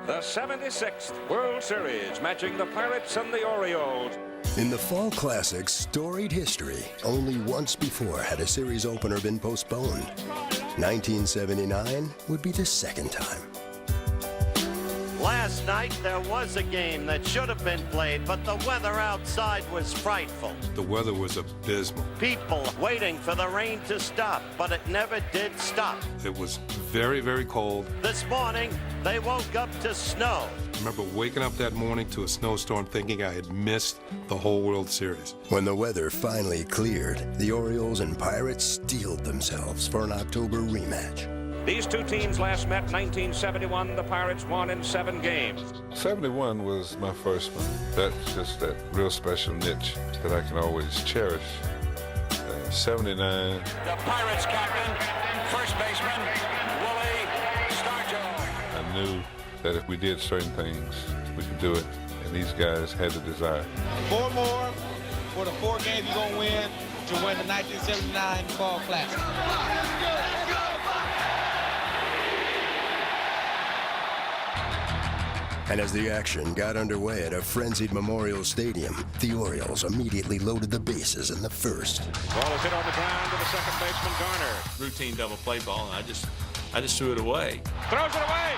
The 76th World Series, matching the Pirates and the Orioles. In the Fall Classic's storied history, only once before had a series opener been postponed. 1979 would be the second time. Last night, there was a game that should have been played, but the weather outside was frightful. The weather was abysmal. People waiting for the rain to stop, but it never did stop. It was very, very cold. This morning, they woke up to snow. I remember waking up that morning to a snowstorm thinking I had missed the whole World Series. When the weather finally cleared, the Orioles and Pirates steeled themselves for an October rematch. These two teams last met 1971. The Pirates won in 7 games. 71 was my first one. That's just that real special niche that I can always cherish. 79. The Pirates captain, first baseman, Willie Stargell. I knew that if we did certain things, we could do it, and these guys had the desire. 4 more for the 4 games you're going to win to win the 1979 Fall Classic. And as the action got underway at a frenzied Memorial Stadium, the Orioles immediately loaded the bases in the first. Ball is hit on the ground to the second baseman, Garner. Routine double play ball, and I just threw it away. Throws it away.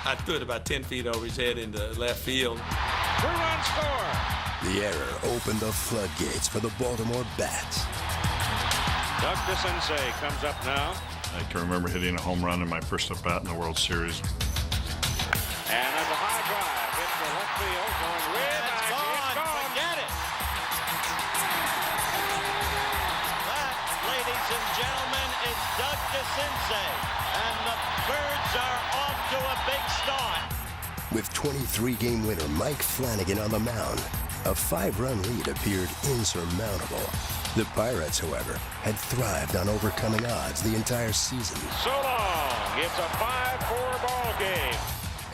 I threw it about 10 feet over his head into left field. 2-run score. The error opened the floodgates for the Baltimore Bats. Doug DeCinces comes up now. I can remember hitting a home run in my first at-bat in the World Series. And there's a high drive into left field, going way back. It's gone. Forget it. That, ladies and gentlemen, is Doug DeCinces, and the Birds are off to a big start. With 23-game winner Mike Flanagan on the mound, a 5-run lead appeared insurmountable. The Pirates, however, had thrived on overcoming odds the entire season. So long. It's a 5-4 ball game.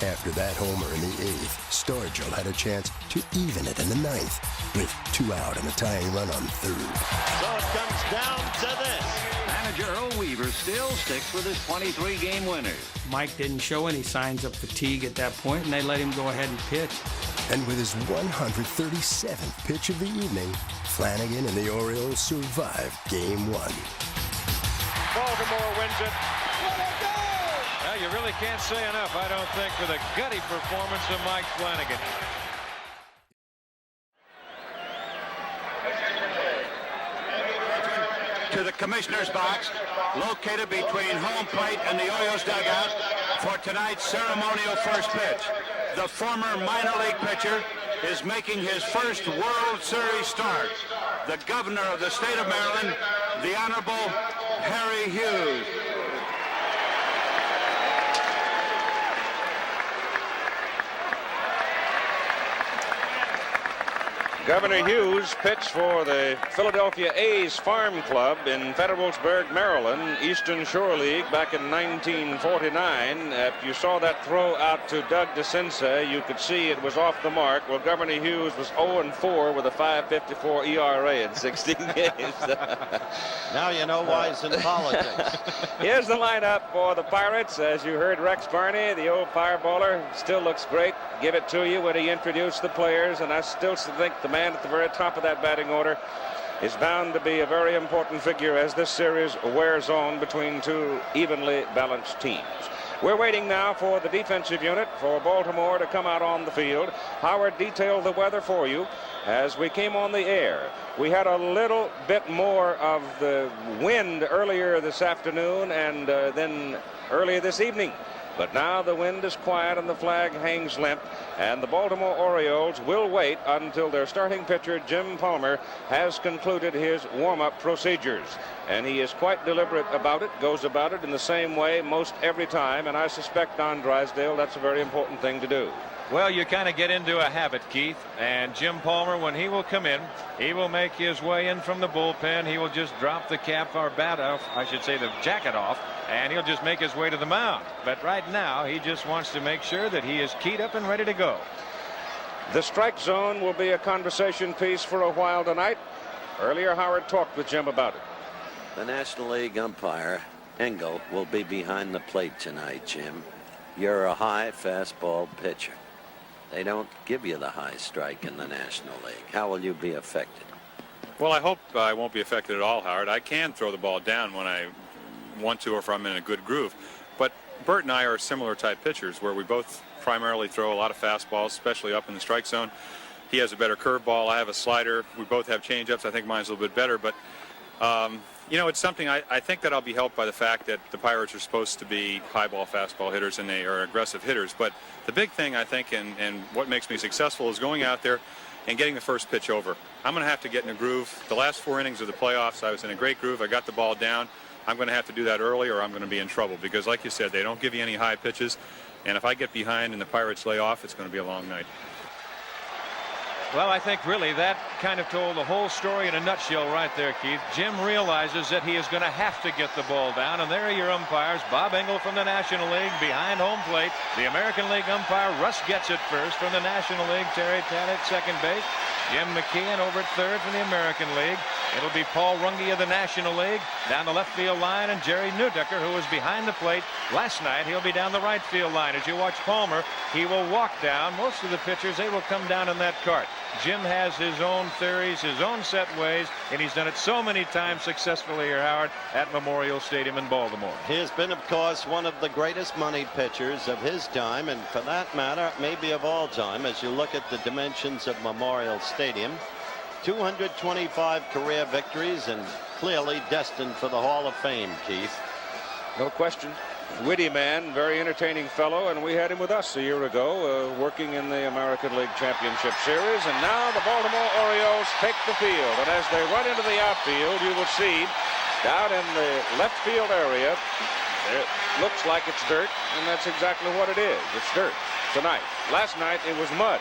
After that homer in the 8th, Stargell had a chance to even it in the 9th, with 2 out and a tying run on 3rd. So it comes down to this. Manager Earl Weaver still sticks with his 23-game winners. Mike didn't show any signs of fatigue at that point, and they let him go ahead and pitch. And with his 137th pitch of the evening, Flanagan and the Orioles survived Game 1. Baltimore wins it. Well, you really can't say enough, I don't think, for the gutty performance of Mike Flanagan. To the commissioner's box, located between home plate and the Orioles dugout for tonight's ceremonial first pitch. The former minor league pitcher is making his first World Series start. The governor of the state of Maryland, the Honorable Harry Hughes. Governor Hughes pitched for the Philadelphia A's Farm Club in Federalsburg, Maryland, Eastern Shore League back in 1949. If you saw that throw out to Doug DeCinces, you could see it was off the mark. Well, Governor Hughes was 0-4 with a 5.54 ERA in 16 games. Now you know why he's in politics. Here's the lineup for the Pirates. As you heard, Rex Barney, the old fireballer, still looks great. Give it to you when he introduced the players, and I still think the man at the very top of that batting order is bound to be a very important figure as this series wears on between two evenly balanced teams. We're waiting now for the defensive unit for Baltimore to come out on the field. Howard detailed the weather for you as we came on the air. We had a little bit more of the wind earlier this afternoon and then earlier this evening. But now the wind is quiet and the flag hangs limp, and the Baltimore Orioles will wait until their starting pitcher, Jim Palmer, has concluded his warm-up procedures. And he is quite deliberate about it, goes about it in the same way most every time, and I suspect on Drysdale that's a very important thing to do. Well, you kind of get into a habit, Keith, and Jim Palmer, when he will come in, he will make his way in from the bullpen. He will just drop the cap or bat off, I should say the jacket off, and he'll just make his way to the mound. But right now, he just wants to make sure that he is keyed up and ready to go. The strike zone will be a conversation piece for a while tonight. Earlier, Howard talked with Jim about it. The National League umpire, Engel, will be behind the plate tonight, Jim. You're a high fastball pitcher. They don't give you the high strike in the National League. How will you be affected? Well, I hope I won't be affected at all, Howard. I can throw the ball down when I want to or if I'm in a good groove. But Bert and I are similar type pitchers where we both primarily throw a lot of fastballs, especially up in the strike zone. He has a better curveball. I have a slider. We both have changeups. I think mine's a little bit better. But, you know, it's something I think that I'll be helped by the fact that the Pirates are supposed to be high ball, fastball hitters, and they are aggressive hitters. But the big thing, I think, and what makes me successful is going out there and getting the first pitch over. I'm going to have to get in a groove. The last 4 innings of the playoffs, I was in a great groove. I got the ball down. I'm going to have to do that early or I'm going to be in trouble because, like you said, they don't give you any high pitches. And if I get behind and the Pirates lay off, it's going to be a long night. Well, I think really that kind of told the whole story in a nutshell right there, Keith. Jim realizes that he is going to have to get the ball down, and there are your umpires. Bob Engel from the National League behind home plate. The American League umpire, Russ Getz at first. From the National League, Terry Tatt at second base. Jim McKeon over at third from the American League. It'll be Paul Runge of the National League down the left field line, and Jerry Neudecker, who was behind the plate last night, he'll be down the right field line. As you watch Palmer, he will walk down. Most of the pitchers, they will come down in that cart. Jim has his own theories, his own set ways, and he's done it so many times successfully here, Howard, at Memorial Stadium in Baltimore. He has been, of course, one of the greatest money pitchers of his time, and for that matter, maybe of all time, as you look at the dimensions of Memorial Stadium. 225 career victories and clearly destined for the Hall of Fame, Keith. No question. Witty man, very entertaining fellow, and we had him with us a year ago working in the American League Championship Series. And now the Baltimore Orioles take the field, and as they run into the outfield, you will see down in the left field area, it looks like it's dirt, and that's exactly what it is. It's dirt tonight. Last night it was mud.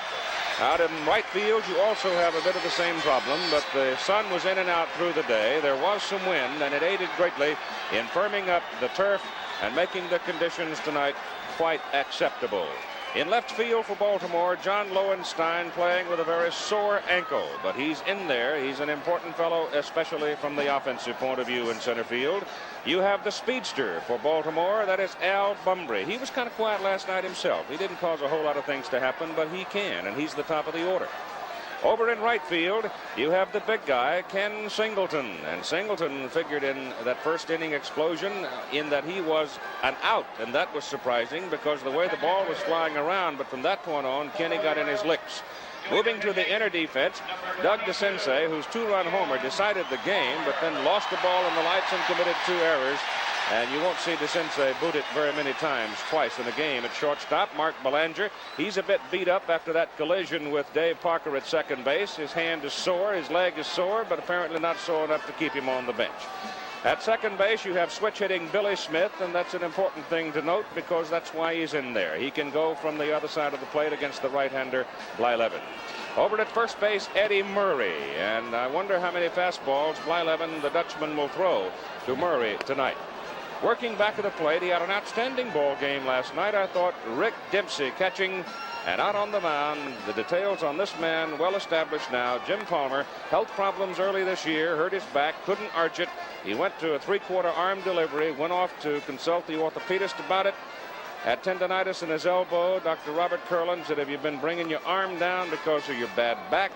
Out in right field, you also have a bit of the same problem, but the sun was in and out through the day. There was some wind, and it aided greatly in firming up the turf and making the conditions tonight quite acceptable. In left field for Baltimore, John Lowenstein playing with a very sore ankle, but he's in there. He's an important fellow, especially from the offensive point of view in center field. You have the speedster for Baltimore. That is Al Bumbry. He was kind of quiet last night himself. He didn't cause a whole lot of things to happen, but he can, and he's the top of the order. Over in right field, you have the big guy, Ken Singleton. And Singleton figured in that first inning explosion in that he was an out. And that was surprising because the way the ball was flying around. But from that point on, Kenny got in his licks. Moving to the inner defense, Doug DeCinces, whose 2-run homer decided the game, but then lost the ball in the lights and committed 2 errors. And you won't see DeCinces boot it very many times, twice in a game at shortstop. Mark Belanger, he's a bit beat up after that collision with Dave Parker at second base. His hand is sore, his leg is sore, but apparently not sore enough to keep him on the bench. At second base, you have switch hitting Billy Smith, and that's an important thing to note because that's why he's in there. He can go from the other side of the plate against the right-hander Blyleven. Over at first base, Eddie Murray, and I wonder how many fastballs Blyleven, the Dutchman, will throw to Murray tonight. Working back at the plate, he had an outstanding ball game last night. I thought Rick Dempsey catching, and out on the mound, the details on this man well established now. Jim Palmer, health problems early this year, hurt his back, couldn't arch it. He went to a 3/4 arm delivery, went off to consult the orthopedist about it. Had tendonitis in his elbow. Dr. Robert Curlin said, have you been bringing your arm down because of your bad back?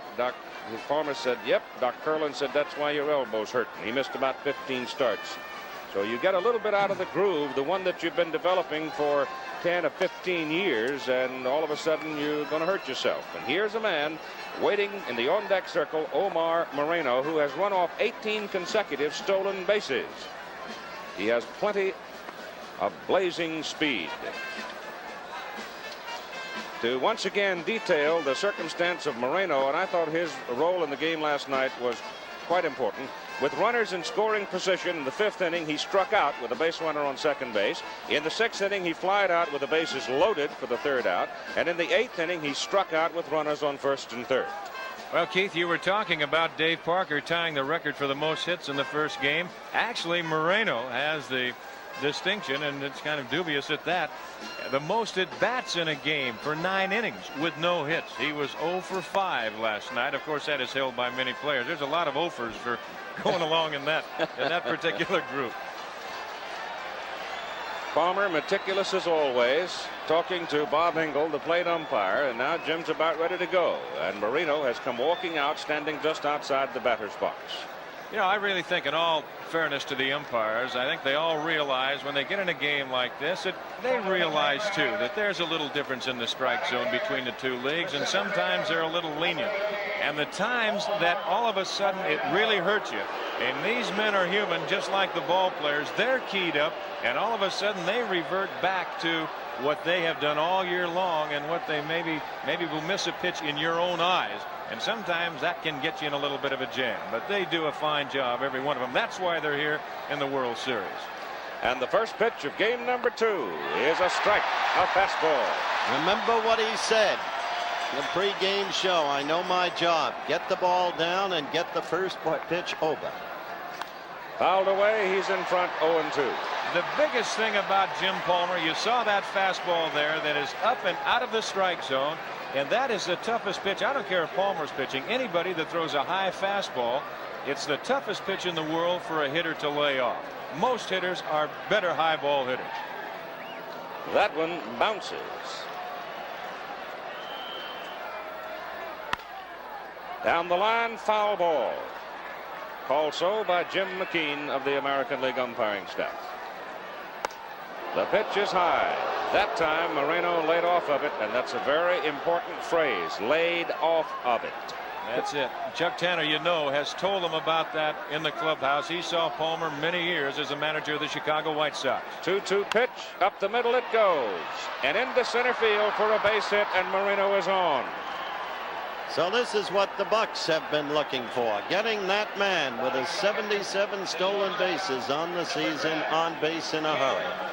Palmer said, yep. Dr. Curlin said, that's why your elbow's hurting. He missed about 15 starts. So you get a little bit out of the groove, the one that you've been developing for 10 or 15 years, and all of a sudden you're going to hurt yourself. And here's a man waiting in the on-deck circle, Omar Moreno, who has run off 18 consecutive stolen bases. He has plenty of blazing speed. To once again detail the circumstance of Moreno, and I thought his role in the game last night was quite important. With runners in scoring position in the 5th inning, he struck out with a base runner on second base. In the 6th inning, he flied out with the bases loaded for the 3rd out. And in the 8th inning, he struck out with runners on 1st and 3rd. Well, Keith, you were talking about Dave Parker tying the record for the most hits in the first game. Actually, Moreno has the distinction, and it's kind of dubious at that, the most at bats in a game for 9 innings with no hits. He was 0 for 5 last night. Of course, that is held by many players. There's a lot of 0-fers for going along in that particular group. Palmer, meticulous as always, talking to Bob Hingle, the plate umpire, and now Jim's about ready to go. And Marino has come walking out, standing just outside the batter's box. You know, I really think, in all fairness to the umpires, I think they all realize when they get in a game like this that they realize too that there's a little difference in the strike zone between the two leagues, and sometimes they're a little lenient. And the times that all of a sudden it really hurts you, and these men are human just like the ball players, they're keyed up, and all of a sudden they revert back to what they have done all year long, and what they maybe will miss a pitch in your own eyes. And sometimes that can get you in a little bit of a jam, but they do a fine job, every one of them. That's why they're here in the World Series. And the first pitch of game number 2 is a strike, a fastball. Remember what he said in the pregame show. I know my job. Get the ball down and get the first pitch over. Fouled away. He's in front, 0-2. The biggest thing about Jim Palmer, you saw that fastball there that is up and out of the strike zone. And that is the toughest pitch. I don't care if Palmer's pitching. Anybody that throws a high fastball, it's the toughest pitch in the world for a hitter to lay off. Most hitters are better high ball hitters. That one bounces. Down the line, foul ball. Called so by Jim McKean of the American League umpiring staff. The pitch is high. That time Moreno laid off of it, and that's a very important phrase, laid off of it. That's it. Chuck Tanner, you know, has told them about that in the clubhouse. He saw Palmer many years as a manager of the Chicago White Sox. 2-2 pitch, up the middle it goes, and into center field for a base hit, and Moreno is on. So this is what the Bucks have been looking for, getting that man with his 77 stolen bases on the season on base in a hurry.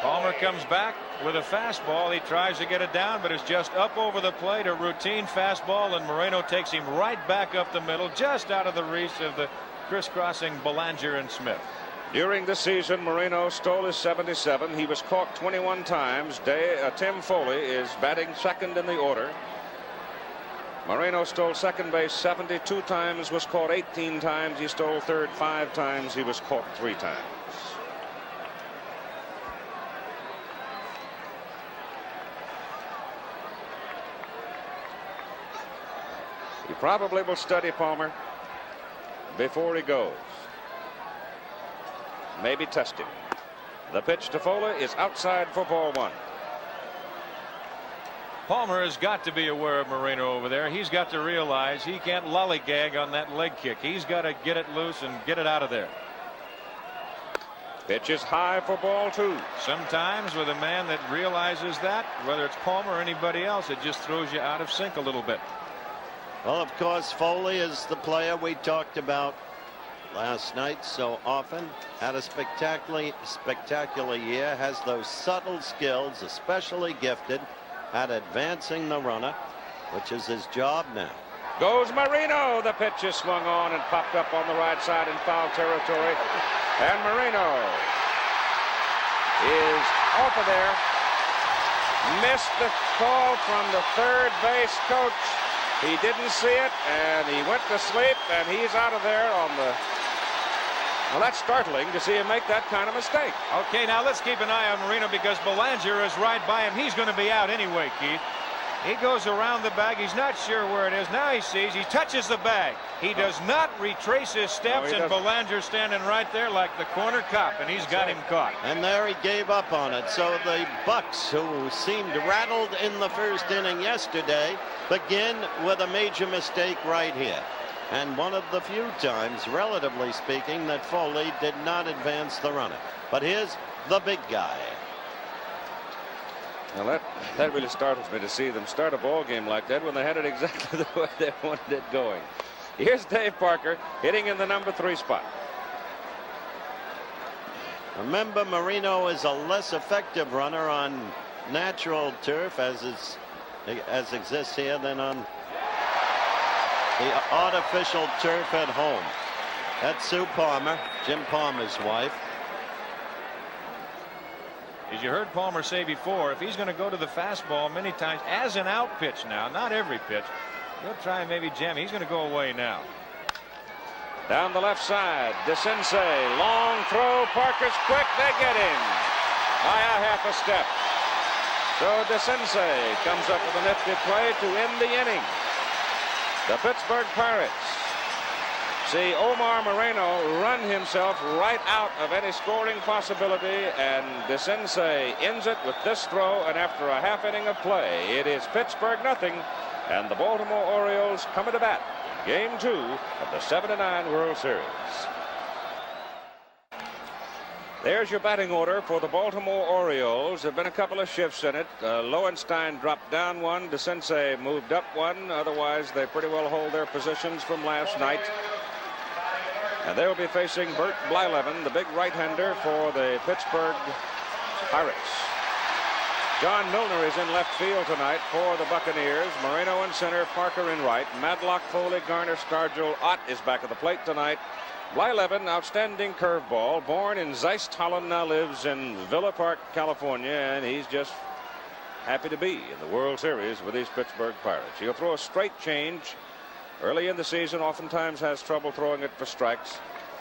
Palmer comes back with a fastball. He tries to get it down, but it's just up over the plate, a routine fastball, and Moreno takes him right back up the middle, just out of the reach of the crisscrossing Belanger and Smith. During the season, Moreno stole his 77. He was caught 21 times. Tim Foley is batting second in the order. Moreno stole second base 72 times, was caught 18 times. He stole third 5 times. He was caught 3 times. He probably will study Palmer before he goes. Maybe test him. The pitch to Foley is outside for ball 1. Palmer has got to be aware of Moreno over there. He's got to realize he can't lollygag on that leg kick. He's got to get it loose and get it out of there. Pitch is high for ball 2. Sometimes with a man that realizes that, whether it's Palmer or anybody else, it just throws you out of sync a little bit. Well, of course, Foley is the player we talked about last night so often. Had a spectacular year. Has those subtle skills, especially gifted at advancing the runner, which is his job now. Goes Marino. The pitch is swung on and popped up on the right side in foul territory. And Marino is off of there. Missed the call from the third base coach. He didn't see it, and he went to sleep, and he's out of there on the... Well, that's startling to see him make that kind of mistake. Okay, now let's keep an eye on Marino, because Belanger is right by him. He's going to be out anyway, Keith. He goes around the bag. He's not sure where it is. Now he sees. He touches the bag. He does not retrace his steps, and Belanger standing right there like the corner cop, and he's got him caught. And there he gave up on it. So the Bucks, who seemed rattled in the first inning yesterday, begin with a major mistake right here. And one of the few times, relatively speaking, that Foley did not advance the runner. But here's the big guy. Well, that really startles me to see them start a ball game like that when they had it exactly the way they wanted it going. Here's Dave Parker hitting in the number 3 spot. Remember, Marino is a less effective runner on natural turf as exists here than on the artificial turf at home. That's Sue Palmer, Jim Palmer's wife. As you heard Palmer say before, if he's going to go to the fastball many times as an out pitch now, not every pitch, he'll try and maybe jam. He's going to go away now. Down the left side, DeCinces, long throw, Parker's quick, they get him. by a half a step. So decisive comes up with a nifty play to end the inning. The Pittsburgh Pirates see Omar Moreno run himself right out of any scoring possibility, and decisive ends it with this throw, and after a half inning of play, it is Pittsburgh nothing, and the Baltimore Orioles come to bat in Game 2 of the '79 World Series. There's your batting order for the Baltimore Orioles. There have been a couple of shifts in it. Lowenstein dropped down one. decisive moved up one. Otherwise, they pretty well hold their positions from last night. And they will be facing Bert Blyleven, the big right-hander for the Pittsburgh Pirates. John Milner is in left field tonight for the Buccaneers. Moreno in center, Parker in right. Madlock, Foley, Garner, Scargill, Ott is back at the plate tonight. Blyleven, outstanding curveball, born in Zeist, Holland, now lives in Villa Park, California, and he's just happy to be in the World Series with these Pittsburgh Pirates. He'll throw a straight change. Early in the season, oftentimes has trouble throwing it for strikes.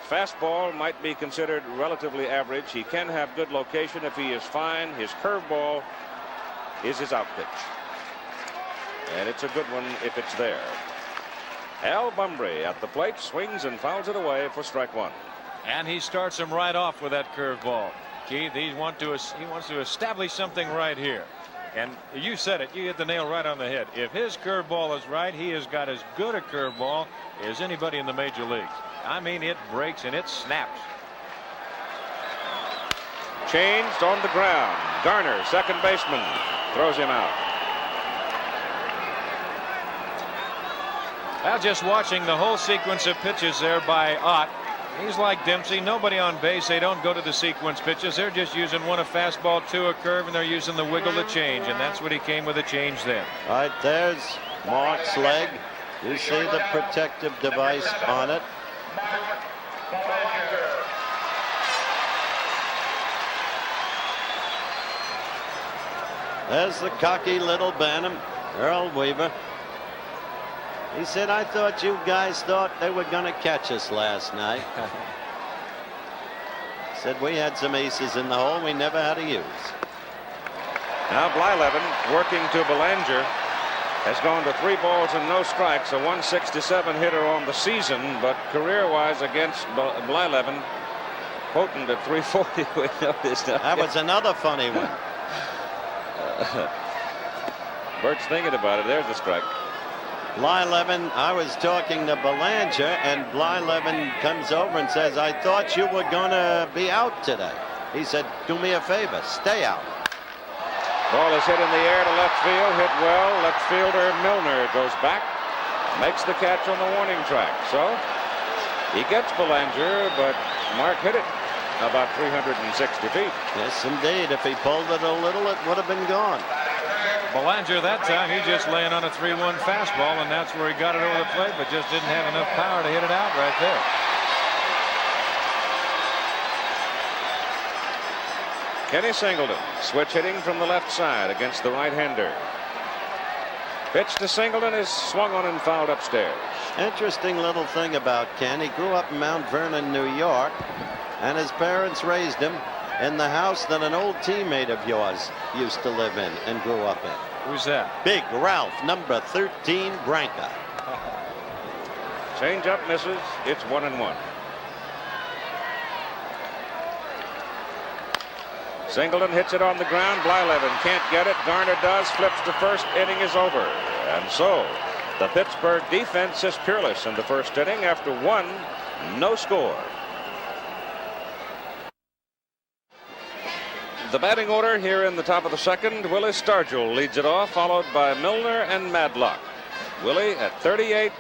Fastball might be considered relatively average. He can have good location if he is fine. His curveball is his out pitch, and it's a good one if it's there. Al Bumbry at the plate, swings and fouls it away for strike one. And he starts him right off with that curveball. Keith, he wants to establish something right here. And you said it, you hit the nail right on the head. If his curveball is right, he has got as good a curveball as anybody in the major leagues. I mean, it breaks and it snaps. Changed on the ground. Garner, second baseman, throws him out. Well, just watching the whole sequence of pitches there by Ott. He's like Dempsey. Nobody on base. They don't go to the sequence pitches. They're just using one a fastball, two a curve, and they're using the wiggle to change. And that's what he came with a change then. All right, there's Mark's leg. You see the protective device on it. There's the cocky little Bantam, Earl Weaver. He said, I thought you guys thought they were going to catch us last night. Said we had some aces in the hole we never had to use. Now Blyleven working to Belanger. Has gone to 3 balls and no strikes, a 167 hitter on the season, but career-wise against Blyleven, potent at 340. We noticed that was another funny one. Bert's thinking about it. There's the strike. Blyleven, I was talking to Belanger, and Blyleven comes over and says, I thought you were going to be out today. He said, do me a favor, stay out. Ball is hit in the air to left field, hit well. Left fielder Milner goes back, makes the catch on the warning track. So he gets Belanger, but Mark hit it about 360 feet. Yes, indeed. If he pulled it a little, it would have been gone. Belanger that time, he just laying on a 3-1 fastball, and that's where he got it over the plate, but just didn't have enough power to hit it out right there. Kenny Singleton, switch hitting from the left side against the right-hander. Pitch to Singleton is swung on and fouled upstairs. Interesting little thing about Ken. He grew up in Mount Vernon, New York, and his parents raised him in the house that an old teammate of yours used to live in and grew up in. Who's that? Big Ralph, number 13, Branca. Change up misses. It's 1-1. Singleton hits it on the ground. Blyleven can't get it. Garner does. Flips to first. Inning is over. And so the Pittsburgh defense is peerless in the first inning after 1 no score. The batting order here in the top of the second. Willie Stargell leads it off, followed by Milner and Madlock. Willie at 38,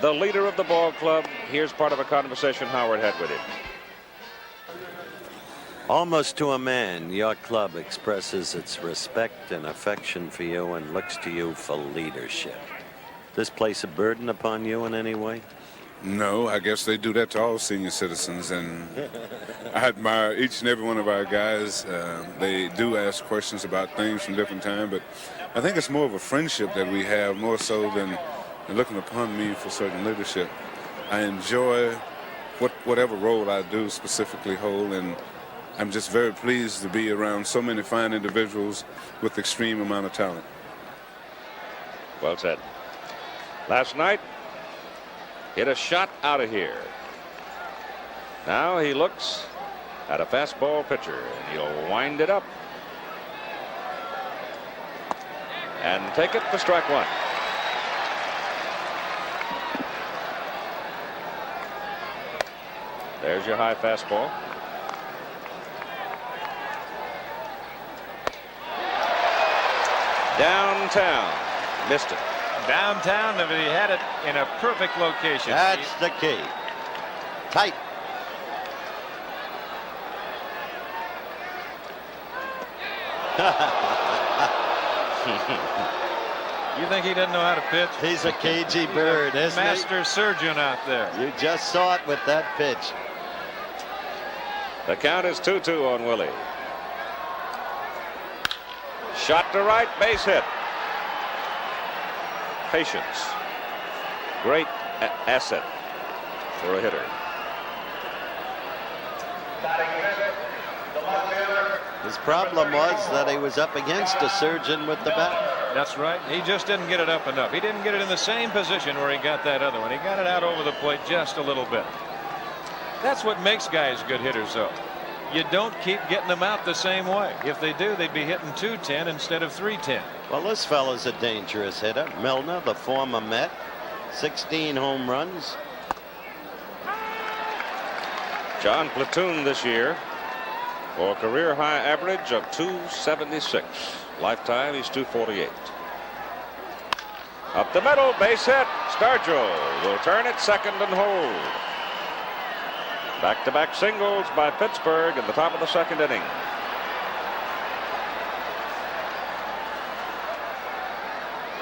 the leader of the ball club. Here's part of a conversation Howard had with him. Almost to a man, your club expresses its respect and affection for you and looks to you for leadership. This place a burden upon you in any way? No, I guess they do that to all senior citizens, and I admire each and every one of our guys. They do ask questions about things from different time, but I think it's more of a friendship that we have, more so than looking upon me for certain leadership. I enjoy whatever role I do specifically hold, and I'm just very pleased to be around so many fine individuals with extreme amount of talent. Well said. Last night, hit a shot out of here. Now he looks at a fastball pitcher, and he'll wind it up and take it for strike one. There's your high fastball. Downtown. Missed it. Downtown, if he had it in a perfect location. That's the key. Tight. You think he doesn't know how to pitch? He's a cagey bird, isn't he? Master surgeon out there. You just saw it with that pitch. The count is 2-2 on Willie. Shot to right, base hit. Patience. Great asset for a hitter. His problem was that he was up against a surgeon with the bat. That's right. He just didn't get it up enough. He didn't get it in the same position where he got that other one. He got it out over the plate just a little bit. That's what makes guys good hitters, though. You don't keep getting them out the same way. If they do, they'd be hitting 210 instead of 310. Well, this fella's a dangerous hitter. Milner, the former Met, 16 home runs. John platooned this year for a career high average of 276. Lifetime, he's 248. Up the middle, base hit. Stargell will turn it second and hold. Back-to-back singles by Pittsburgh at the top of the second inning.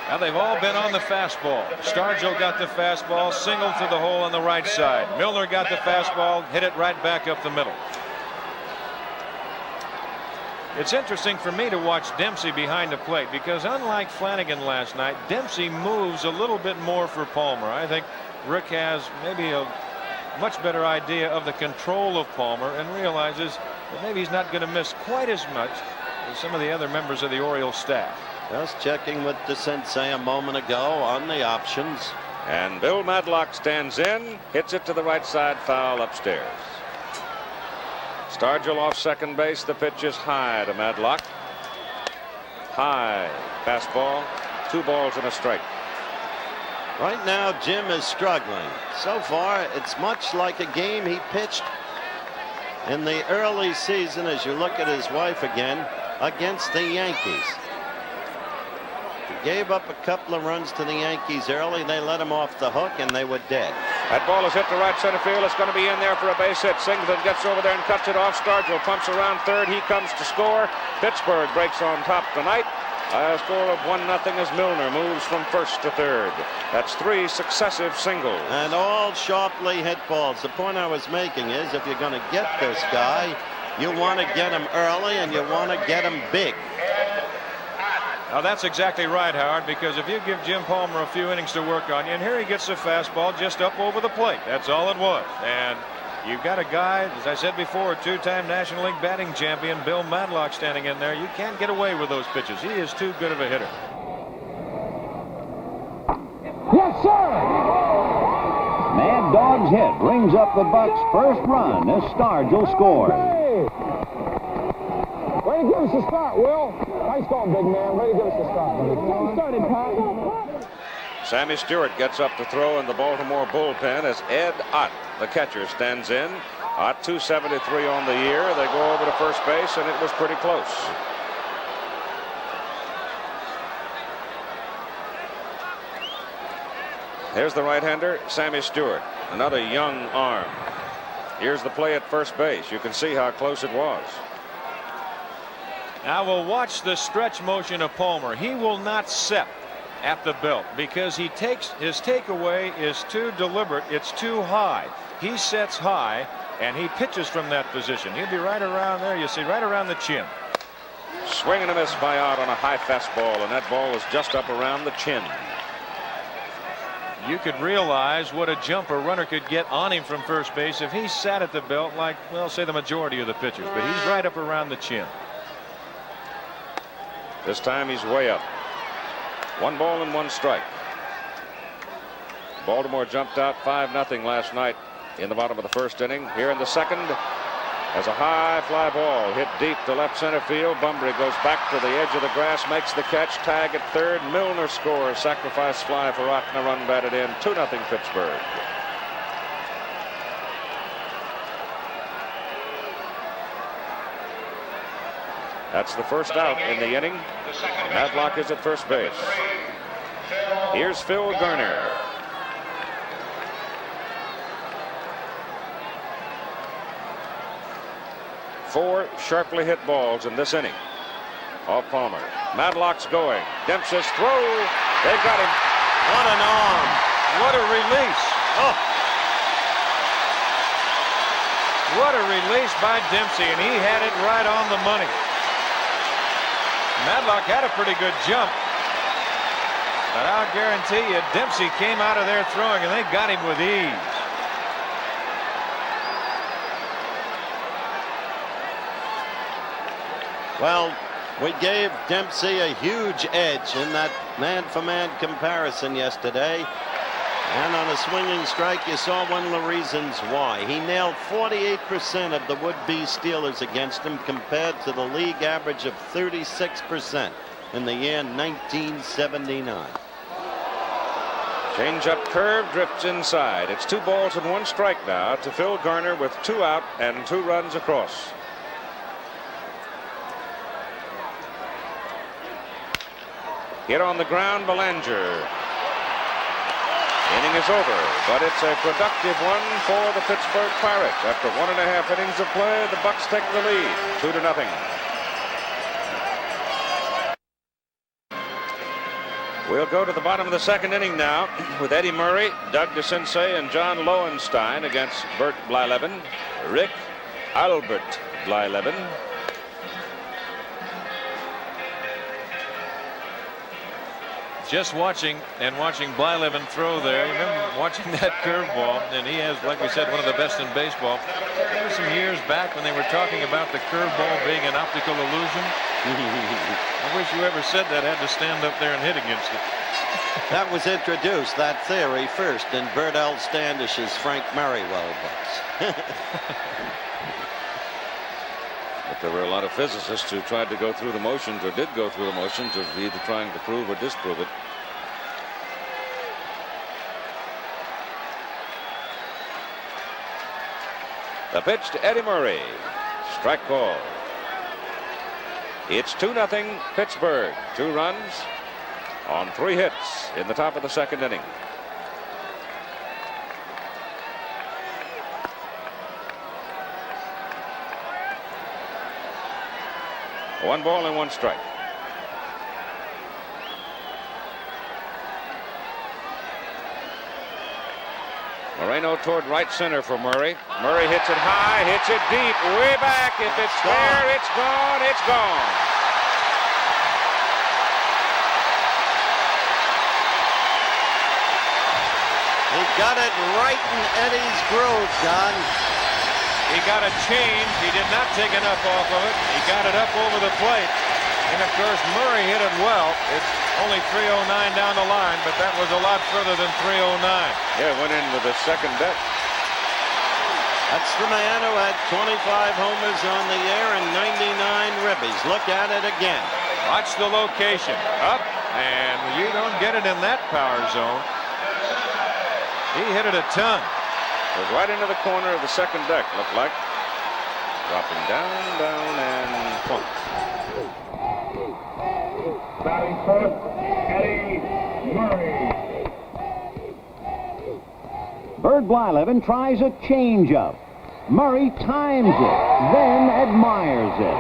Now they've all been on the fastball. Stargell got the fastball, singled to the hole on the right side. Milner got the fastball, hit it right back up the middle. It's interesting for me to watch Dempsey behind the plate because unlike Flanagan last night, Dempsey moves a little bit more for Palmer. I think Rick has maybe a much better idea of the control of Palmer and realizes that maybe he's not going to miss quite as much as some of the other members of the Orioles staff. Just checking with the sensei a moment ago on the options. And Bill Madlock stands in, hits it to the right side, foul upstairs. Stargell off second base. The pitch is high to Madlock. High fastball. 2 balls and a strike. Right now, Jim is struggling. So far, it's much like a game he pitched in the early season, as you look at his wife again, against the Yankees. He gave up a couple of runs to the Yankees early. They let him off the hook, and they were dead. That ball is hit to right center field. It's going to be in there for a base hit. Singleton gets over there and cuts it off. Stargell pumps around third. He comes to score. Pittsburgh breaks on top tonight. A score of 1-0 as Milner moves from first to third. That's 3 successive singles. And all sharply hit balls. The point I was making is if you're going to get this guy, you want to get him early and you want to get him big. Now that's exactly right, Howard, because if you give Jim Palmer a few innings to work on you, and here he gets a fastball just up over the plate. That's all it was. And you've got a guy, as I said before, 2-time National League batting champion, Bill Madlock, standing in there. You can't get away with those pitches. He is too good of a hitter. Yes, sir! Mad Dog's hit brings up the Bucks' first run as Stargell scores. Way to give us a start, Will. Nice going, big man. Way to give us a start. Started, Pat. Sammy Stewart gets up to throw in the Baltimore bullpen as Ed Ott, the catcher, stands in. Ott 273 on the year. They go over to first base, and it was pretty close. Here's the right-hander, Sammy Stewart. Another young arm. Here's the play at first base. You can see how close it was. Now we'll watch the stretch motion of Palmer. He will not set at the belt because his takeaway is too deliberate. It's too high. He sets high and he pitches from that position. He'll be right around there. You see, right around the chin. Swing and a miss by Ott on a high fastball, and that ball was just up around the chin. you could realize what a jump a runner could get on him from first base if he sat at the belt like, well, say the majority of the pitchers, but he's right up around the chin. This time he's way up. 1 ball and 1 strike. Baltimore jumped out 5-0 last night in the bottom of the first inning. Here in the second, as a high fly ball hit deep to left center field. Bunbury goes back to the edge of the grass, makes the catch, tag at third. Milner scores, sacrifice fly for Rotten, a run batted in. 2-0 Pittsburgh. That's the first out in the inning. Matlock is at first base. Here's Phil Garner. Four sharply hit balls in this inning. Off Palmer. Matlock's going. Dempsey's throw. They've got him. What an arm. What a release. Oh. What a release by Dempsey, and he had it right on the money. Matlock had a pretty good jump, but I'll guarantee you Dempsey came out of there throwing, and they got him with ease. Well, we gave Dempsey a huge edge in that man-for-man comparison yesterday. And on a swinging strike, you saw one of the reasons why. He nailed 48% of the would-be Steelers against him compared to the league average of 36% in the year 1979. Change-up curve drifts inside. It's 2 balls and 1 strike now to Phil Garner with 2 out and 2 runs across. Hit on the ground, Belanger. Inning is over, but it's a productive one for the Pittsburgh Pirates. After 1.5 innings of play, the Bucks take the lead, 2-0. We'll go to the bottom of the second inning now with Eddie Murray, Doug DeCinces, and John Lowenstein against Bert Blyleven, Rick Albert Blyleven. Just watching Blyleven throw there. You remember watching that curveball, and he has, like we said, one of the best in baseball. There were some years back when they were talking about the curveball being an optical illusion. I wish you ever said that. Had to stand up there and hit against it. That was introduced, that theory, first in Bert L. Standish's Frank Merriwell books. But there were a lot of physicists who tried to go through the motions, or did go through the motions, of either trying to prove or disprove it. The pitch to Eddie Murray. Strike ball. It's 2-0 Pittsburgh. 2 runs on 3 hits in the top of the second inning. One ball and 1 strike. Moreno toward right center for Murray. Murray hits it high, hits it deep, way back. If it's there, it's gone, it's gone. He got it right in Eddie's groove, Don. He got a change. He did not take enough off of it. He got it up over the plate. And of course, Murray hit it well. It's only 309 down the line, but that was a lot further than 309. Yeah, went in with the second deck. That's the man who had 25 homers on the year and 99 ribbies. Look at it again. Watch the location. Up, and you don't get it in that power zone. He hit it a ton. It was right into the corner of the second deck, looked like. Dropping down, down, and plump. Batting first, Eddie Murray. Bert Blyleven tries a changeup. Murray times it, then admires it.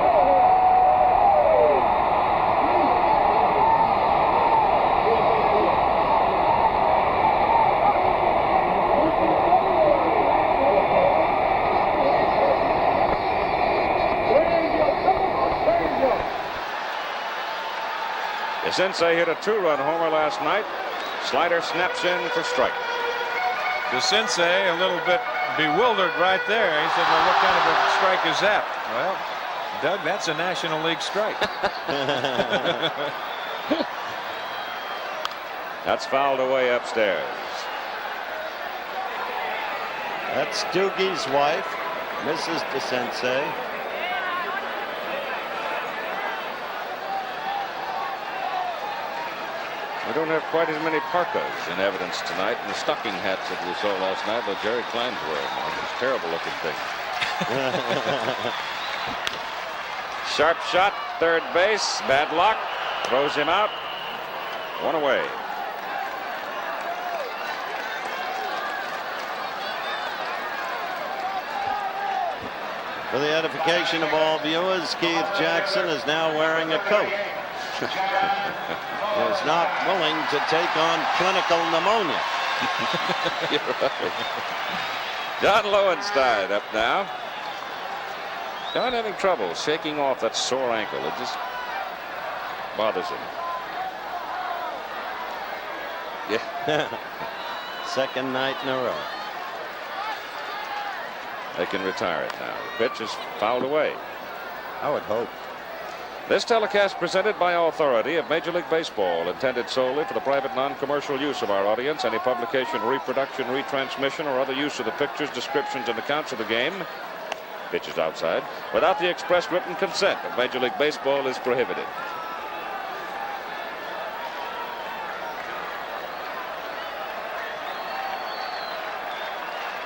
DeCinces hit a 2-run homer last night. Slider snaps in for strike. The sensei a little bit bewildered right there. He said, well, what kind of a strike is that? Well, Doug, that's a National League strike. That's fouled away upstairs. That's Doogie's wife, Mrs. DeSensei. We don't have quite as many parkas in evidence tonight, and the stocking hats that we saw last night, though Jerry Klein's wearing one. It's a terrible looking thing. Sharp shot, third base, bad luck, throws him out, one away. For the edification of all viewers, Keith Jackson is now wearing a coat. He is not willing to take on clinical pneumonia. You're right. John Lowenstein up now. John having trouble shaking off that sore ankle. It just bothers him. Yeah. Second night in a row. They can retire it now. The pitch is fouled away. I would hope. This telecast presented by authority of Major League Baseball, intended solely for the private non-commercial use of our audience. Any publication, reproduction, retransmission, or other use of the pictures, descriptions, and accounts of the game, pitch is outside, without the express written consent of Major League Baseball is prohibited.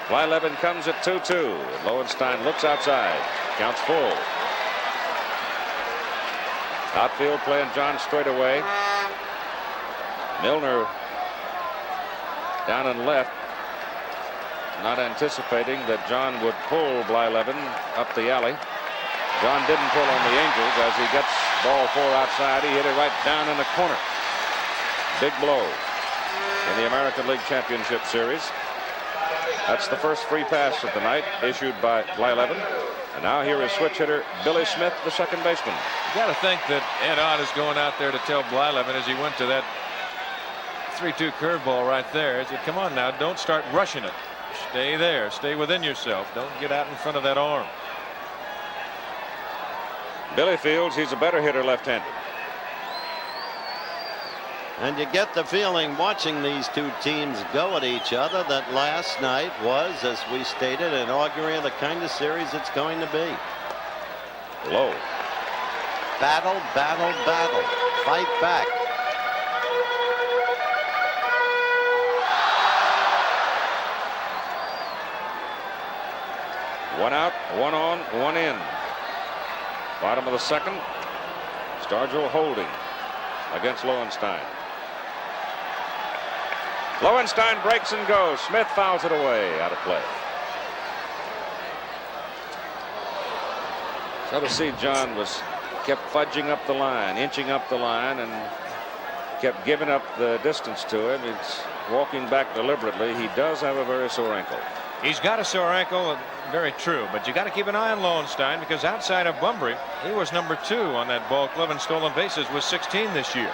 Blyleven comes at 2-2. Lowenstein looks outside. Counts full. Outfield playing John straightaway. Milner down and left. Not anticipating that John would pull Blyleven up the alley. John didn't pull on the Angels as he gets ball 4 outside. He hit it right down in the corner. Big blow in the American League Championship Series. That's the first free pass of the night issued by Blyleven. And now here is switch hitter Billy Smith, the second baseman. You got to think that Ed Ott is going out there to tell Blyleven as he went to that 3-2 curveball right there. He said, come on now, don't start rushing it. Stay there. Stay within yourself. Don't get out in front of that arm. Billy feels he's a better hitter left-handed. And you get the feeling watching these two teams go at each other that last night was, as we stated, an augury of the kind of series it's going to be. Low. Battle, battle, battle. Fight back. One out, one on, one in. Bottom of the second. Stargell holding against Lowenstein. Lowenstein breaks and goes. Smith fouls it away, out of play. So to see John kept fudging up the line, inching up the line, and kept giving up the distance to him. It's walking back deliberately. He does have a very sore ankle. He's got a sore ankle, very true, but you got to keep an eye on Lowenstein because outside of Bunbury, he was number 2 on that ball club in stolen bases with 16 this year.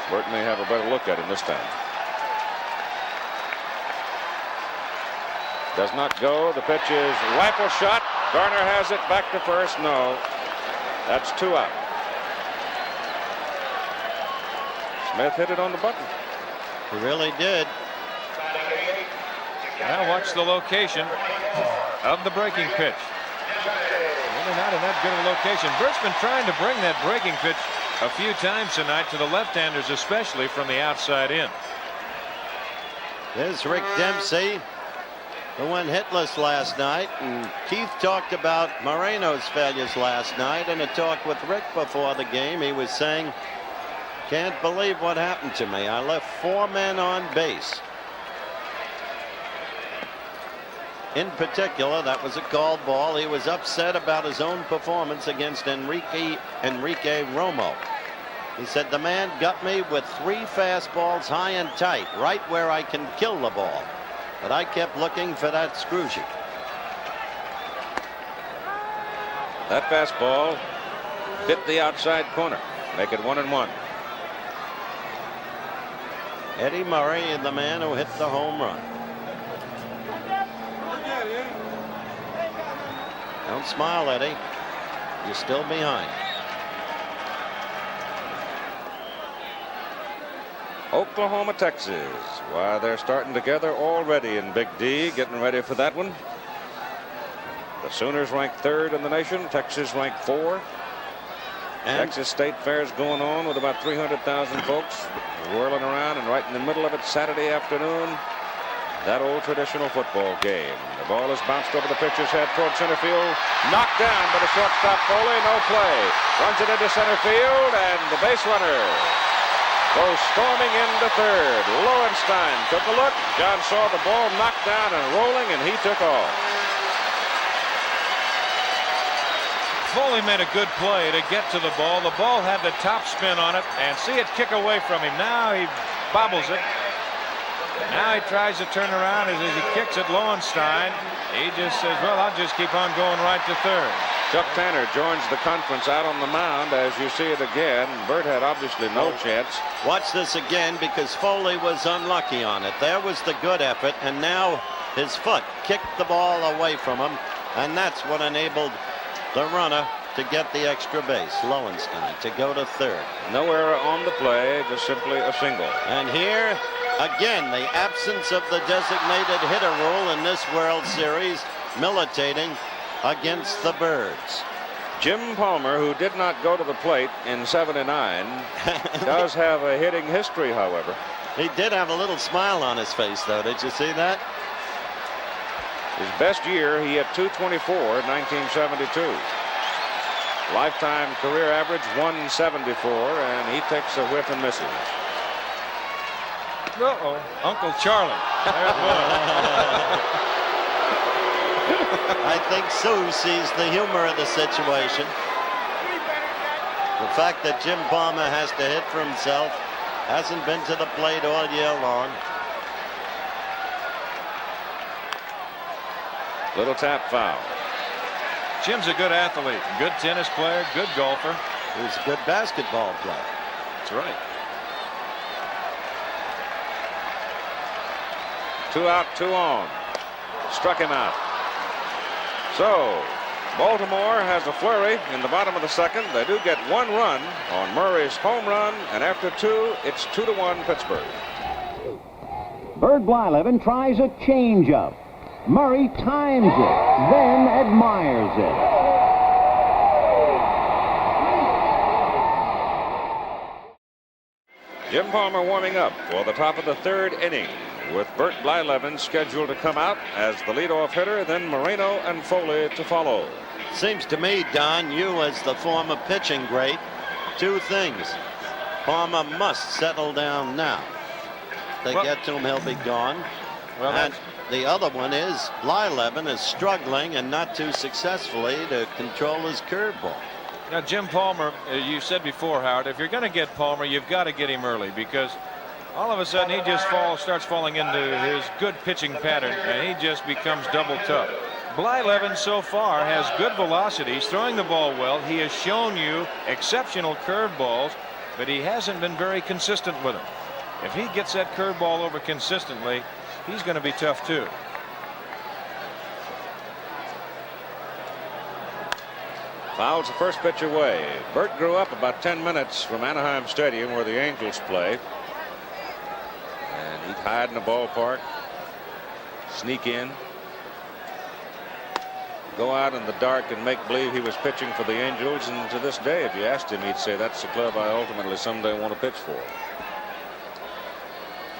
Bert may have a better look at him this time. Does not go. The pitch is rifle shot. Garner has it back to first. No. That's 2 out. Smith hit it on the button. He really did. Now watch the location of the breaking pitch. Really not in that good of a location. Bert's been trying to bring that breaking pitch a few times tonight to the left-handers, especially from the outside in. There's Rick Dempsey, who went hitless last night, and Keith talked about Moreno's failures last night. In a talk with Rick before the game, he was saying, can't believe what happened to me. I left 4 men on base. In particular, that was a called ball. He was upset about his own performance against Enrique Romo. He said, the man got me with 3 fastballs high and tight, right where I can kill the ball. But I kept looking for that screwsy. That fastball hit the outside corner. Make it 1-1. Eddie Murray is the man who hit the home run. Don't smile, Eddie. You're still behind. Oklahoma, Texas. Why, they're starting together already in Big D, getting ready for that one. The Sooners ranked 3rd in the nation. Texas ranked 4. Texas State Fair's going on with about 300,000 folks whirling around, and right in the middle of it Saturday afternoon, that old traditional football game. The ball is bounced over the pitcher's head toward center field, knocked down by the shortstop Foley, no play. Runs it into center field, and the base runner goes storming into 3rd. Lowenstein took a look. John saw the ball knocked down and rolling, and he took off. Foley made a good play to get to the ball. The ball had the top spin on it, and see it kick away from him. Now he bobbles it. Now he tries to turn around as he kicks it. Lowenstein, he just says, well, I'll just keep on going right to 3rd. Chuck Tanner joins the conference out on the mound as you see it again. Bert had obviously no chance. Watch this again, because Foley was unlucky on it. There was the good effort, and now his foot kicked the ball away from him, and that's what enabled the runner to get the extra base. Lowenstein to go to 3rd. No error on the play, just simply a single. And here again, the absence of the designated hitter rule in this World Series militating against the Birds. Jim Palmer, who did not go to the plate in '79, does have a hitting history, however. He did have a little smile on his face, though. Did you see that? His best year, he hit .224 in 1972. Lifetime career average 174, and he takes a whiff and misses. Uh-oh, Uncle Charlie. There it was. I think Sue sees the humor of the situation. The fact that Jim Palmer has to hit for himself, hasn't been to the plate all year long. Little tap foul. Jim's a good athlete, good tennis player, good golfer. He's a good basketball player. That's right. 2 out, 2 on. Struck him out. So Baltimore has a flurry in the bottom of the 2nd. They do get 1 run on Murray's home run, and after 2, it's 2-1 Pittsburgh. Bert Blyleven tries a changeup. Murray times it, then admires it. Jim Palmer warming up for the top of the 3rd inning, with Bert Blyleven scheduled to come out as the leadoff hitter, then Moreno and Foley to follow. Seems to me, Don, you as the former pitching great, 2 things. Palmer must settle down now. If they get to him, he'll be gone. Well, and the other one is Blyleven is struggling, and not too successfully, to control his curveball. Now, Jim Palmer, you said before, Howard, if you're going to get Palmer, you've got to get him early, because all of a sudden he just starts falling into his good pitching pattern, and he just becomes double tough. Blyleven so far has good velocity. He's throwing the ball well. He has shown you exceptional curveballs, but he hasn't been very consistent with them. If he gets that curveball over consistently, he's going to be tough too. Fouls the first pitch away. Bert grew up about 10 minutes from Anaheim Stadium, where the Angels play. And he'd hide in the ballpark, sneak in, go out in the dark and make believe he was pitching for the Angels. And to this day, if you asked him, he'd say, that's the club I ultimately someday want to pitch for.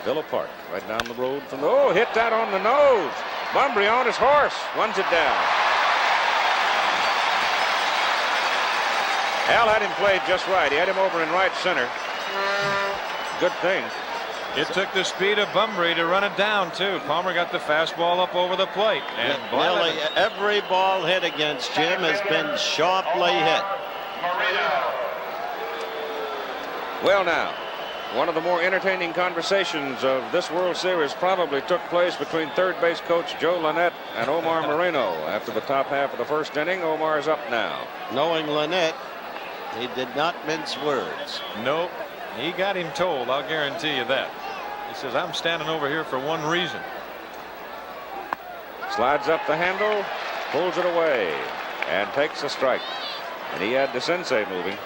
Villa Park, right down the road from the... Oh, hit that on the nose. Bunbury on his horse, runs it down. Al had him played just right. He had him over in right center. Good thing. It took the speed of Bunbury to run it down, too. Palmer got the fastball up over the plate. And nearly every ball hit against Jim has been sharply hit. Well, now, one of the more entertaining conversations of this World Series probably took place between third base coach Joe Lynette and Omar Moreno. After the top half of the first inning, Omar's up now. Knowing Lynette, he did not mince words. Nope. He got him told, I'll guarantee you that. He says, I'm standing over here for one reason. Slides up the handle, pulls it away, and takes a strike. And he had the sensei moving.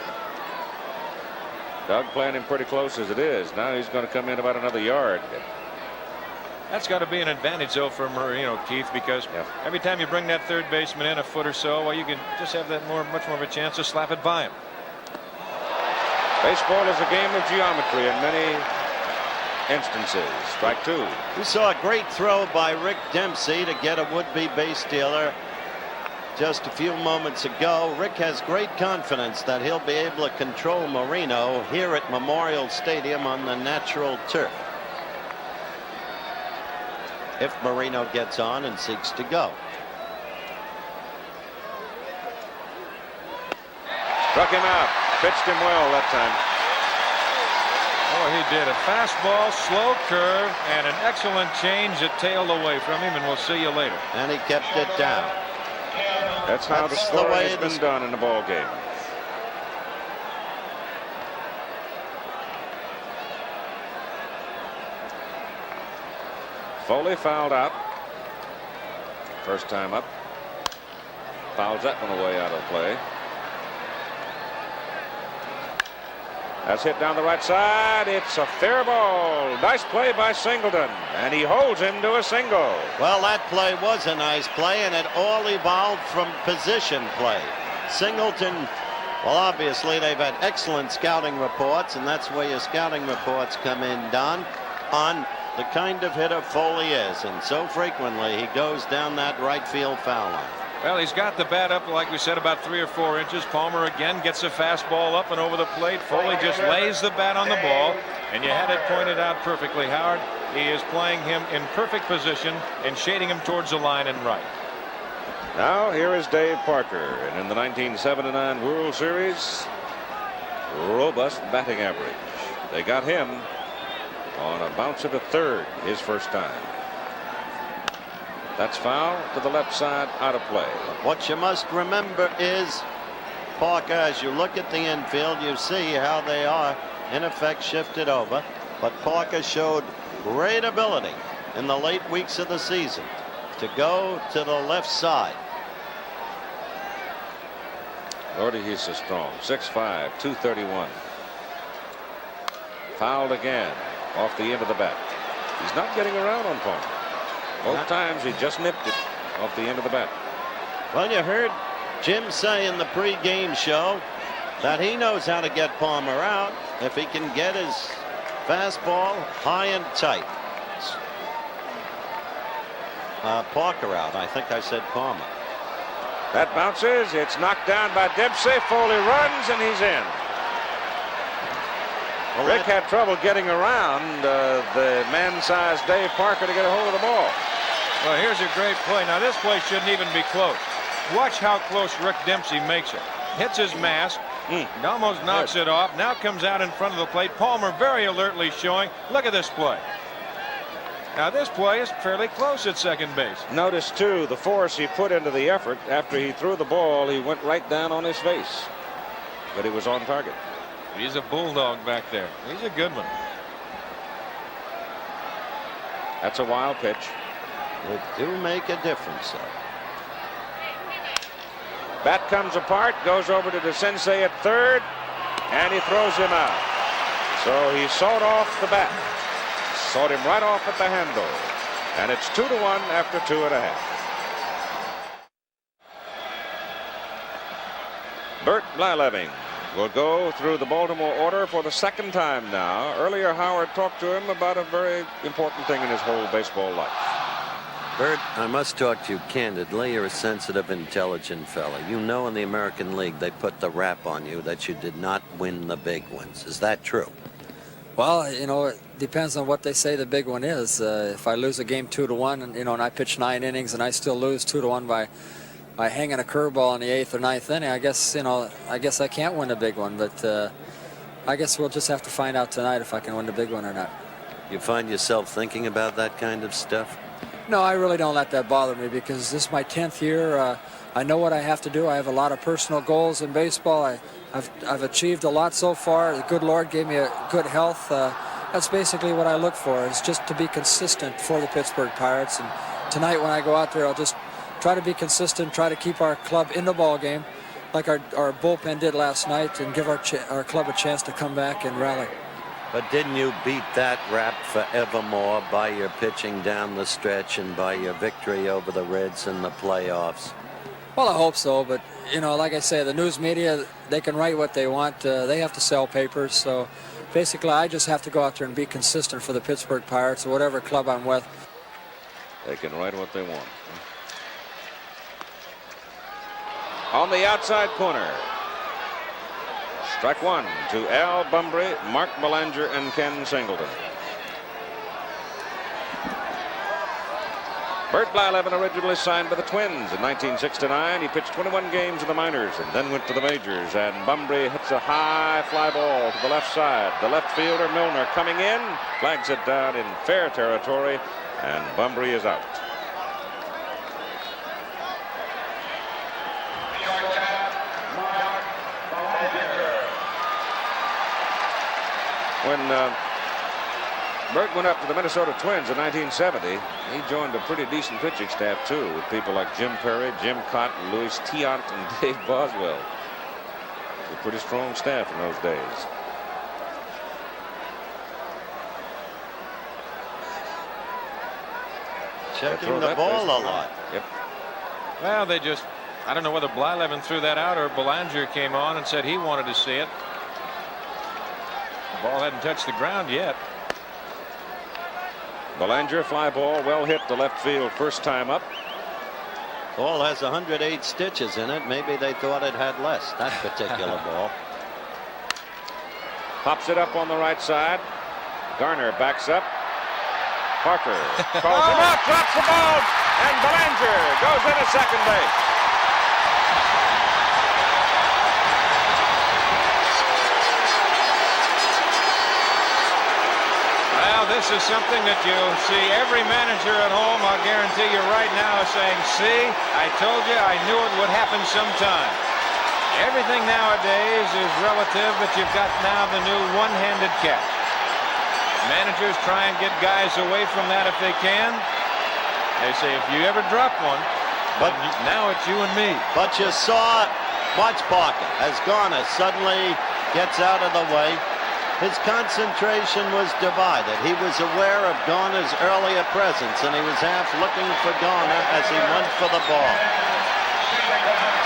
Doug playing him pretty close as it is. Now he's going to come in about another yard. That's got to be an advantage, though, for Marino, Keith, because every time you bring that third baseman in a foot or so, well, you can just have that much more of a chance to slap it by him. Baseball is a game of geometry in many instances. Strike two. We saw a great throw by Rick Dempsey to get a would-be base stealer just a few moments ago. Rick has great confidence that he'll be able to control Marino here at Memorial Stadium on the natural turf, if Marino gets on and seeks to go. Struck him out. Pitched him well that time. Oh, he did. A fastball, slow curve, and an excellent change that tailed away from him, and we'll see you later. And he kept it down. That's how the scoring has been done in the ball game. Foley fouled out. First time up. Fouls that one away out of play. That's hit down the right side. It's a fair ball. Nice play by Singleton, and he holds him to a single. Well, that play was a nice play, and it all evolved from position play. Singleton, well, obviously they've had excellent scouting reports, and that's where your scouting reports come in, Don, on the kind of hitter Foley is, and so frequently he goes down that right field foul line. Well, he's got the bat up, like we said, about 3 or 4 inches. Palmer again gets a fastball up and over the plate. Foley just lays the bat on the ball, and you had it pointed out perfectly, Howard. He is playing him in perfect position and shading him towards the line and right. Now here is Dave Parker, and in the 1979 World Series, robust batting average. They got him on a bouncer to third, his first time. That's foul to the left side, out of play. What you must remember is, Parker, as you look at the infield, you see how they are in effect shifted over. But Parker showed great ability in the late weeks of the season to go to the left side. Lordy, he's so strong. 6'5", 231. Fouled again off the end of the bat. He's not getting around on Palmer. Both times he just nipped it off the end of the bat. Well, you heard Jim say in the pre-game show that he knows how to get Palmer out if he can get his fastball high and tight. Parker out. I think I said Palmer. That bounces. It's knocked down by Dempsey. Foley runs, and he's in. Well, Rick had trouble getting around the man-sized Dave Parker to get a hold of the ball. Well, here's a great play. Now, this play shouldn't even be close. Watch how close Rick Dempsey makes it. Hits his mask. He almost knocks it off. Now comes out in front of the plate. Palmer very alertly showing. Look at this play. Now, this play is fairly close at second base. Notice, too, the force he put into the effort. After he threw the ball, he went right down on his face. But he was on target. He's a bulldog back there. He's a good one. That's a wild pitch. It do make a difference, though. Bat comes apart, goes over to the sensei at third, and he throws him out. So he sawed off the bat. Sawed him right off at the handle. And it's 2-1 after 2.5. Bert Blyleven will go through the Baltimore order for the second time now. Earlier, Howard talked to him about a very important thing in his whole baseball life. Bert, I must talk to you candidly. You're a sensitive, intelligent fella. You know in the American League they put the rap on you that you did not win the big ones. Is that true? Well, you know, it depends on what they say the big one is. If I lose a game 2-1, and, you know, and I pitch 9 innings and I still lose 2-1 by hanging a curveball in the 8th or 9th inning, I guess, you know, I guess I can't win a big one. But I guess we'll just have to find out tonight if I can win the big one or not. You find yourself thinking about that kind of stuff? No, I really don't let that bother me because this is my 10th year. I know what I have to do. I have a lot of personal goals in baseball. I've achieved a lot so far. The good Lord gave me a good health. that's basically what I look for, is just to be consistent for the Pittsburgh Pirates. And tonight when I go out there, I'll just try to be consistent, try to keep our club in the ball game like our bullpen did last night, and give our club a chance to come back and rally. But didn't you beat that rap forevermore by your pitching down the stretch and by your victory over the Reds in the playoffs? Well, I hope so, but, you know, like I say, the news media, they can write what they want. They have to sell papers, so basically I just have to go out there and be consistent for the Pittsburgh Pirates or whatever club I'm with. They can write what they want. On the outside corner. Strike one to Al Bumbry, Mark Belanger, and Ken Singleton. Bert Blyleven originally signed by the Twins in 1969. He pitched 21 games in the minors and then went to the majors. And Bumbry hits a high fly ball to the left side. The left fielder, Milner, coming in, flags it down in fair territory, and Bumbry is out. When Bert went up to the Minnesota Twins in 1970, he joined a pretty decent pitching staff, too, with people like Jim Perry, Jim Cotton, Louis Tiant, and Dave Boswell. It was a pretty strong staff in those days. Checking the ball a lot. Yep. Well, they just, I don't know whether Blyleven threw that out or Belanger came on and said he wanted to see it. The ball hadn't touched the ground yet. Belanger, fly ball, well hit to left field first time up. Ball has 108 stitches in it. Maybe they thought it had less, that particular ball. Pops it up on the right side. Garner backs up. Parker calls him out, drops the ball, and Belanger goes in at second base. This is something that you see every manager at home, I'll guarantee you right now, is saying, see, I told you, I knew it would happen sometime. Everything nowadays is relative, but you've got now the new one-handed catch. Managers try and get guys away from that if they can. They say, if you ever drop one, but now it's you and me. But you saw, watch Parker, as Garner suddenly gets out of the way. His concentration was divided. He was aware of Garner's earlier presence, and he was half looking for Garner as he went for the ball.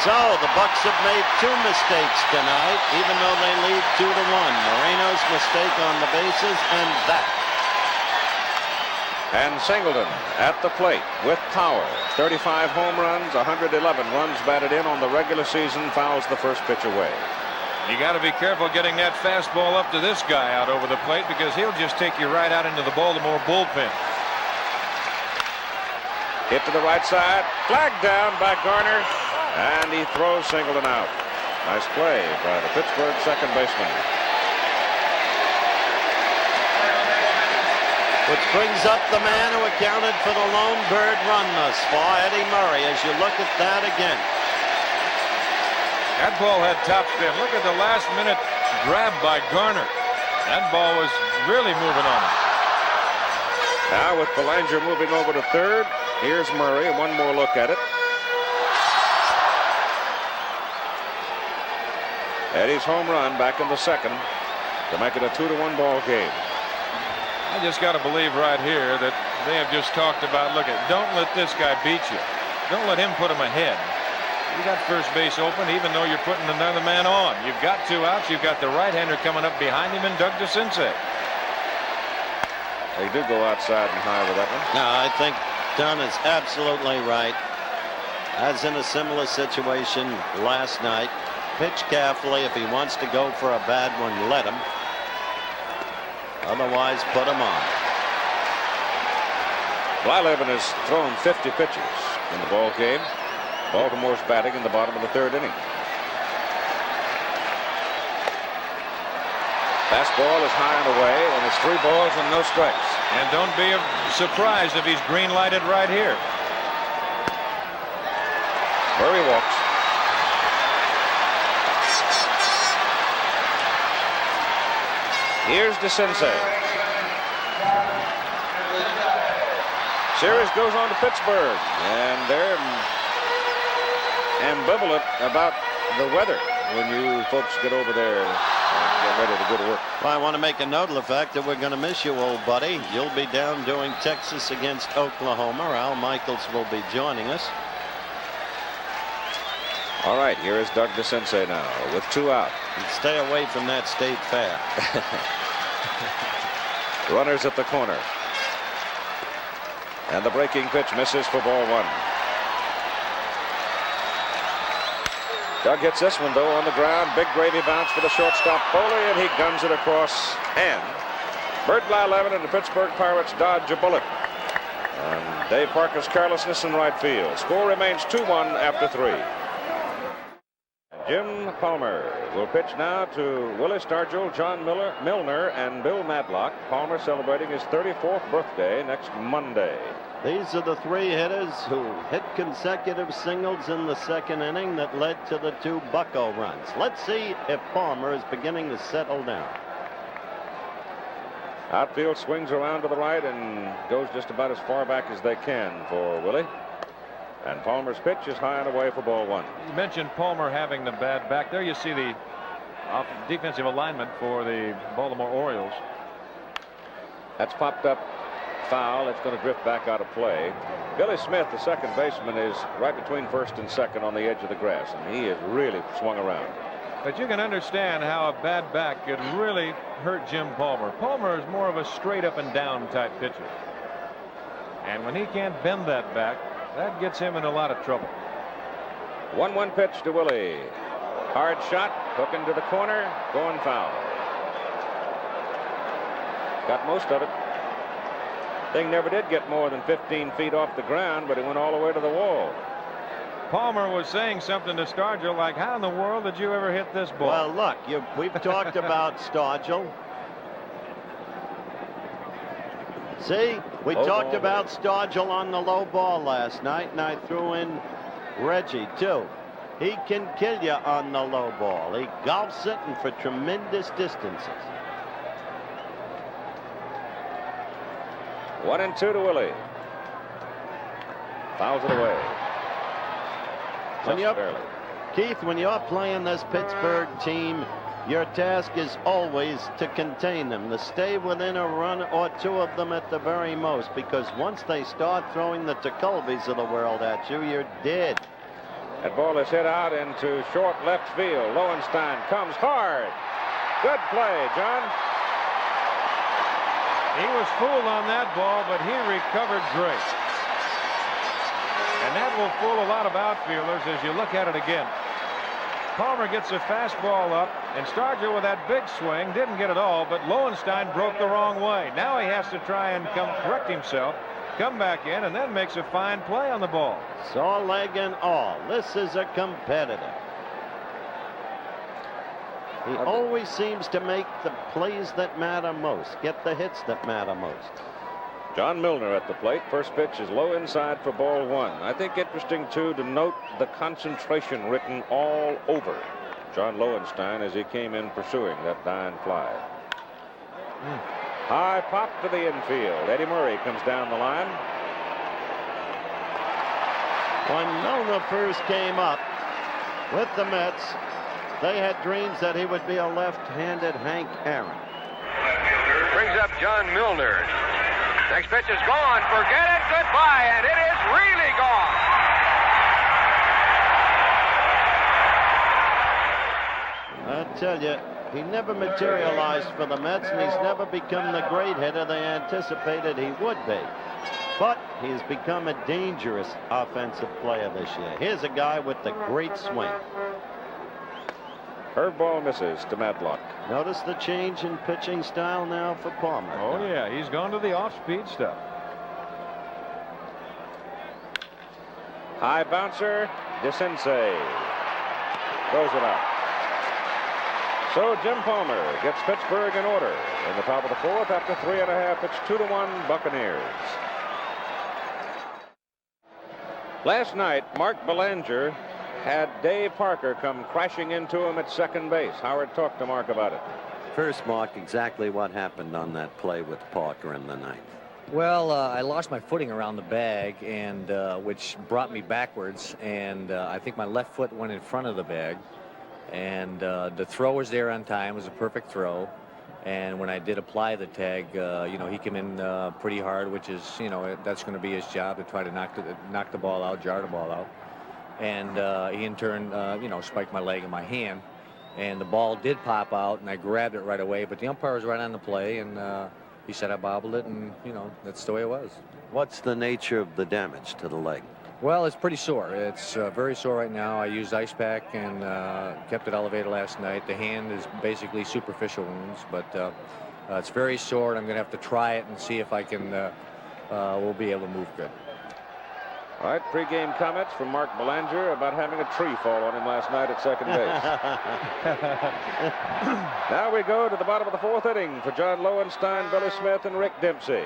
So the Bucks have made two mistakes tonight, even though they lead 2-1. Moreno's mistake on the bases and that. And Singleton at the plate with power. 35 home runs, 111 runs batted in on the regular season, fouls the first pitch away. You got to be careful getting that fastball up to this guy out over the plate, because he'll just take you right out into the Baltimore bullpen. Hit to the right side, flagged down by Garner, and he throws Singleton out. Nice play by the Pittsburgh second baseman. Which brings up the man who accounted for the lone bird run thus far, Eddie Murray, as you look at that again. That ball had top spin. Look at the last minute grab by Garner. That ball was really moving on him. Now with Belanger moving over to third, here's Murray. One more look at it. Eddie's home run back in the second to make it a 2-1 ball game. I just got to believe right here that they have just talked about, look, don't let this guy beat you. Don't let him put him ahead. You got first base open, even though you're putting another man on. You've got two outs. You've got the right-hander coming up behind him and Doug DeCinces. They do go outside and high with that one. No, I think Dunn is absolutely right. As in a similar situation last night, pitch carefully. If he wants to go for a bad one, let him. Otherwise, put him on. Blyleven has thrown 50 pitches in the ball game. Baltimore's batting in the bottom of the third inning. Fastball is high and away, and it's 3 balls and no strikes. And don't be surprised if he's green lighted right here. Murray walks. Here's DeCinces. Series goes on to Pittsburgh, and they're ambivalent about the weather when you folks get over there and get ready to go to work. Well, I want to make a note of the fact that we're going to miss you, old buddy. You'll be down doing Texas against Oklahoma. Al Michaels will be joining us. All right, here is Doug DeCinces now with 2 out. And stay away from that state fair. Runners at the corner. And the breaking pitch misses for ball 1. Doug hits this one, though, on the ground. Big gravy bounce for the shortstop, Foley, and he guns it across. And Bert Blyleven and the Pittsburgh Pirates dodge a bullet. And Dave Parker's carelessness in right field. Score remains 2-1 after 3. Jim Palmer will pitch now to Willie Stargell, John Milner, and Bill Madlock. Palmer celebrating his 34th birthday next Monday. These are the 3 hitters who hit consecutive singles in the 2nd inning that led to the 2 Bucco runs. Let's see if Palmer is beginning to settle down. Outfield swings around to the right and goes just about as far back as they can for Willie. And Palmer's pitch is high and away for ball 1. You mentioned Palmer having the bad back. There you see the defensive alignment for the Baltimore Orioles. That's popped up foul. It's going to drift back out of play. Billy Smith, the second baseman, is right between first and second on the edge of the grass, and he has really swung around. But you can understand how a bad back could really hurt Jim Palmer. Palmer is more of a straight up and down type pitcher. And when he can't bend that back, that gets him in a lot of trouble. 1-1 pitch to Willie. Hard shot, hooking to the corner, going foul. Got most of it. Thing never did get more than 15 feet off the ground, but he went all the way to the wall. Palmer was saying something to Stargell like, how in the world did you ever hit this ball? Well, look, we've talked about Stargell. See, we talked about Stargell on the low ball last night, and I threw in Reggie, too. He can kill you on the low ball. He golfs it and for tremendous distances. 1-2 to Willie. Fouls it away. Keith, when you're playing this Pittsburgh team, your task is always to contain them, to stay within a run or 2 of them at the very most, because once they start throwing the Tekulves of the world at you, you're dead. That ball is hit out into short left field. Lowenstein comes hard. Good play, John. He was fooled on that ball, but he recovered great. And that will fool a lot of outfielders as you look at it again. Palmer gets a fastball up, and Stargell with that big swing didn't get it all, but Lowenstein broke the wrong way. Now he has to try and correct himself, come back in, and then makes a fine play on the ball. Saw leg and all. This is a competitor. He always seems to make the plays that matter most, get the hits that matter most. John Milner at the plate. First pitch is low inside for ball 1. I think interesting, too, to note the concentration written all over John Lowenstein as he came in pursuing that dying fly. High pop to the infield. Eddie Murray comes down the line. When Milner first came up with the Mets, they had dreams that he would be a left-handed Hank Aaron. Brings up John Milner. Next pitch is gone. Forget it. Goodbye. And it is really gone. I tell you, he never materialized for the Mets, and he's never become the great hitter they anticipated he would be. But he's become a dangerous offensive player this year. Here's a guy with the great swing. Curveball misses to Madlock. Notice the change in pitching style now for Palmer. Oh, yeah, he's gone to the off-speed stuff. High bouncer, DeCinces throws it out. So Jim Palmer gets Pittsburgh in order in the top of the 4th after 3.5. It's 2-1 Buccaneers. Last night, Mark Belanger had Dave Parker come crashing into him at second base. Howard talked to Mark about it. First, Mark, exactly what happened on that play with Parker in the ninth? Well, I lost my footing around the bag, and which brought me backwards, and I think my left foot went in front of the bag, and the throw was there on time. It was a perfect throw, and when I did apply the tag, you know, he came in pretty hard, which is, you know, that's going to be his job, to try to knock the ball out, jar the ball out, and he in turn, you know, spiked my leg and my hand, and the ball did pop out, and I grabbed it right away, but the umpire was right on the play, and he said I bobbled it, and, you know, that's the way it was. What's the nature of the damage to the leg? Well, it's pretty sore. It's very sore right now. I used ice pack and kept it elevated last night. The hand is basically superficial wounds, but it's very sore, and I'm going to have to try it and see if I can, we'll be able to move good. All right, pregame comments from Mark Belanger about having a tree fall on him last night at second base. Now we go to the bottom of the fourth inning for John Lowenstein, Billy Smith, and Rick Dempsey.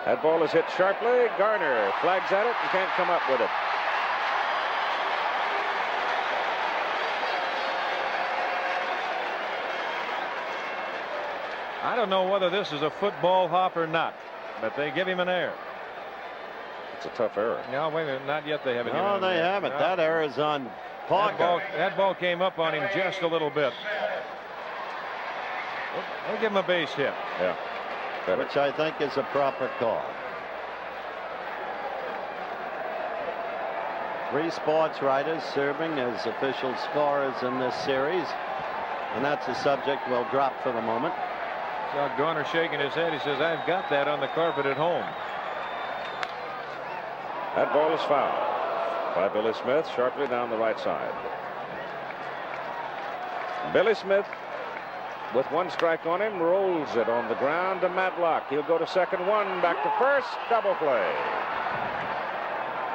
That ball is hit sharply. Garner flags at it and can't come up with it. I don't know whether this is a football hop or not, but they give him an error. It's a tough error. No, wait a minute. Not yet. They haven't. No, they haven't. No. That error is on Parker. That ball came up on him just a little bit. They give him a base hit. Yeah. Better. Which I think is a proper call. 3 sports writers serving as official scorers in this series, and that's a subject we'll drop for the moment. Saw Garner shaking his head. He says, I've got that on the carpet at home. That ball is fouled by Billy Smith sharply down the right side. Billy Smith, with 1 strike on him, rolls it on the ground to Matlock. He'll go to second, 1 back to first, double play.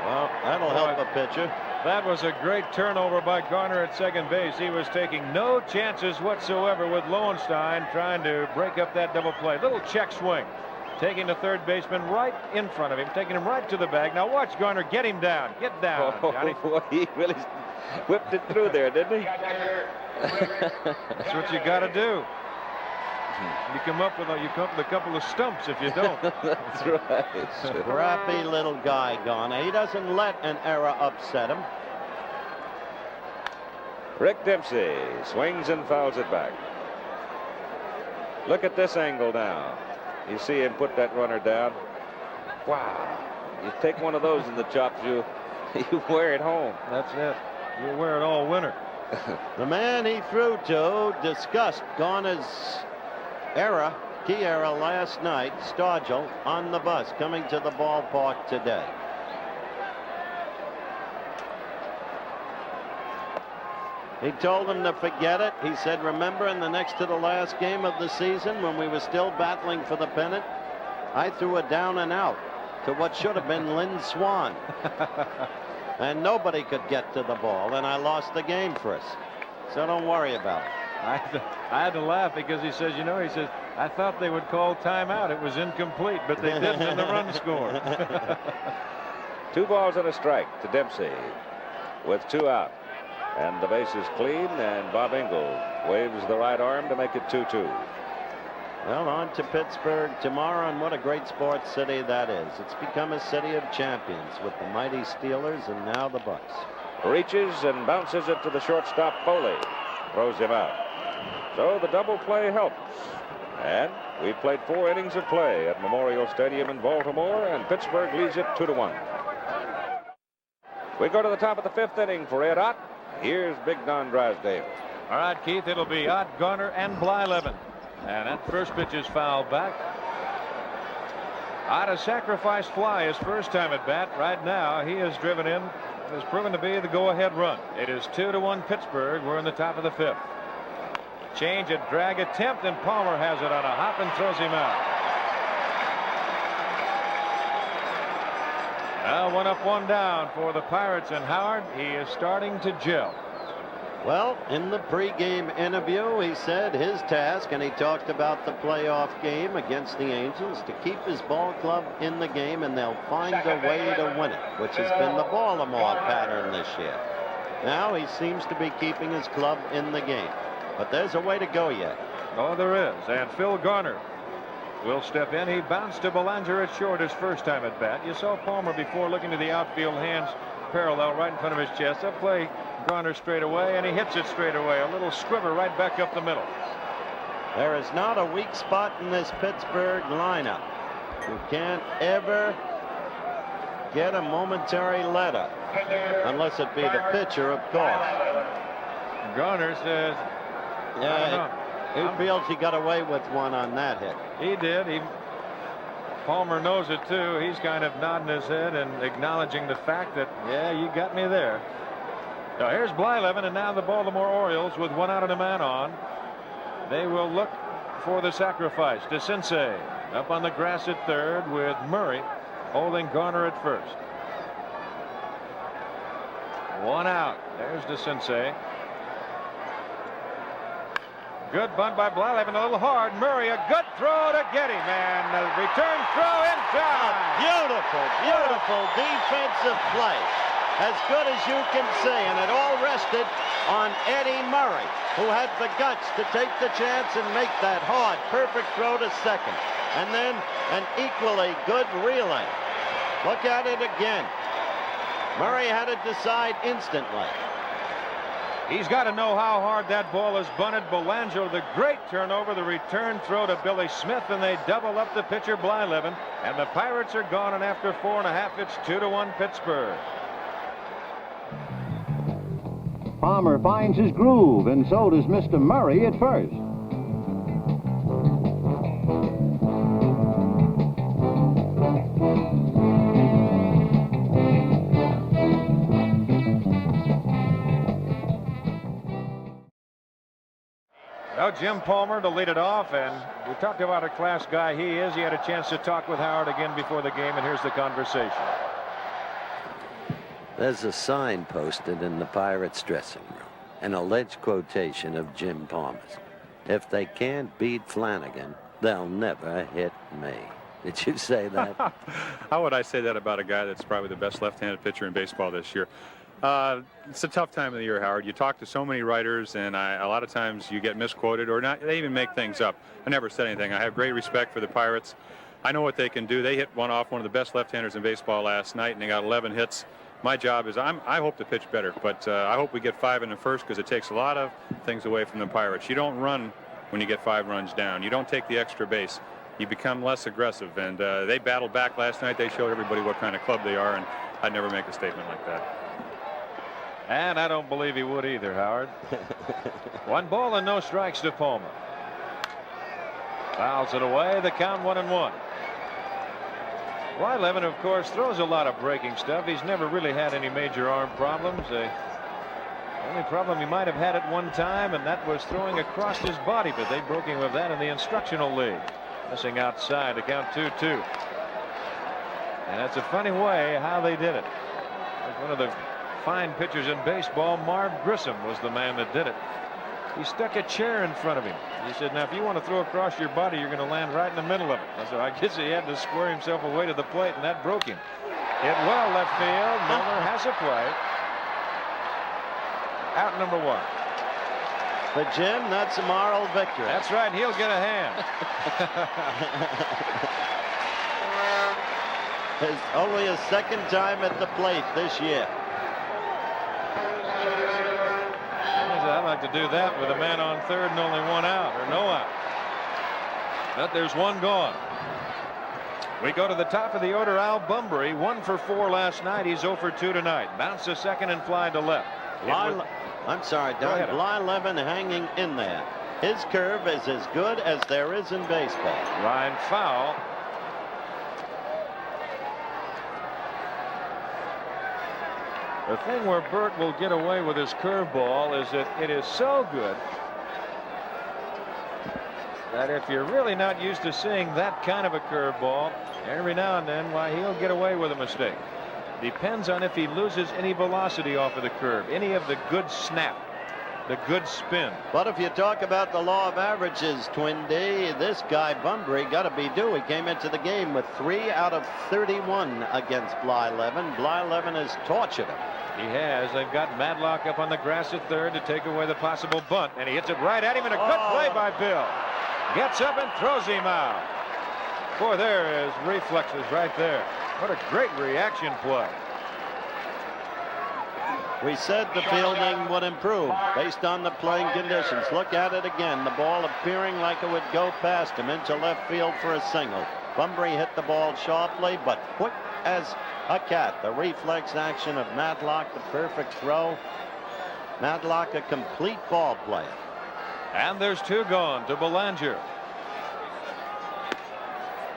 Well, that'll help a pitcher. That was a great turnover by Garner at second base. He was taking no chances whatsoever with Lowenstein trying to break up that double play. Little check swing, taking the third baseman right in front of him, taking him right to the bag. Now watch Garner get him down. Get down, Johnny. Boy, he really whipped it through there, didn't he? That's what you got to do. You come up with a couple of stumps if you don't. That's right. Scrappy little guy, Garner. He doesn't let an error upset him. Rick Dempsey swings and fouls it back. Look at this angle now. You see him put that runner down. Wow. You take one of those in the chops, you wear it home. That's it. You wear it all winter. The man he threw to discussed Garner's error, key error last night. Stargell on the bus coming to the ballpark today. He told him to forget it. He said, remember in the next to the last game of the season when we were still battling for the pennant, I threw a down and out to what should have been Lynn Swan. And nobody could get to the ball, and I lost the game for us. So don't worry about it. I had to laugh because he says, you know, he says, I thought they would call timeout. It was incomplete, but they didn't in the run score. 2 balls and a strike to Dempsey with 2 out. And the base is clean, and Bob Engel waves the right arm to make it 2-2. Well, on to Pittsburgh tomorrow, and what a great sports city that is. It's become a city of champions with the mighty Steelers and now the Bucks. Reaches and bounces it to the shortstop. Foley throws him out. So the double play helps. And we've played 4 innings of play at Memorial Stadium in Baltimore, and Pittsburgh leads it 2-1. We go to the top of the 5th inning for Ed Ott. Here's Big Don Drysdale. All right, Keith, it'll be Ott, Garner, and Blyleven. And that first pitch is fouled back. Ott, a sacrifice fly his first time at bat. Right now, he is driven in. Has proven to be the go-ahead run. It is 2-1 Pittsburgh. We're in the top of the 5th. Change a drag attempt, and Palmer has it on a hop and throws him out. Now 1 up, 1 down for the Pirates, and Howard, he is starting to gel. Well, in the pregame interview, he said his task, and he talked about the playoff game against the Angels, to keep his ball club in the game, and they'll find a way to win it, which has been the Baltimore pattern this year. Now he seems to be keeping his club in the game. But there's a way to go yet. Oh, there is. And Phil Garner will step in. He bounced to Belanger at short his first time at bat. You saw Palmer before looking to the outfield, hands parallel right in front of his chest. Up play Garner straight away, and he hits it straight away. A little squiver right back up the middle. There is not a weak spot in this Pittsburgh lineup. You can't ever get a momentary let-up, unless it be the pitcher, of course. Garner says, yeah, he feels he got away with one on that hit. He did. Palmer knows it too. He's kind of nodding his head and acknowledging the fact that, yeah, you got me there. Now here's Blyleven, and now the Baltimore Orioles with 1 out and a man on. They will look for the sacrifice. DeCinces up on the grass at third with Murray holding Garner at first. 1 out. There's DeCinces. Good bunt by Blyleven, a little hard. Murray, a good throw to get him, and a return throw in time. Beautiful, beautiful defensive play. As good as you can see, and it all rested on Eddie Murray, who had the guts to take the chance and make that hard, perfect throw to second. And then an equally good relay. Look at it again. Murray had to decide instantly. He's got to know how hard that ball is bunted. Belanger, the great turnover, the return throw to Billy Smith, and they double up the pitcher Blyleven, and the Pirates are gone, and after 4.5, it's 2-1 Pittsburgh. Palmer finds his groove, and so does Mr. Murray at first. Now Jim Palmer to lead it off, and we talked about a class guy he is. He had a chance to talk with Howard again before the game, and here's the conversation. There's a sign posted in the Pirates dressing room, an alleged quotation of Jim Palmer's. If they can't beat Flanagan, they'll never hit me. Did you say that? How would I say that about a guy that's probably the best left-handed pitcher in baseball this year? It's a tough time of the year, Howard. You talk to so many writers, and a lot of times you get misquoted, or not. They even make things up. I never said anything. I have great respect for the Pirates. I know what they can do. They hit one off one of the best left-handers in baseball last night, and they got 11 hits. My job is I hope to pitch better, but I hope we get 5 in the first, because it takes a lot of things away from the Pirates. You don't run when you get 5 runs down. You don't take the extra base. You become less aggressive, and they battled back last night. They showed everybody what kind of club they are, and I'd never make a statement like that. And I don't believe he would either, Howard. 1 ball and no strikes to Palmer. Fouls it away. The count 1-1. Blyleven, of course, throws a lot of breaking stuff. He's never really had any major arm problems. The only problem he might have had at one time, and that was throwing across his body, but they broke him of that in the instructional league. Missing outside to count 2-2. And that's a funny way how they did it. That's one of the fine pitchers in baseball. Marv Grissom was the man that did it. He stuck a chair in front of him. He said, now if you want to throw across your body, you're going to land right in the middle of it. So I guess he had to square himself away to the plate, and that broke him. Hit well left field. Milner has a play. Out number 1. For Jim, that's a moral victory. That's right. He'll get a hand. It's only his 2nd time at the plate this year. I'd like to do that with a man on third and only 1 out, or no out. But there's 1 gone. We go to the top of the order. Al Bunbury, 1 for 4 last night. He's 0 for 2 tonight. Bounce to second and fly to left. I'm sorry, Don. Blyleven hanging in there. His curve is as good as there is in baseball. Line foul. The thing where Bert will get away with his curveball is that it is so good that if you're really not used to seeing that kind of a curveball, every now and then, why, he'll get away with a mistake. Depends on if he loses any velocity off of the curve, any of the good snap, the good spin. But if you talk about the law of averages, Twin D, this guy Bunbury got to be due. He came into the game with 3 out of 31 against Blyleven. Blyleven has tortured him. He has. They've got Madlock up on the grass at third to take away the possible bunt, and he hits it right at him, and a good play by Bill. Gets up and throws him out. Boy, there is reflexes right there. What a great reaction play. We said the fielding would improve based on the playing conditions. Look at it again. The ball appearing like it would go past him into left field for a single. Bunbury hit the ball sharply, but quick as a cat. The reflex action of Madlock, the perfect throw. Madlock, a complete ball player. And there's 2 gone to Belanger.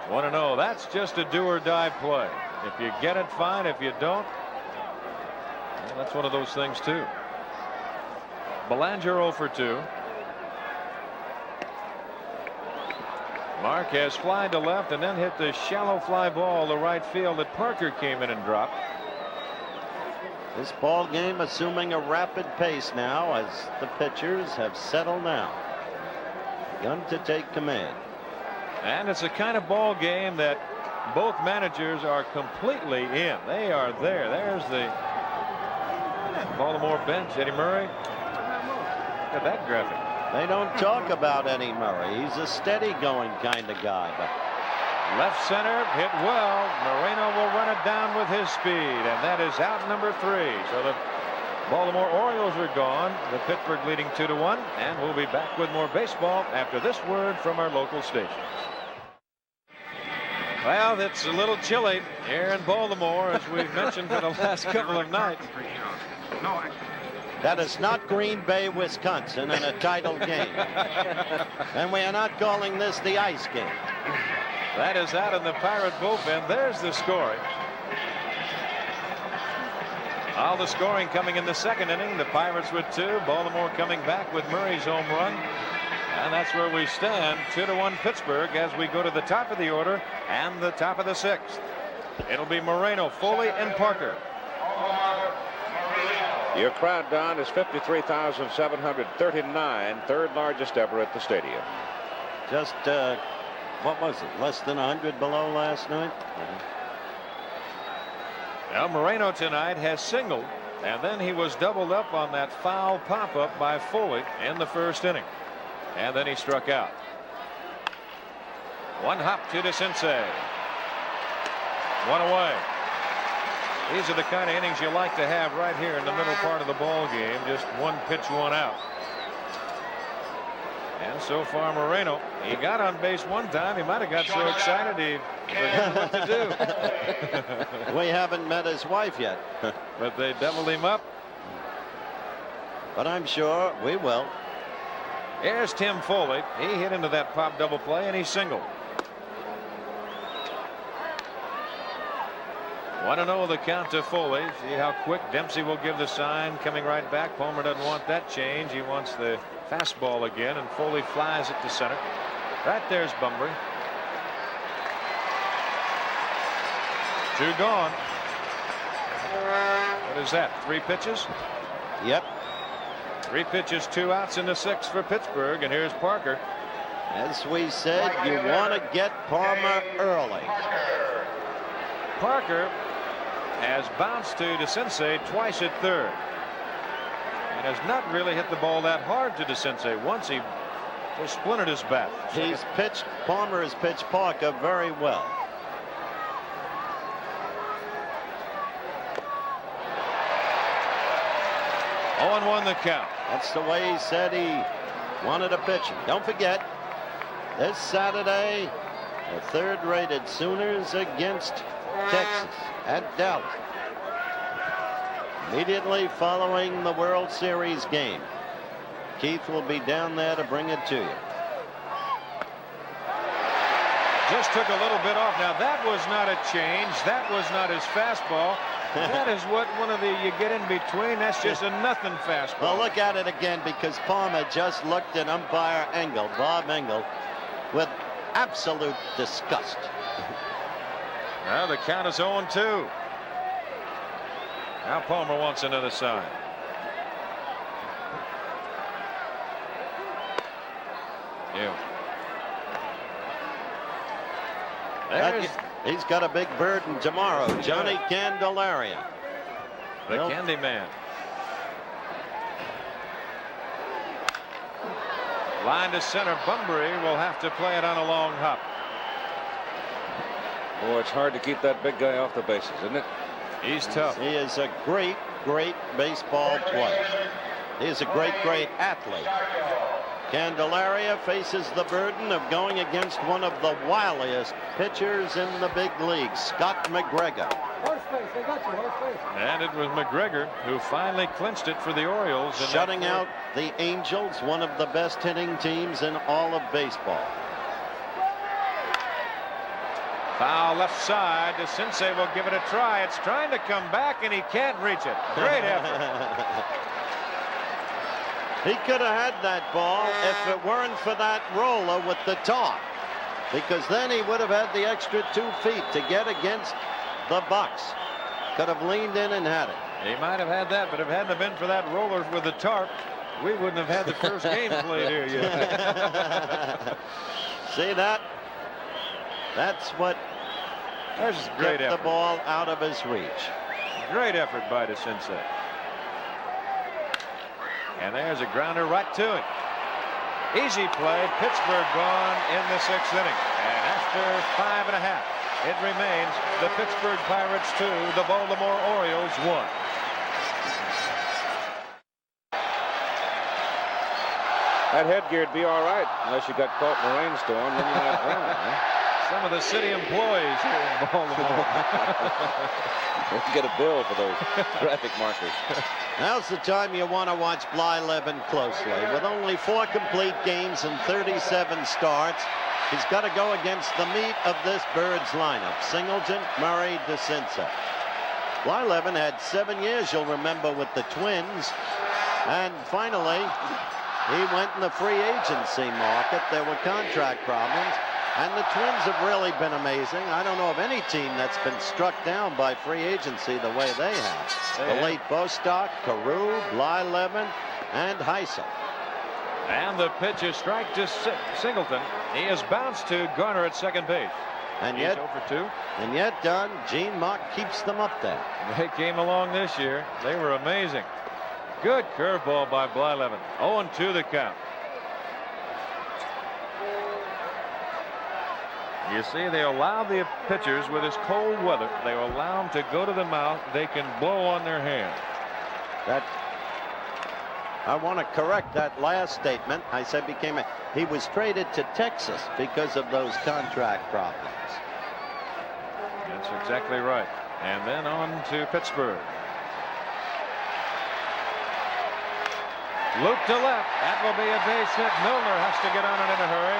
1-0. That's just a do-or-die play. If you get it, fine. If you don't, well, that's one of those things too. Belanger 0 for 2. Marquez fly to left and then hit the shallow fly ball to right field that Parker came in and dropped. This ball game assuming a rapid pace now as the pitchers have settled down. Begun to take command. And it's a kind of ball game that both managers are completely in. They are there. There's the Baltimore bench. Eddie Murray. Look at that graphic. They don't talk about Eddie Murray. He's a steady going kind of guy. But left center hit well. Moreno will run it down with his speed, and that is out number 3. So the Baltimore Orioles are gone. The Pittsburgh leading 2-1, and we'll be back with more baseball after this word from our local stations. Well, it's a little chilly here in Baltimore, as we've mentioned for the last couple of nights. that is not Green Bay, Wisconsin, in a title game. And we are not calling this the ice game. That is out in the Pirate bullpen. There's the scoring. All the scoring coming in the second inning. The Pirates with 2. Baltimore coming back with Murray's home run. And that's where we stand. 2-1 Pittsburgh as we go to the top of the order and the top of the 6th. It'll be Moreno, Foley, and Parker. Your crowd, Don, is 53,739, third largest ever at the stadium. Just, what was it, less than 100 below last night? Now Moreno tonight has singled, and then he was doubled up on that foul pop-up by Foley in the first inning. And then he struck out. 1 hop to DeCinces. 1 away. These are the kind of innings you like to have right here in the middle part of the ball game. Just 1 pitch, 1 out. And so far Moreno, he got on base 1 time. He might have got so excited he forgot what to do. We haven't met his wife yet. But they doubled him up. But I'm sure we will. Here's Tim Foley. He hit into that pop double play and he singled. 1-0 the count to Foley. See how quick Dempsey will give the sign. Coming right back. Palmer doesn't want that change. He wants the fastball again, and Foley flies it to center. Right there's Bunbury. 2 gone. What is that? 3 pitches? Yep. 3 pitches, 2 outs in the 6th for Pittsburgh, and here's Parker. As we said, you want to get Palmer early. Parker has bounced to DeCinces twice at third, and has not really hit the ball that hard to DeCinces. Once he just splintered his bat. Palmer has pitched Parker very well. Oh, 1 the count. That's the way he said he wanted to pitch him. Don't forget, this Saturday, the 3rd-rated Sooners against Texas at Dallas. Immediately following the World Series game. Keith will be down there to bring it to you. Just took a little bit off. Now that was not a change. That was not his fastball. That is what you get in between. That's just a nothing fastball. Well, look at it again, because Palmer just looked at umpire Engel, Bob Engel, with absolute disgust. Now the count is 0-2. Now Palmer wants another sign. Yeah. He's got a big burden tomorrow. Johnny Candelaria. The Candy Man. Line to center. Bunbury will have to play it on a long hop. Oh, it's hard to keep that big guy off the bases, isn't it? He's tough. He is a great baseball player. He is a great athlete. Candelaria faces the burden of going against one of the wiliest pitchers in the big leagues, Scott McGregor. And it was McGregor who finally clinched it for the Orioles. Shutting out the Angels, one of the best hitting teams in all of baseball. Foul left side. DeCinces will give it a try. It's trying to come back, and he can't reach it. Great effort. He could have had that ball if it weren't for that roller with the top, because then he would have had the extra 2 feet to get against the Bucks. Could have leaned in and had it. He might have had that, but if it hadn't have been for that roller with the tarp, we wouldn't have had the first game played here yet. See that? That's what great kept the ball out of his reach. Great effort by DeCinces. And there's a grounder right to him. Easy play. Pittsburgh gone in the 6th inning. And after 5½, it remains the Pittsburgh Pirates 2, the Baltimore Orioles 1. That headgear'd be all right unless you got caught in a rainstorm. Then you might drown. Some of the city employees here in Baltimore. We'll get a bill for those traffic markers. Now's the time you want to watch Blyleven closely. With only 4 complete games and 37 starts, he's got to go against the meat of this Birds lineup: Singleton, Murray, DeCinces. Blyleven had 7 years, you'll remember, with the Twins. And finally, he went in the free agency market. There were contract problems. And the Twins have really been amazing. I don't know of any team that's been struck down by free agency the way they have. The late Bostock, Carew, Blyleven, and Heisel. And the pitch is strike to Singleton. He is bounced to Garner at second base. And He's yet, over 2. And yet, Don, Gene Mock keeps them up there. They came along this year. They were amazing. Good curveball by Blyleven. 0-2 the count. You see, they allow the pitchers with this cold weather, they allow them to go to the mount. They can blow on their hand. I want to correct that last statement. I said he was traded to Texas because of those contract problems. That's exactly right. And then on to Pittsburgh. Loop to left. That will be a base hit. Milner has to get on it in a hurry.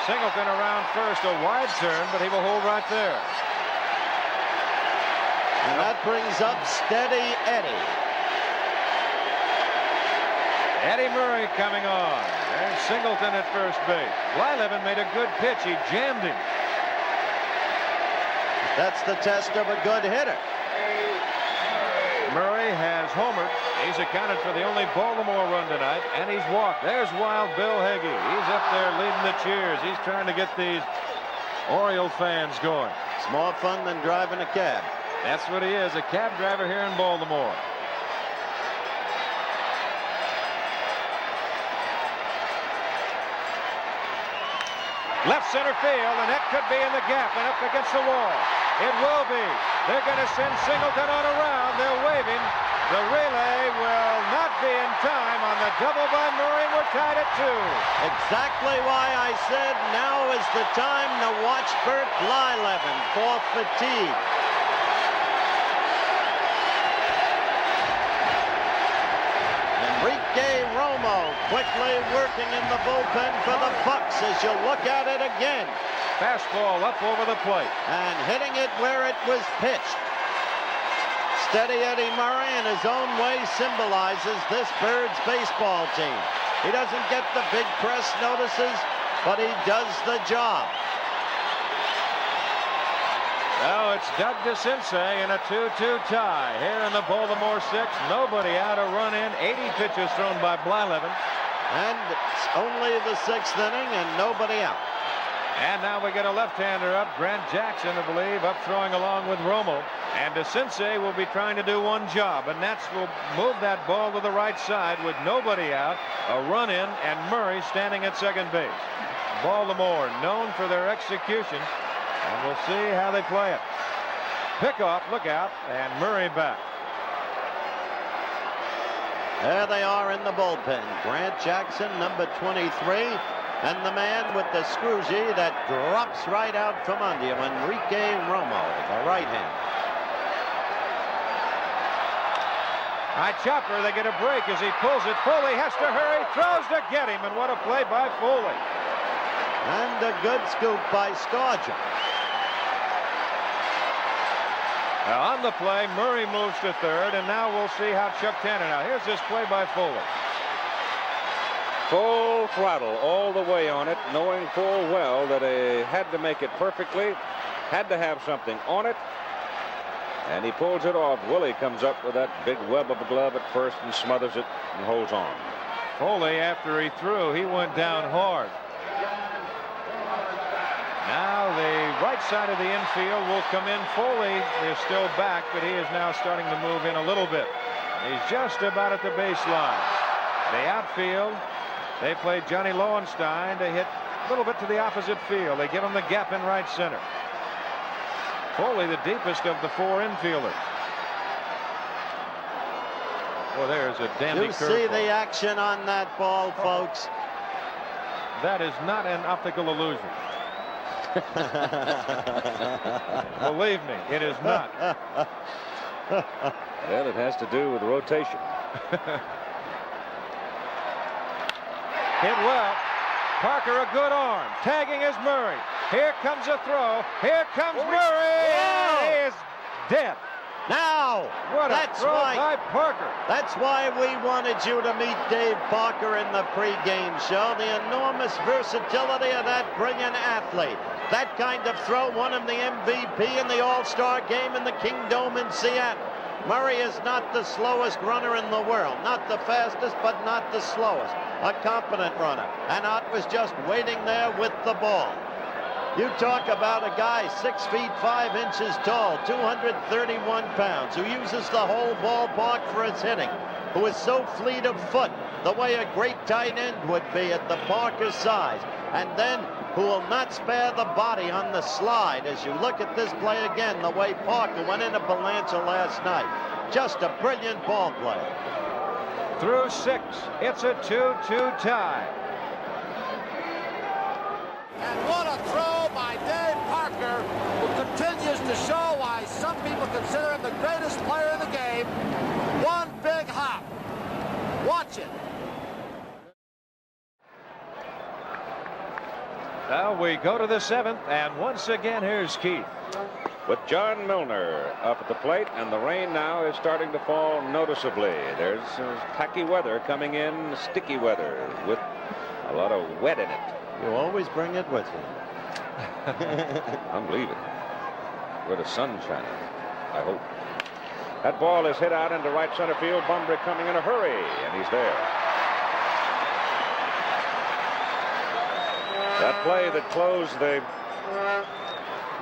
Singleton around first, a wide turn, but he will hold right there. And that brings up Steady Eddie. Eddie Murray coming on. There's Singleton at first base. Blyleven made a good pitch. He jammed him. That's the test of a good hitter. Murray has homered. He's accounted for the only Baltimore run tonight, and he's walked. There's Wild Bill Hagee. He's up there leading the cheers. He's trying to get these Oriole fans going. It's more fun than driving a cab. That's what he is, a cab driver here in Baltimore. Left center field, and that could be in the gap and up against the wall. It will be. They're going to send Singleton on around. They're waving. The relay will not be in time on the double by Murray. We're tied at 2. Exactly why I said now is the time to watch Bert Blyleven for fatigue. Enrique Romo quickly working in the bullpen for the Bucks as you look at it again. Fastball up over the plate. And hitting it where it was pitched. Steady Eddie Murray in his own way symbolizes this Birds baseball team. He doesn't get the big press notices, but he does the job. Now it's Doug DeCinces in a 2-2 tie here in the Baltimore 6th. Nobody out, a run in. 80 pitches thrown by Blyleven. And it's only the 6th inning and nobody out. And now we get a left-hander up. Grant Jackson, I believe, up throwing along with Romo. And DeCinces will be trying to do one job, and that's will move that ball to the right side with nobody out, a run in, and Murray standing at second base. Baltimore known for their execution, and we'll see how they play it. Pickoff, look out, and Murray back. There they are in the bullpen. Grant Jackson, number 23, and the man with the screwsy that drops right out from under him, Enrique Romo, the right hand. High chopper, they get a break as he pulls it. Foley has to hurry, throws to get him, and what a play by Foley. And a good scoop by Stargell. Now on the play, Murray moves to third, and now we'll see how Chuck Tanner. Now here's this play by Foley. Full throttle all the way on it, knowing full well that he had to make it perfectly, had to have something on it, and he pulls it off. Willie comes up with that big web of a glove at first and smothers it and holds on. Foley, after he threw, he went down hard. Now the right side of the infield will come in. Foley is still back, but he is now starting to move in a little bit. He's just about at the baseline. The outfield, they play Johnny Lowenstein to hit a little bit to the opposite field. They give him the gap in right center. Foley, the deepest of the four infielders. Well, there's a dandy curveball. You see the action on that ball, folks. That is not an optical illusion. Believe me, it is not. Well, it has to do with rotation. Hit well. Parker, a good arm. Tagging is Murray. Here comes a throw. Here comes Murray. And he is dead. Now, what a that's throw why, by Parker. That's why we wanted you to meet Dave Parker in the pregame show. The enormous versatility of that brilliant athlete. That kind of throw won him the MVP in the All-Star game in the Kingdome in Seattle. Murray is not the slowest runner in the world. Not the fastest, but not the slowest. A competent runner. And Ott was just waiting there with the ball. You talk about a guy 6 feet 5 inches tall, 231 pounds, who uses the whole ballpark for his hitting, who is so fleet of foot, the way a great tight end would be at the Parker size, and then who will not spare the body on the slide. As you look at this play again, the way Parker went into Belanger last night. Just a brilliant ball player. Through 6, it's a 2-2 tie. And what a throw by Dave Parker, who continues to show why some people consider him the greatest player in the game. One big hop. Watch it. Now we go to the 7th, and once again, here's Keith. With John Milner up at the plate, and the rain now is starting to fall noticeably. There's packy weather coming in, sticky weather with a lot of wet in it. You always bring it with you. I'm leaving. Where the sun's shining, I hope. That ball is hit out into right center field. Bunbury coming in a hurry, and he's there. That play that closed the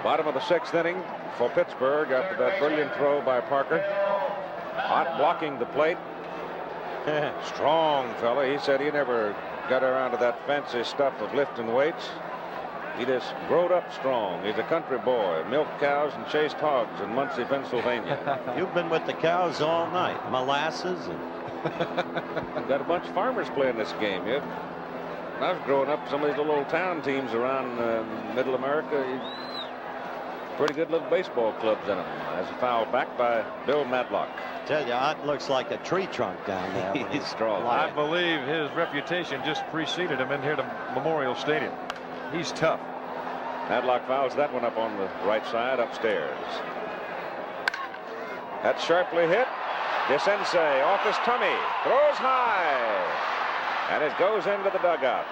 bottom of the 6th inning for Pittsburgh after that brilliant throw by Parker. Ott blocking the plate. Strong fella. He said he never got around to that fancy stuff of lifting weights. He just growed up strong. He's a country boy, milked cows and chased hogs in Muncie, Pennsylvania. You've been with the cows all night. Molasses. And got a bunch of farmers playing this game. When I was growing up, some of these little old town teams around middle America, pretty good little baseball clubs in them. As a foul back by Bill Matlock. Tell you, Ott looks like a tree trunk down there. He's strong. I believe his reputation just preceded him in here to Memorial Stadium. He's tough. Matlock fouls that one up on the right side upstairs. That's sharply hit. DeCinces off his tummy, throws high, and it goes into the dugout,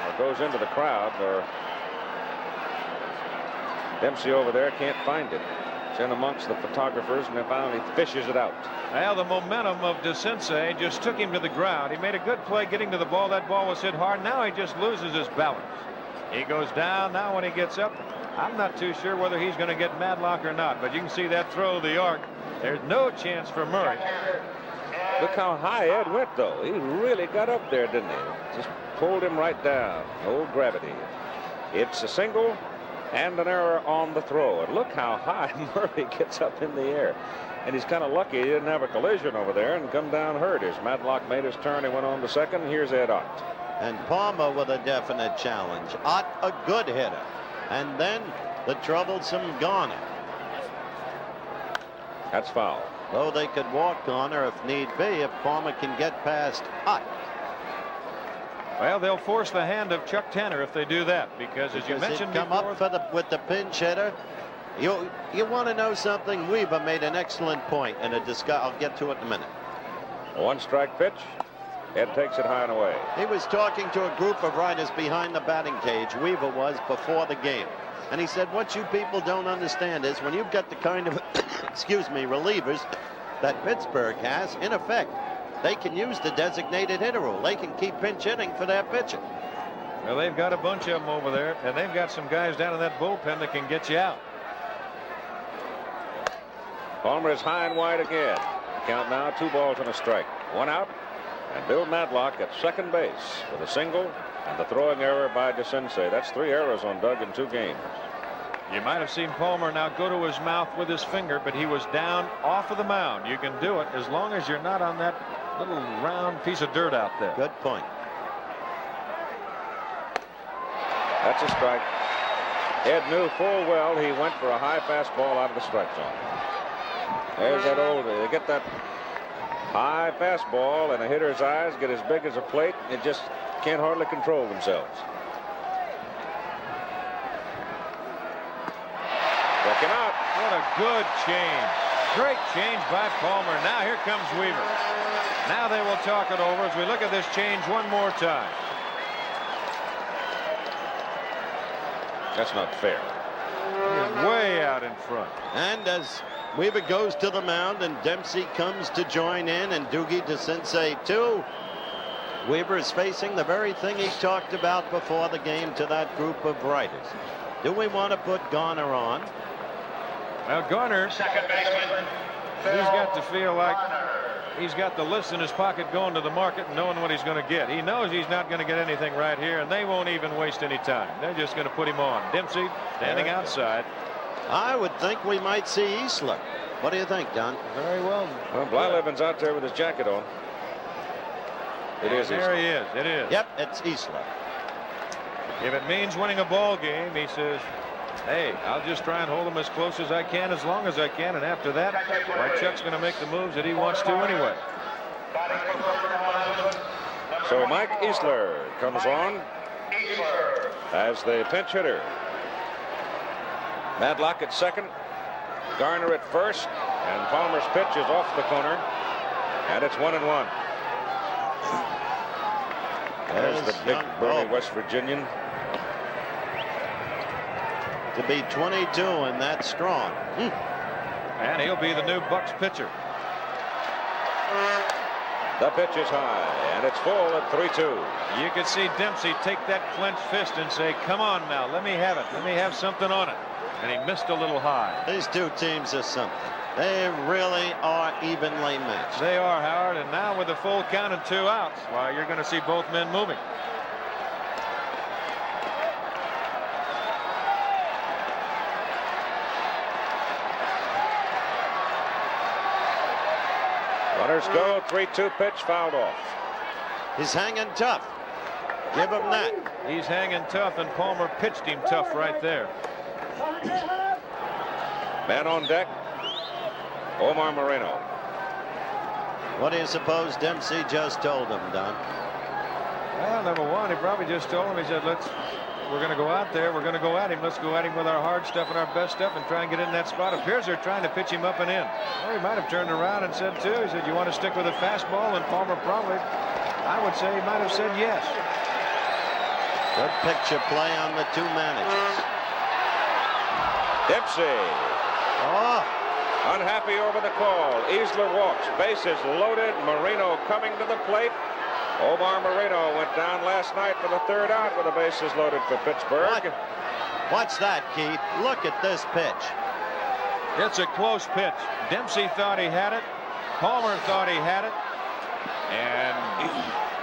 or goes into the crowd, or Dempsey over there can't find it. It's in amongst the photographers, and he finally fishes it out. Well, the momentum of DeCinces just took him to the ground. He made a good play getting to the ball. That ball was hit hard. Now he just loses his balance. He goes down. Now when he gets up, I'm not too sure whether he's going to get Madlock or not, but you can see that throw to the arc. There's no chance for Murray. Look how high Ed went, though. He really got up there, didn't he? Just pulled him right down. No gravity. It's a single and an error on the throw. And look how high Murray gets up in the air. And he's kind of lucky he didn't have a collision over there and come down hurt. As Madlock made his turn, he went on to second. Here's Ed Ott. And Palmer with a definite challenge. Ott, a good hitter. And then the troublesome Garner. That's foul. Though they could walk Garner if need be, if Palmer can get past Ott. Well, they'll force the hand of Chuck Tanner if they do that, because as you mentioned come before, up for with the pinch hitter. You want to know something? Weaver made an excellent point in a discuss. I'll get to it in a minute. One strike pitch. Ed takes it high and away. He was talking to a group of writers behind the batting cage. Weaver was before the game. And he said, what you people don't understand is when you've got the kind of, excuse me, relievers that Pittsburgh has, in effect, they can use the designated hitter rule. They can keep pinch hitting for their pitcher. Well, they've got a bunch of them over there, and they've got some guys down in that bullpen that can get you out. Palmer is high and wide again. Count now, 2 balls and a strike. 1 out, and Bill Madlock at second base with a single and the throwing error by DeCinces. That's 3 errors on Doug in 2 games. You might have seen Palmer now go to his mouth with his finger, but he was down off of the mound. You can do it as long as you're not on that little round piece of dirt out there. Good point. That's a strike. Ed knew full well he went for a high fastball out of the strike zone. There's that old, they get that high fastball and a hitter's eyes get as big as a plate. It just can't hardly control themselves. Check him out. What a good change. Great change by Palmer. Now here comes Weaver. Now they will talk it over as we look at this change one more time. That's not fair. He's way out in front. And as Weaver goes to the mound and Dempsey comes to join in, and Doogie DeCinces too, Weaver is facing the very thing he talked about before the game to that group of writers. Do we want to put Garner on? Well, Garner, Second baseman, he's got to feel like he's got the list in his pocket going to the market and knowing what he's going to get. He knows he's not going to get anything right here, and they won't even waste any time. They're just going to put him on. Dempsey standing outside. I would think we might see Easler. What do you think, Don? Very well. Well, Blyleven's out there with his jacket on. It is. There he is. It is. Yep, it's Easler. If it means winning a ball game, he says, hey, I'll just try and hold him as close as I can, as long as I can, and after that, why, Chuck's going to make the moves that he wants to anyway. So Mike Easler comes on as the pinch hitter. Madlock at second, Garner at first, and Palmer's pitch is off the corner, and it's 1-1. There's the big burly West Virginian. To be 22 and that strong. And he'll be the new Bucks pitcher. The pitch is high, and it's full at 3-2. You could see Dempsey take that clenched fist and say, come on now, let me have it. Let me have something on it. And he missed a little high. These two teams are something. They really are evenly matched. They are, Howard, and now with a full count and 2 outs, well, you're going to see both men moving. Runners go, 3-2 pitch fouled off. He's hanging tough. Give him that. He's hanging tough, and Palmer pitched him tough right there. Man on deck, Omar Moreno. What do you suppose Dempsey just told him, Don? Well, number one, he probably just told him, he said, we're going to go out there, we're going to go at him. Let's go at him with our hard stuff and our best stuff and try and get in that spot. It appears they're trying to pitch him up and in. Well, he might have turned around and said, too, he said, you want to stick with a fastball? And Palmer probably, I would say he might have said yes. Good picture play on the 2 managers. Dempsey. Oh. Unhappy over the call. Easler walks. Bases loaded. Moreno coming to the plate. Omar Moreno went down last night for the 3rd out with the bases loaded for Pittsburgh. What's that, Keith? Look at this pitch. It's a close pitch. Dempsey thought he had it. Palmer thought he had it. And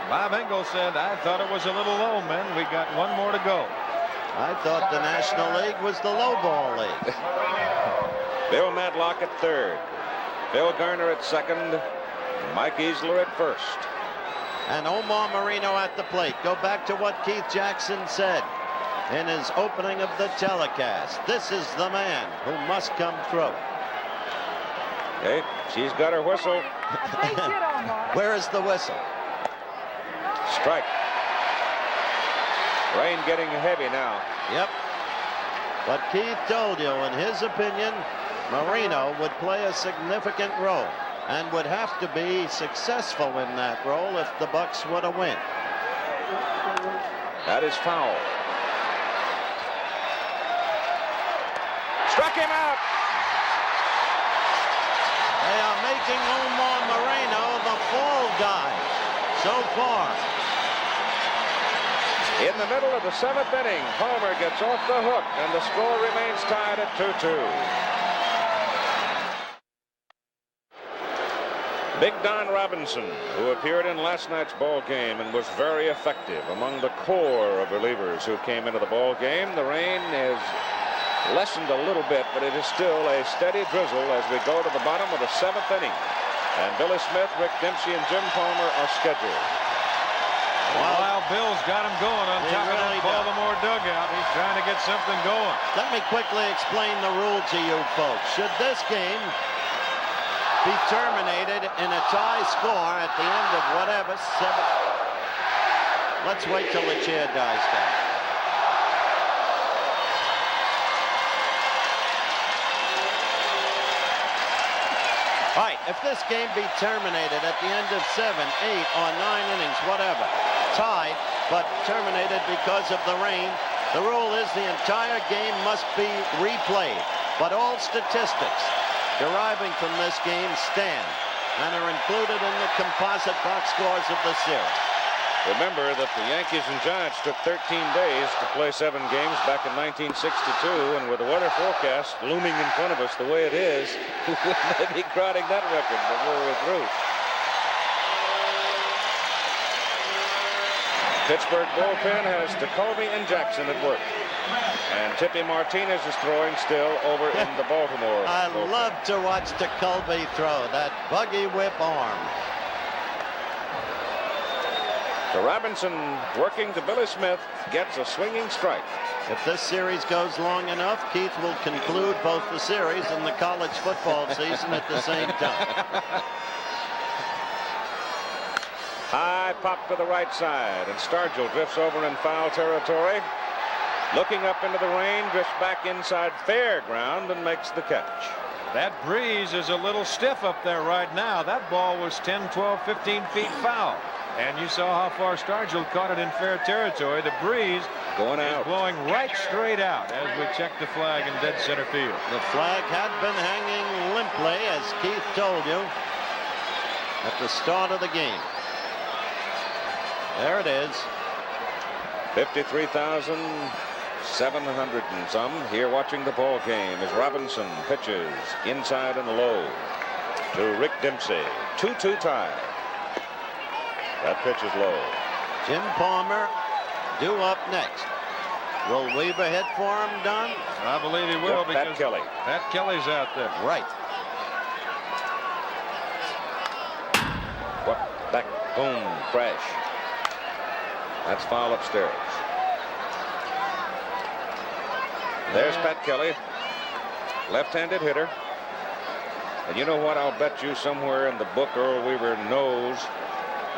Bob Engel said, I thought it was a little low, men. We got one more to go. I thought the National League was the low ball league. Bill Madlock at 3rd. Bill Garner at 2nd. Mike Easler at 1st. And Omar Moreno at the plate. Go back to what Keith Jackson said in his opening of the telecast. This is the man who must come through. Okay, she's got her whistle. Where is the whistle? Strike. Rain getting heavy now. Yep. But Keith told you, in his opinion, Moreno would play a significant role and would have to be successful in that role if the Bucks were to win. That is foul. Struck him out. They are making Omar Moreno the fall guy so far. In the middle of the 7th inning, Palmer gets off the hook, and the score remains tied at 2-2. Big Don Robinson, who appeared in last night's ball game and was very effective among the core of relievers who came into the ball game. The rain is lessened a little bit, but it is still a steady drizzle as we go to the bottom of the 7th inning. And Billy Smith, Rick Dempsey, and Jim Palmer are scheduled. While Bill's got him going on top of that Baltimore dugout, he's trying to get something going. Let me quickly explain the rule to you folks. Should this game be terminated in a tie score at the end of whatever, 7. Let's wait till the chair dies down. All right, if this game be terminated at the end of 7, 8, or 9 innings, whatever, tied, but terminated because of the rain, the rule is the entire game must be replayed. But all statistics deriving from this game stand and are included in the composite box scores of the series. Remember that the Yankees and Giants took 13 days to play 7 games back in 1962, and with the weather forecast looming in front of us the way it is, we may be crowding that record before we're through. Pittsburgh bullpen has Jacoby and Jackson at work. And Tippy Martinez is throwing still over in the Baltimore I bullpen. love to watch Jacoby throw that buggy whip arm. So Robinson, working to Billy Smith, gets a swinging strike. If this series goes long enough, Keith will conclude both the series and the college football season at the same time. High pop to the right side, and Stargell drifts over in foul territory. Looking up into the rain, drifts back inside fair ground and makes the catch. That breeze is a little stiff up there right now. That ball was 10, 12, 15 feet foul. And you saw how far Stargell caught it in fair territory. The breeze going out, is blowing right straight out as we check the flag in dead center field. The flag had been hanging limply, as Keith told you, at the start of the game. There it is. 53,700 and some here watching the ball game as Robinson pitches inside and low to Rick Dempsey. 2-2 tie. That pitch is low. Jim Palmer due up next. Will Weaver hit for him, Don? I believe he will, because Pat Kelly. Pat Kelly's out there. Right. What? Back. Boom. Crash. That's foul upstairs. There's Pat Kelly. Left-handed hitter. And you know what? I'll bet you somewhere in the book Earl Weaver knows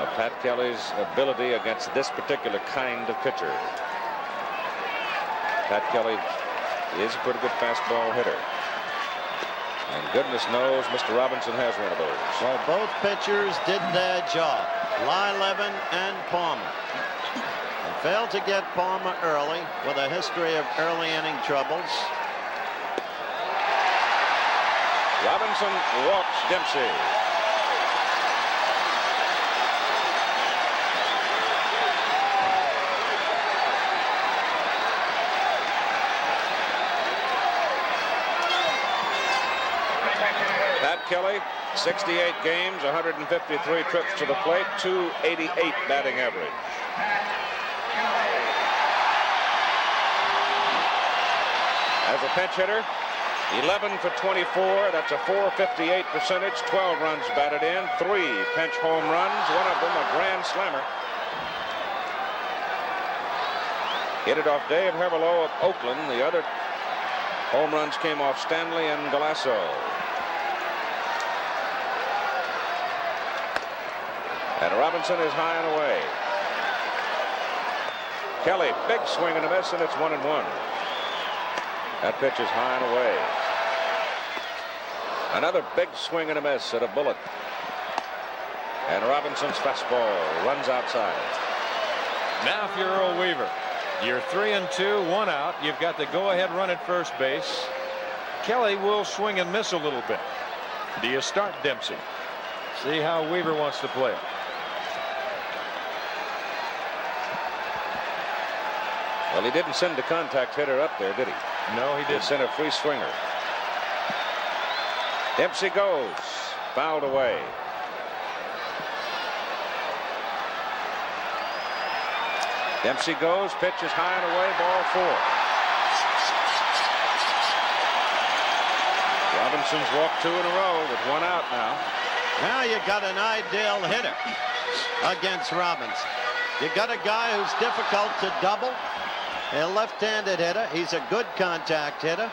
of Pat Kelly's ability against this particular kind of pitcher. Pat Kelly is a pretty good fastball hitter. And goodness knows Mr. Robinson has one of those. Well, both pitchers did their job, Blyleven and Palmer. They failed to get Palmer early with a history of early inning troubles. Robinson walks Dempsey. Pat Kelly, 68 games, 153 trips to the plate, 288 batting average. As a pinch hitter, 11 for 24. That's a .458 percentage. 12 runs batted in. 3 pinch home runs. One of them a grand slammer. Hit it off Dave Heverlow of Oakland. The other home runs came off Stanley and Galasso. And Robinson is high and away. Kelly, big swing and a miss, and it's 1-1. That pitch is high and away. Another big swing and a miss at a bullet. And Robinson's fastball runs outside. Now if you're Earl Weaver, you're 3-2, 1 out. You've got the go-ahead run at first base. Kelly will swing and miss a little bit. Do you start Dempsey? See how Weaver wants to play it. Well, he didn't send the contact hitter up there, did he? No, he didn't. He sent a free swinger. Dempsey goes. Fouled away. Dempsey goes. Pitch is high and away. Ball 4. Robinson's walked 2 in a row with 1 out now. Now you got an ideal hitter against Robinson. You got a guy who's difficult to double. A left-handed hitter. He's a good contact hitter.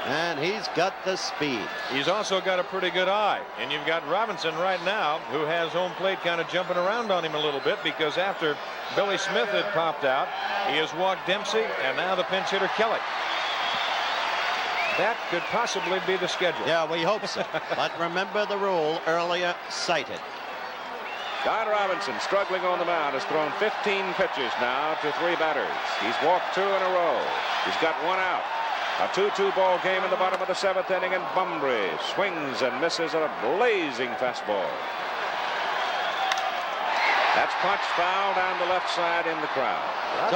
And he's got the speed. He's also got a pretty good eye. And you've got Robinson right now, who has home plate kind of jumping around on him a little bit, because after Billy Smith had popped out, he has walked Dempsey and now the pinch hitter Kelly. That could possibly be the schedule. Yeah, we hope so. But remember the rule earlier cited. Don Robinson, struggling on the mound, has thrown 15 pitches now to 3 batters. He's walked 2 in a row. He's got 1 out. A 2-2 ball game in the bottom of the 7th inning, and Bumbry swings and misses at a blazing fastball. That's punched foul down the left side in the crowd. I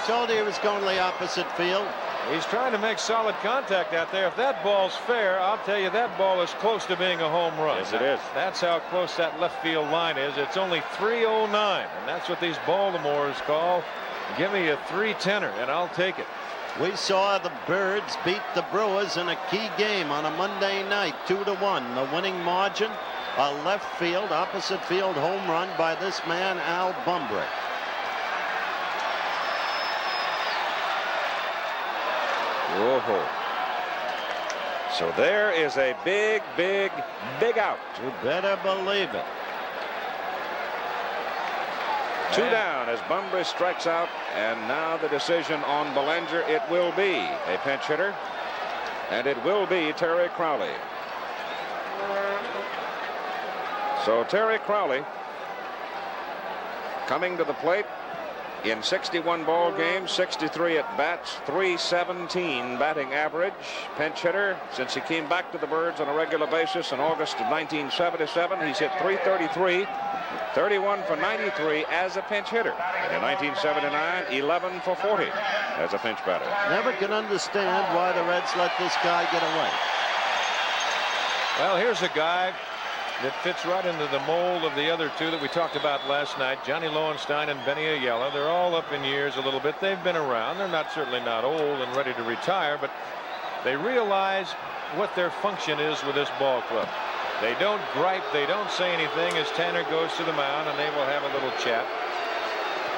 told you he was going to the opposite field. He's trying to make solid contact out there. If that ball's fair, I'll tell you that ball is close to being a home run. Yes, it is. That's how close that left field line is. It's only 309, and that's what these Baltimores call, give me a 3-10er, and I'll take it. We saw the Birds beat the Brewers in a key game on a Monday night, 2-1. The winning margin, a left field, opposite field home run by this man, Al Bumbry. Whoa. So there is a big out. You better believe it. 2 down as Bumbry strikes out, and now the decision on Bellinger. It will be a pinch hitter, and it will be Terry Crowley. So Terry Crowley coming to the plate in 61 ball games, 63 at bats, .317 batting average. Pinch hitter since he came back to the Birds on a regular basis in August of 1977. He's hit .333, 31 for 93 as a pinch hitter. And in 1979, 11 for 40 as a pinch batter. Never can understand why the Reds let this guy get away. Well, here's a guy that fits right into the mold of the other 2 that we talked about last night, Johnny Lowenstein and Benny Ayala. They're all up in years a little bit. They've been around. They're certainly not old and ready to retire, but they realize what their function is with this ball club. They don't gripe. They don't say anything as Tanner goes to the mound, and they will have a little chat.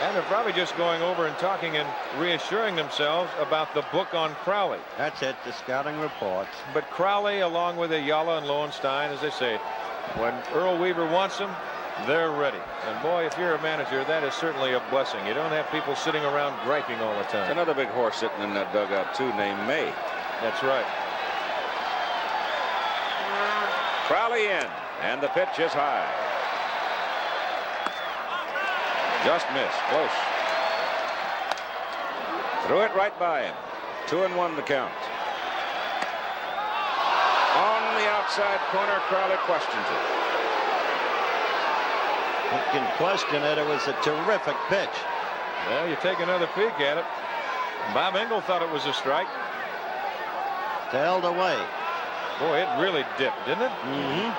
And they're probably just going over and talking and reassuring themselves about the book on Crowley. That's it, the scouting reports. But Crowley, along with Ayala and Lowenstein, as they say, when Earl Weaver wants them, they're ready. And boy, if you're a manager, that is certainly a blessing. You don't have people sitting around griping all the time. Another big horse sitting in that dugout too, named May. That's right. Crowley in, and the pitch is high. Just missed, close. Threw it right by him. 2-1 the count. On the outside corner, Crowley questions it. You can question it. It was a terrific pitch. Well, you take another peek at it. Bob Engel thought it was a strike. Tailed away. Boy, it really dipped, didn't it? Mm-hmm.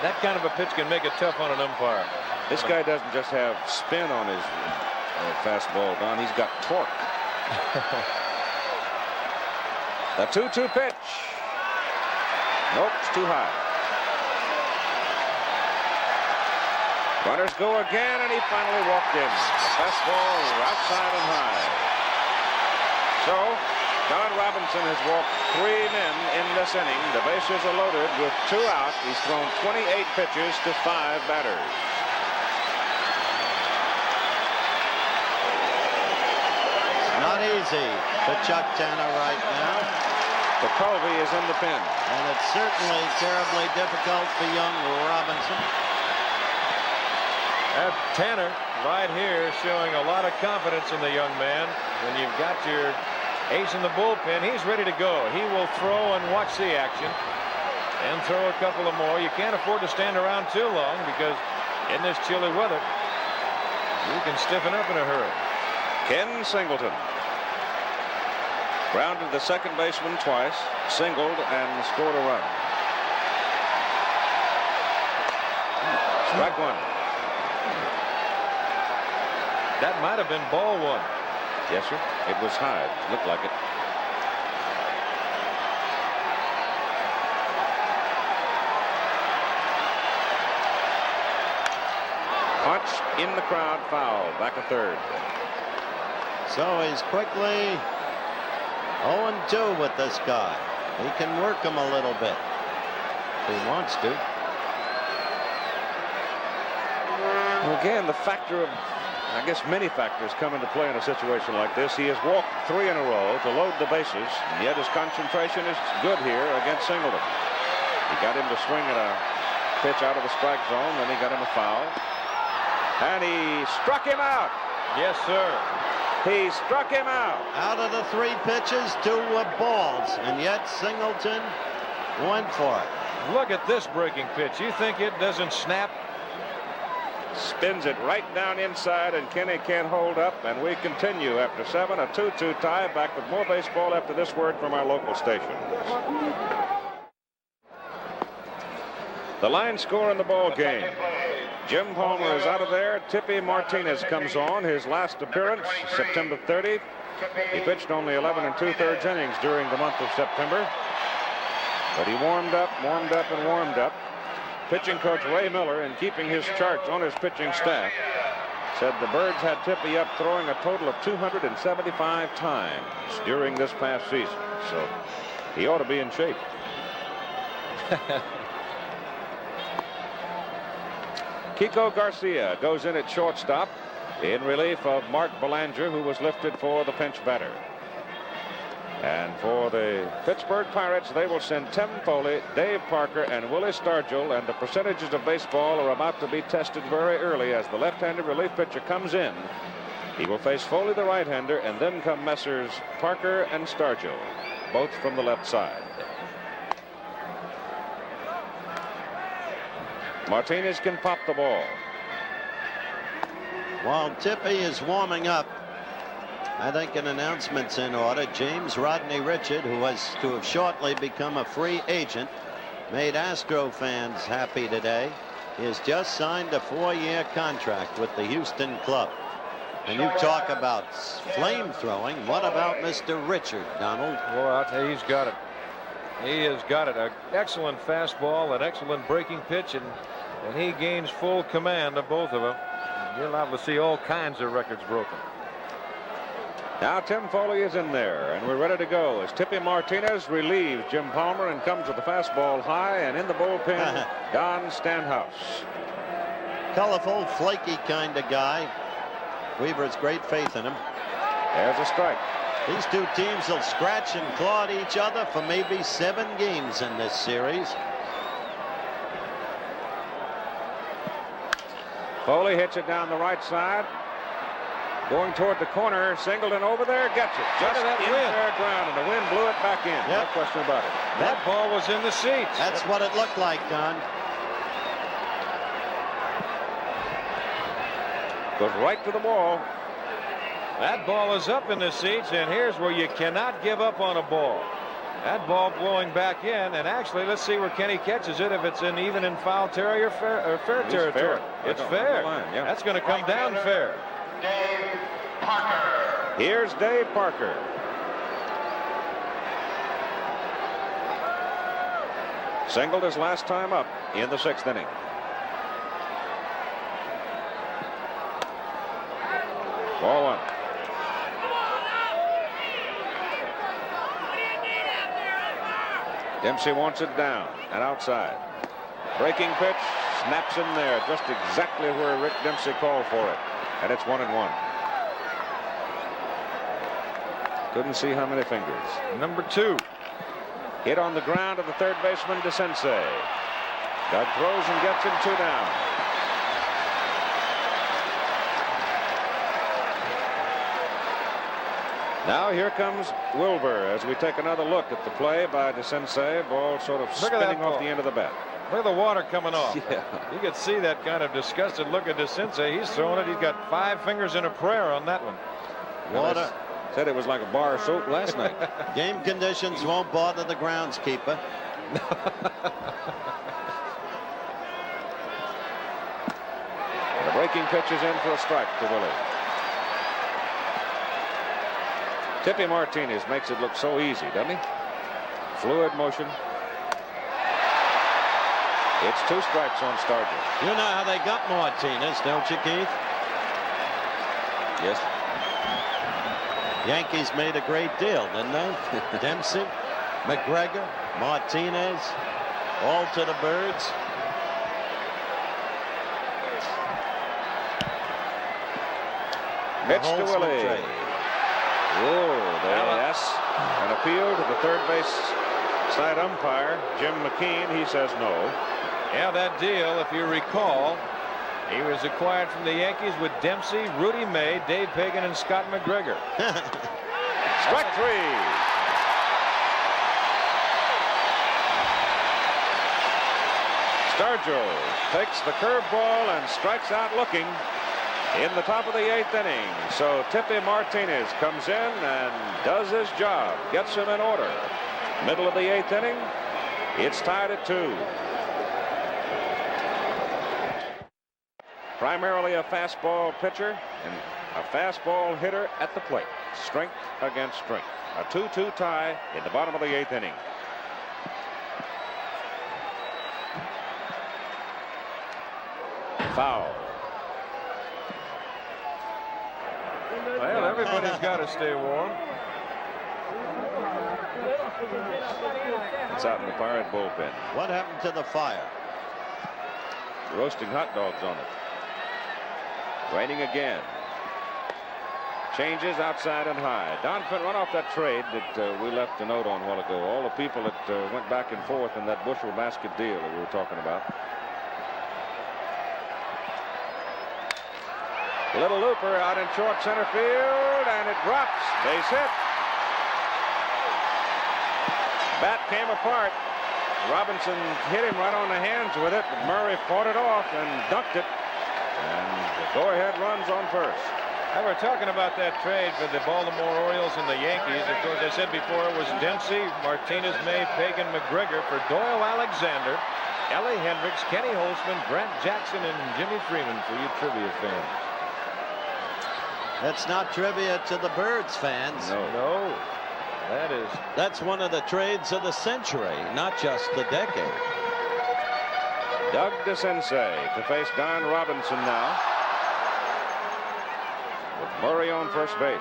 That kind of a pitch can make it tough on an umpire. This guy doesn't just have spin on his fastball, Don. He's got torque. The 2-2 pitch. Nope, it's too high. Runners go again, and he finally walked in. The fastball outside and high. So, Don Robinson has walked 3 men in this inning. The bases are loaded with 2 out. He's thrown 28 pitches to 5 batters. Not easy for Chuck Tanner right now. McCulvey is in the pen. And it's certainly terribly difficult for young Robinson. Tanner right here showing a lot of confidence in the young man. When you've got your ace in the bullpen, he's ready to go. He will throw and watch the action and throw a couple of more. You can't afford to stand around too long because in this chilly weather, you can stiffen up in a hurry. Ken Singleton grounded the second baseman twice, singled, and scored a run. Strike 1. That might have been ball 1. Yes, sir. It was high. Looked like it. Punch in the crowd, foul. Back a third. So he's quickly 0-2 with this guy. He can work him a little bit if he wants to. Again, the factor of, I guess many factors come into play in a situation like this. He has walked 3 in a row to load the bases, and yet his concentration is good here against Singleton. He got him to swing at a pitch out of the strike zone, then he got him a foul. And he struck him out. Yes, sir. He struck him out. Out of the 3 pitches, 2 were balls, and yet Singleton went for it. Look at this breaking pitch. You think it doesn't snap? Spins it right down inside, and Kenny can't hold up, and we continue after 7, a 2-2 tie. Back with more baseball after this word from our local station. The line score in the ball game. Jim Palmer is out of there. Tippy Martinez comes on. His last appearance, September 30th. He pitched only 11 2/3 innings during the month of September. But he warmed up, and warmed up. Pitching coach Ray Miller, in keeping his charts on his pitching staff, said the Birds had Tippy up throwing a total of 275 times during this past season. So he ought to be in shape. Kiko Garcia goes in at shortstop in relief of Mark Belanger, who was lifted for the pinch batter. And for the Pittsburgh Pirates, they will send Tim Foley, Dave Parker, and Willie Stargell, and the percentages of baseball are about to be tested very early as the left-handed relief pitcher comes in. He will face Foley, the right-hander, and then come Messrs. Parker and Stargell, both from the left side. Martinez can pop the ball. While Tippy is warming up, I think an announcement's in order. James Rodney Richard, who was to have shortly become a free agent, made Astro fans happy today. He has just signed a 4-year contract with the Houston club. And you talk about flame throwing. What about Mr. Richard, Donald? Well, I'll tell you, he's got it. He has got it. An excellent fastball, an excellent breaking pitch, and he gains full command of both of them. You're liable to see all kinds of records broken. Now Tim Foley is in there, and we're ready to go as Tippy Martinez relieves Jim Palmer and comes with the fastball high, and in the bullpen, Don Stanhouse. Colorful, flaky kind of guy. Weaver's great faith in him. There's a strike. These two teams will scratch and claw at each other for maybe 7 games in this series. Foley hits it down the right side. Going toward the corner. Singleton over there, gets it. Just that in wind. fair ground, and the wind blew it back in. Yep. No question about it. That ball was in the seats. That's what it looked like, Don. Goes right to the wall. That ball is up in the seats, and here's where you cannot give up on a ball. That ball blowing back in, and actually, let's see where Kenny catches it. If it's even in foul territory or fair territory. Fair. It's fair. Yeah. That's going to come down fair. Dave Parker. Here's Dave Parker. Singled his last time up in the 6th inning. Ball 1. Dempsey wants it down and outside. Breaking pitch, snaps in there, just exactly where Rick Dempsey called for it. And it's 1-1. Couldn't see how many fingers. Number 2. Hit on the ground to the third baseman, DeCinces. Doug throws and gets him 2 down. Now here comes Wilbur as we take another look at the play by DeCinces. Ball sort of spinning off the end of the bat. Look at the water coming off. Yeah. You could see that kind of disgusted look at DeCinces. He's throwing it. He's got 5 fingers in a prayer on that one. Water. Said it was like a bar of soap last night. Game conditions won't bother the groundskeeper. The breaking pitch is in for a strike to Willie. Tippy Martinez makes it look so easy, doesn't he? Fluid motion. It's 2 strikes on Stargell. You know how they got Martinez, don't you, Keith? Yes. Yankees made a great deal, didn't they? Dempsey, McGregor, Martinez, all to the Birds. Pitch to Willie. Oh, yes. An appeal to the third base side umpire, Jim McKean. He says no. Yeah, that deal, if you recall, he was acquired from the Yankees with Dempsey, Rudy May, Dave Pagan, and Scott McGregor. Strike 3. Stargell takes the curveball and strikes out looking in the top of the 8th inning. So Tippy Martinez comes in and does his job, gets him in order. Middle of the 8th inning, it's tied at 2. Primarily a fastball pitcher and a fastball hitter at the plate. Strength against strength. A 2-2 tie in the bottom of the 8th inning. Foul. Well, everybody's got to stay warm. It's out in the Pirate bullpen. What happened to the fire? Roasting hot dogs on it. Raining again. Changes outside and high. Don Finn, run off that trade that we left a note on a while ago. All the people that went back and forth in that bushel basket deal that we were talking about. Little looper out in short center field, and it drops. Base hit. Bat came apart. Robinson hit him right on the hands with it, but Murray fought it off and dunked it. And the go-ahead runs on first. And we're talking about that trade for the Baltimore Orioles and the Yankees. Of course, I said before it was Dempsey, Martinez, May, Pagan, McGregor for Doyle Alexander, Ellie Hendricks, Kenny Holtzman, Brent Jackson, and Jimmy Freeman for you trivia fans. That's not trivia to the Birds fans. No. That's one of the trades of the century, not just the decade. Doug DeCinces to face Don Robinson now. With Murray on first base.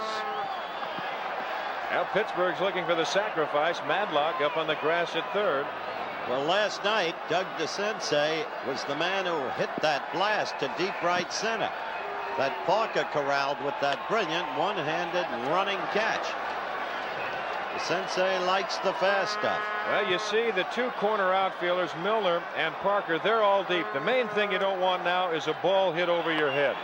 Now Pittsburgh's looking for the sacrifice. Madlock up on the grass at third. Well, last night, Doug DeCinces was the man who hit that blast to deep right center. That Parker corralled with that brilliant one-handed running catch. DeCinces likes the fast stuff. Well, you see the 2 corner outfielders, Milner and Parker, they're all deep. The main thing you don't want now is a ball hit over your head.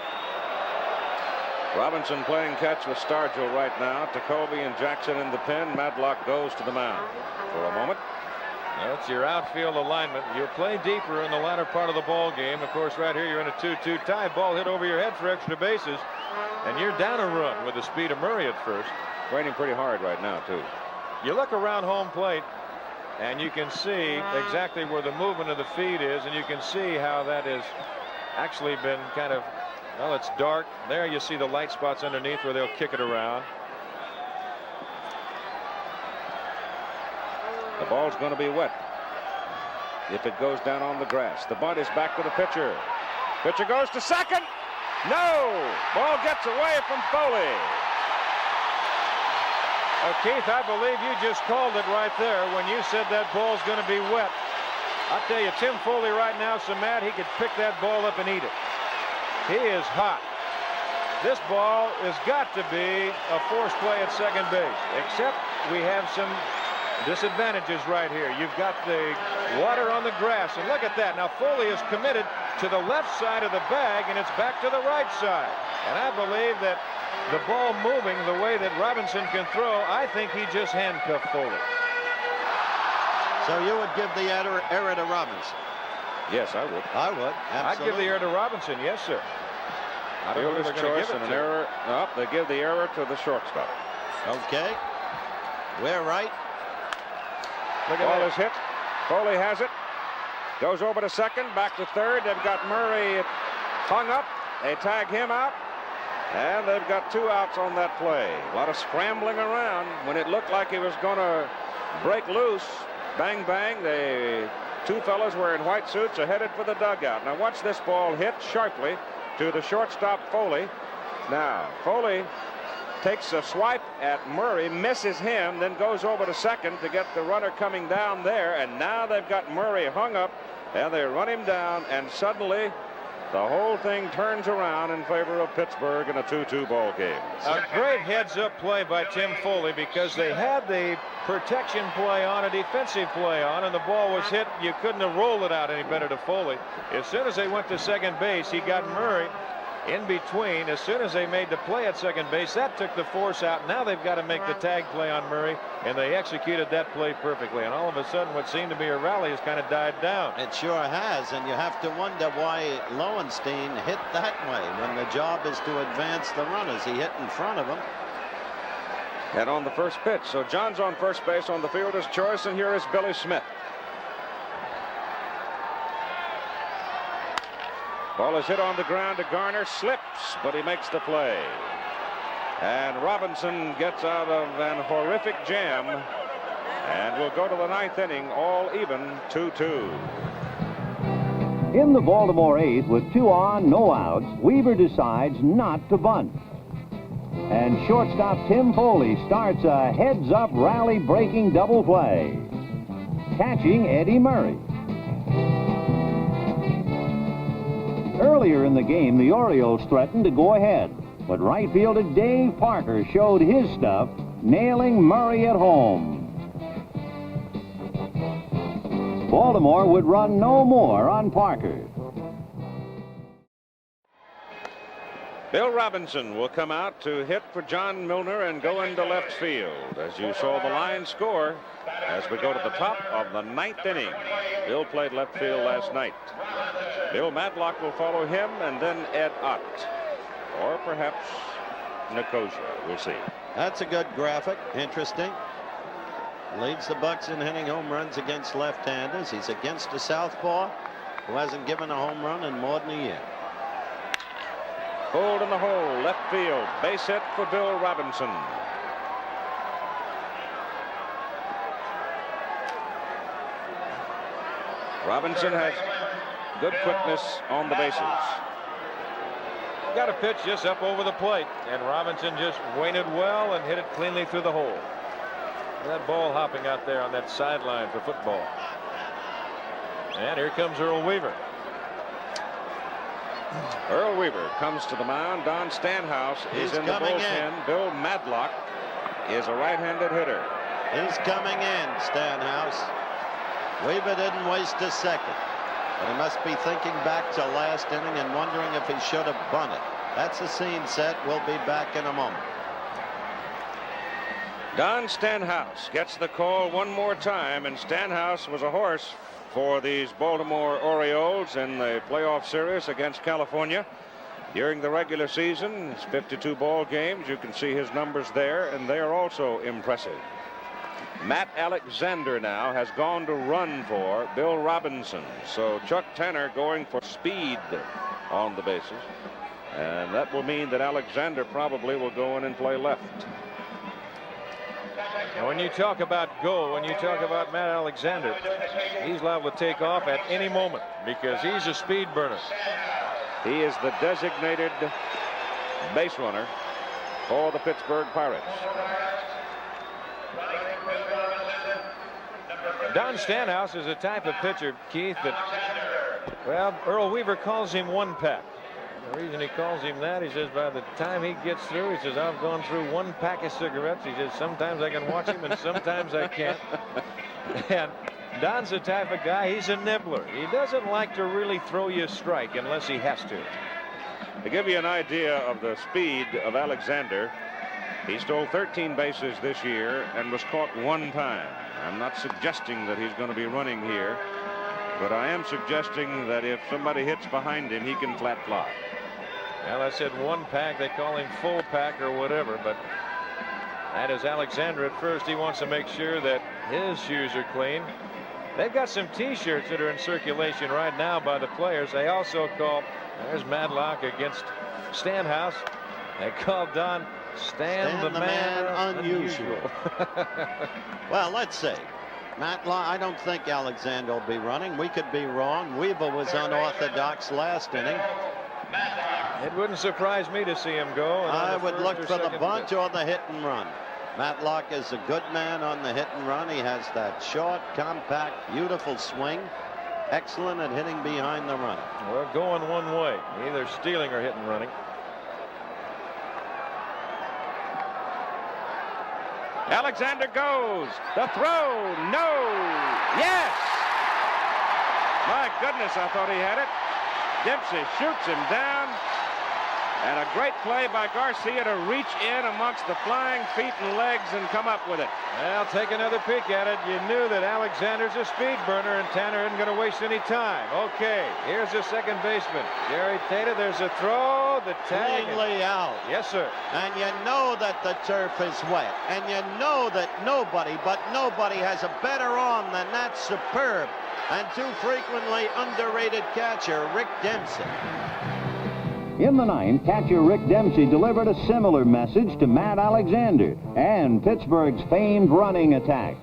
Robinson playing catch with Stargell right now. Jacoby and Jackson in the pen. Madlock goes to the mound for a moment. That's your outfield alignment. You'll play deeper in the latter part of the ball game. Of course, right here you're in a 2-2 tie. Ball hit over your head for extra bases. And you're down a run with the speed of Murray at first. Raining pretty hard right now, too. You look around home plate, and you can see exactly where the movement of the feet is, and you can see how that has actually been kind of, well, it's dark. There you see the light spots underneath where they'll kick it around. The ball's going to be wet if it goes down on the grass. The bunt is back to the pitcher. Pitcher goes to second. No! Ball gets away from Foley. Keith, I believe you just called it right there when you said that ball's going to be wet. I'll tell you, Tim Foley right now so mad he could pick that ball up and eat it. He is hot. This ball has got to be a forced play at second base, except we have some disadvantages right here. You've got the water on the grass, and look at that. Now Foley is committed to the left side of the bag, and it's back to the right side. And I believe that the ball moving the way that Robinson can throw, I think he just handcuffed Foley. So you would give the error to Robinson? Yes, I would. I would. Absolutely. I'd give the error to Robinson, yes, sir. I don't know who they're going to give it to. An error. No, they give the error to the shortstop. Okay. We're right. The ball is hit. Foley has it. Goes over to second, back to third. They've got Murray hung up. They tag him out. And they've got 2 outs on that play. A lot of scrambling around when it looked like he was going to break loose. Bang, bang. The 2 fellas wearing white suits are headed for the dugout. Now watch this ball hit sharply to the shortstop Foley. Now Foley takes a swipe at Murray, misses him, then goes over to second to get the runner coming down there. And now they've got Murray hung up, and they run him down, and suddenly the whole thing turns around in favor of Pittsburgh in a 2-2 ball game. A great heads-up play by Tim Foley, because they had the protection play on, a defensive play on, and the ball was hit. You couldn't have rolled it out any better to Foley. As soon as they went to second base, he got Murray in between. As soon as they made the play at second base, that took the force out. Now they've got to make the tag play on Murray, and they executed that play perfectly. And all of a sudden, what seemed to be a rally has kind of died down. It sure has, and you have to wonder why Lowenstein hit that way when the job is to advance the runners. He hit in front of them. And on the first pitch. So John's on first base on the fielder's choice, and here is Billy Smith. Ball is hit on the ground to Garner, slips, but he makes the play. And Robinson gets out of an horrific jam, and we'll go to the 9th inning, all even, 2-2. In the Baltimore 8th, with 2 on, no outs, Weaver decides not to bunt. And shortstop Tim Foley starts a heads-up rally-breaking double play, catching Eddie Murray. Earlier in the game, the Orioles threatened to go ahead, but right fielder Dave Parker showed his stuff, nailing Murray at home. Baltimore would run no more on Parker. Bill Robinson will come out to hit for John Milner and go into left field. As you saw the line score, as we go to the top of the 9th inning. Bill played left field last night. Bill Madlock will follow him, and then Ed Ott, or perhaps Nicosia. We'll see. That's a good graphic. Interesting. Leads the Bucks in hitting home runs against left-handers. He's against a southpaw who hasn't given a home run in more than a year. Pulled in the hole, left field. Base hit for Bill Robinson. Robinson has good quickness on the bases. Got a pitch just up over the plate, and Robinson just waited well and hit it cleanly through the hole. That ball hopping out there on that sideline for football. And here comes Earl Weaver. Earl Weaver comes to the mound. Don Stanhouse is in the bullpen. Bill Madlock is a right-handed hitter. He's coming in, Stanhouse. Weaver didn't waste a second, but he must be thinking back to last inning and wondering if he should have bunted. That's the scene set. We'll be back in a moment. Don Stanhouse gets the call one more time, and Stanhouse was a horse for these Baltimore Orioles in the playoff series against California. During the regular season, it's 52 ball games. You can see his numbers there, and they are also impressive. Matt Alexander now has gone to run for Bill Robinson. So Chuck Tanner going for speed on the bases. And that will mean that Alexander probably will go in and play left. And when you talk about go, when you talk about Matt Alexander, he's liable to take off at any moment because he's a speed burner. He is the designated base runner for the Pittsburgh Pirates. Don Stanhouse is a type of pitcher, Keith, that, well, Earl Weaver calls him one pack. The reason he calls him that, he says, by the time he gets through, he says, I've gone through one pack of cigarettes. He says, sometimes I can watch him and sometimes I can't. And Don's the type of guy, he's a nibbler. He doesn't like to really throw you a strike unless he has to. To give you an idea of the speed of Alexander, he stole 13 bases this year and was caught one time. I'm not suggesting that he's going to be running here, but I am suggesting that if somebody hits behind him, he can flat fly. Well, I said one pack. They call him full pack or whatever, but that is Alexander at first. He wants to make sure that his shoes are clean. They've got some T-shirts that are in circulation right now by the players. They also call, there's Madlock against Stanhouse. They call Don Stan the man unusual. Well, let's see. Matlock, I don't think Alexander will be running. We could be wrong. Weaver was unorthodox last inning. It wouldn't surprise me to see him go. I would look for the bunt or the hit and run. Matlock is a good man on the hit and run. He has that short, compact, beautiful swing. Excellent at hitting behind the run. We're going one way, either stealing or hit and running. Alexander goes. The throw. No. Yes. My goodness, I thought he had it. Dempsey shoots him down. And a great play by Garcia to reach in amongst the flying feet and legs and come up with it. Well, take another peek at it. You knew that Alexander's a speed burner, and Tanner isn't going to waste any time. Okay, here's the second baseman, Jerry Tata. There's a throw. The tag. Cleanly out. Yes, sir. And you know that the turf is wet. And you know that nobody has a better arm than that superb and too frequently underrated catcher, Rick Dempsey. In the ninth, catcher Rick Dempsey delivered a similar message to Matt Alexander and Pittsburgh's famed running attack.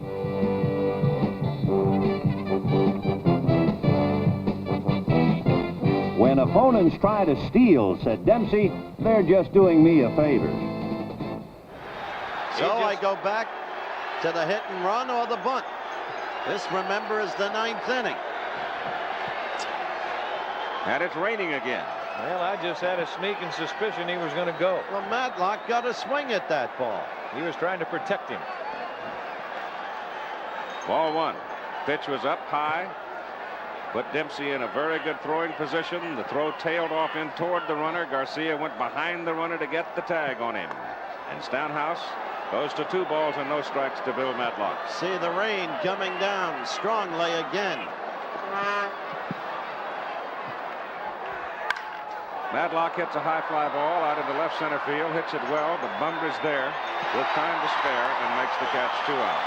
When opponents try to steal, said Dempsey, they're just doing me a favor. So I go back to the hit and run or the bunt. This, remember, is the ninth inning. And it's raining again. Well, I just had a sneaking suspicion he was going to go. Well, Matlock got a swing at that ball. He was trying to protect him. Ball one. Pitch was up high. Put Dempsey in a very good throwing position. The throw tailed off in toward the runner. Garcia went behind the runner to get the tag on him. And Stanhouse goes to 2 balls and no strikes to Bill Matlock. See the rain coming down strongly again. Matlock hits a high fly ball out into left center field, hits it well, but Bumgar's there with time to spare and makes the catch 2 out.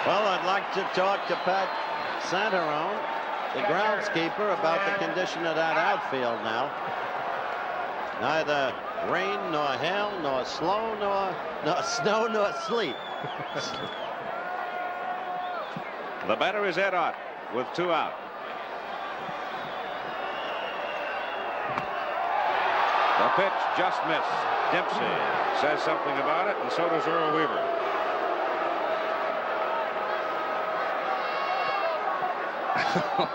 Well, I'd like to talk to Pat Santarone, the groundskeeper, about the condition of that outfield now. Neither rain nor hail nor snow nor sleet. The batter is Ed Ott with 2 out. The pitch just missed. Dempsey says something about it, and so does Earl Weaver.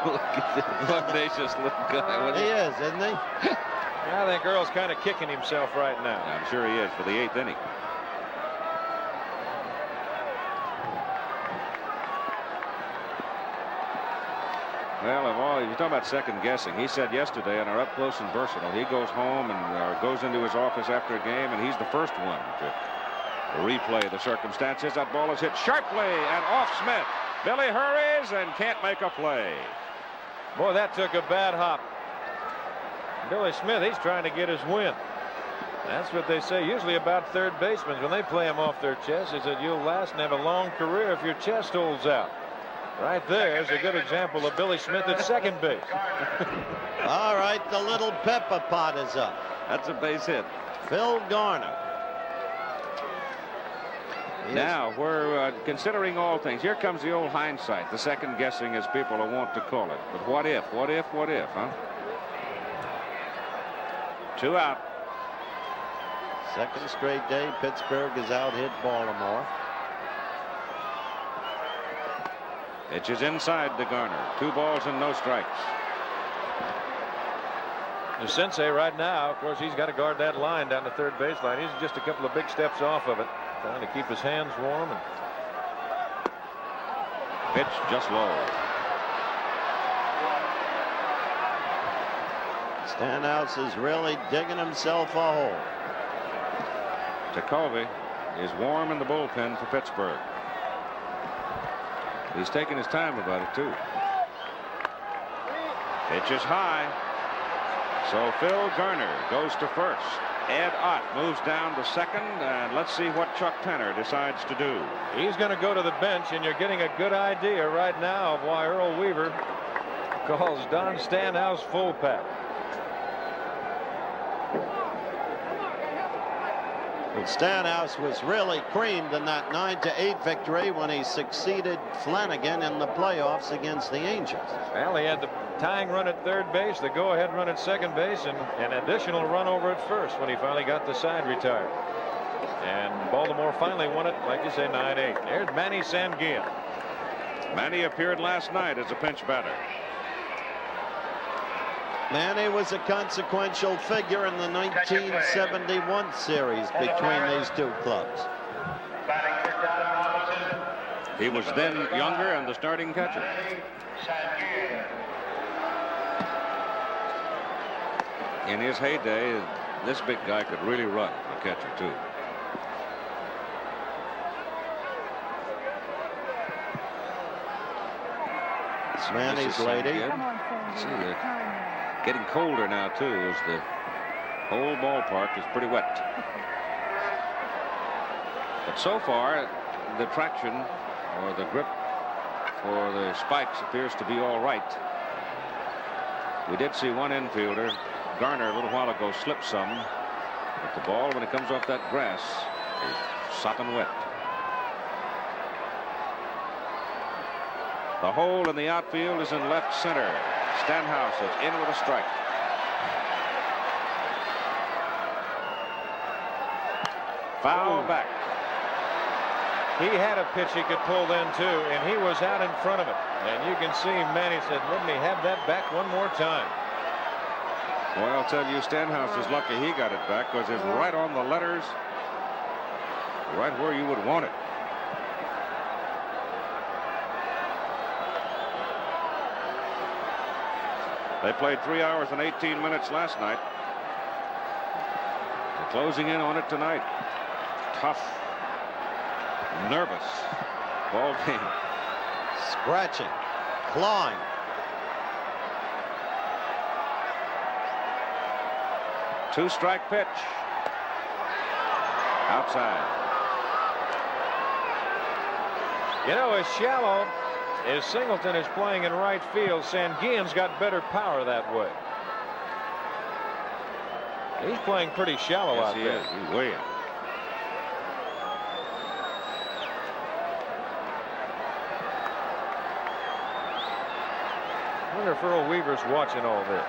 Look at this pugnacious little guy. He is, isn't he? I think Earl's kind of kicking himself right now. I'm sure he is for the 8th inning. Well, of all, you're talking about second guessing. He said yesterday on our Up Close and Personal, he goes home and goes into his office after a game, and he's the first one to replay the circumstances. That ball is hit sharply and off Smith. Billy hurries and can't make a play. Boy, that took a bad hop. Billy Smith, he's trying to get his win. That's what they say usually about third basemen when they play them off their chest, is that you'll last and have a long career if your chest holds out. Right there is a good example of Billy Smith at second base. All right, the little pepper pot is up. That's a base hit. Phil Garner. Now we're considering all things. Here comes the old hindsight, the second guessing, as people are wont to call it. But what if, huh? 2 out. Second straight day Pittsburgh has out-hit Baltimore. Pitch is inside to Garner. 2 balls and no strikes. The sensei right now, of course, he's got to guard that line down the third baseline. He's just a couple of big steps off of it, trying to keep his hands warm. And pitch just low. Stanhouse is really digging himself a hole. Jacoby is warm in the bullpen for Pittsburgh. He's taking his time about it, too. Pitch is high. So Phil Garner goes to first. Ed Ott moves down to second, and let's see what Chuck Penner decides to do. He's going to go to the bench, and you're getting a good idea right now of why Earl Weaver calls Don Stanhouse full pack. And Stanhouse was really creamed in that 9-8 victory when he succeeded Flanagan in the playoffs against the Angels. Well, he had the tying run at third base, the go-ahead run at second base, and an additional run over at first when he finally got the side retired. And Baltimore finally won it, like you say, 9-8. There's Manny Sanguillen. Manny appeared last night as a pinch batter. Manny was a consequential figure in the 1971 series between these two clubs. He was then younger and the starting catcher. In his heyday, this big guy could really run, the catcher, too. It's Manny's lady. See that? Getting colder now, too, as the whole ballpark is pretty wet. But so far, the traction or the grip for the spikes appears to be all right. We did see one infielder, Garner, a little while ago, slip some. But the ball, when it comes off that grass, is sopping wet. The hole in the outfield is in left center. Stanhouse is in with a strike. Foul back. He had a pitch he could pull then too, and he was out in front of it. And you can see Manny said, let me have that back one more time. Well, I'll tell you, Stanhouse is lucky he got it back, because it's right on the letters, right where you would want it. They played 3 hours and 18 minutes last night. They're closing in on it tonight. Tough, nervous ball game. Scratching, clawing. Two-strike pitch. Outside. You know, as shallow as Singleton is playing in right field, Sanguillen's got better power that way. He's playing pretty shallow out there. Yes, he is. He's way in. I wonder if Earl Weaver's watching all this.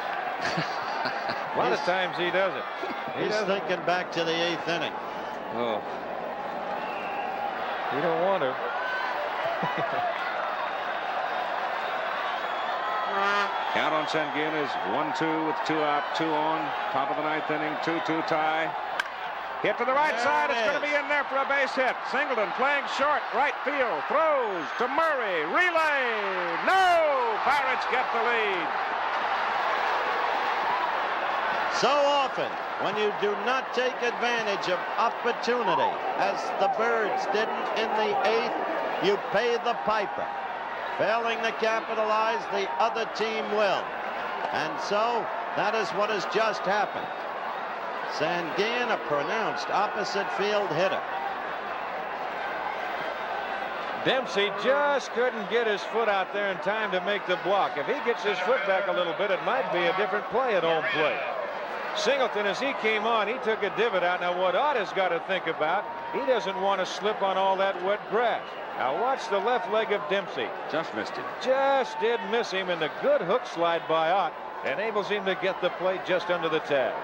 A lot of times he doesn't. He's thinking back to the 8th inning. Oh. You don't want to. Count on Sanguillen is 1-2 with 2 out, 2 on. Top of the 9th inning, 2-2 tie. Hit to the right side. It's going to be in there for a base hit. Singleton playing short, right field, throws to Murray. Relay. No! Pirates get the lead. So often, when you do not take advantage of opportunity, as the Birds didn't in the 8th, you pay the piper. Failing to capitalize, the other team will. And so that is what has just happened. Sanguin, a pronounced opposite field hitter. Dempsey just couldn't get his foot out there in time to make the block. If he gets his foot back a little bit, it might be a different play at home plate. Singleton, as he came on, he took a divot out. Now, what Ott has got to think about, he doesn't want to slip on all that wet grass. Now, watch the left leg of Dempsey. Just missed him. Just did miss him, and the good hook slide by Ott enables him to get the plate just under the tag.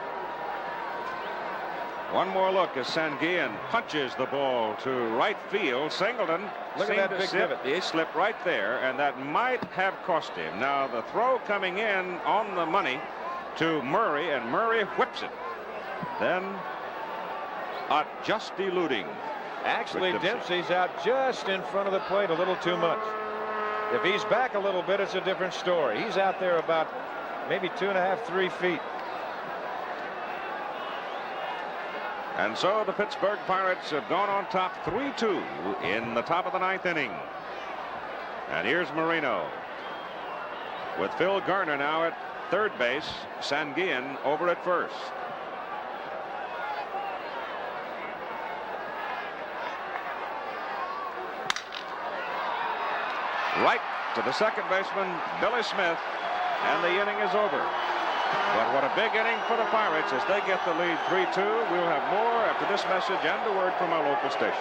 One more look as Sanguin punches the ball to right field. Singleton Look at that big divot. He slipped right there, and that might have cost him. Now the throw coming in on the money to Murray, and Murray whips it. Then Ott just eluding. Actually, Dempsey's out just in front of the plate a little too much. If he's back a little bit, it's a different story. He's out there about maybe 2.5, 3 feet. And so the Pittsburgh Pirates have gone on top 3-2 in the top of the 9th inning. And here's Marino with Phil Garner now at third base, Sanguin over at first. Right to the second baseman, Billy Smith, and the inning is over. But what a big inning for the Pirates as they get the lead 3-2. We'll have more after this message and a word from our local stations.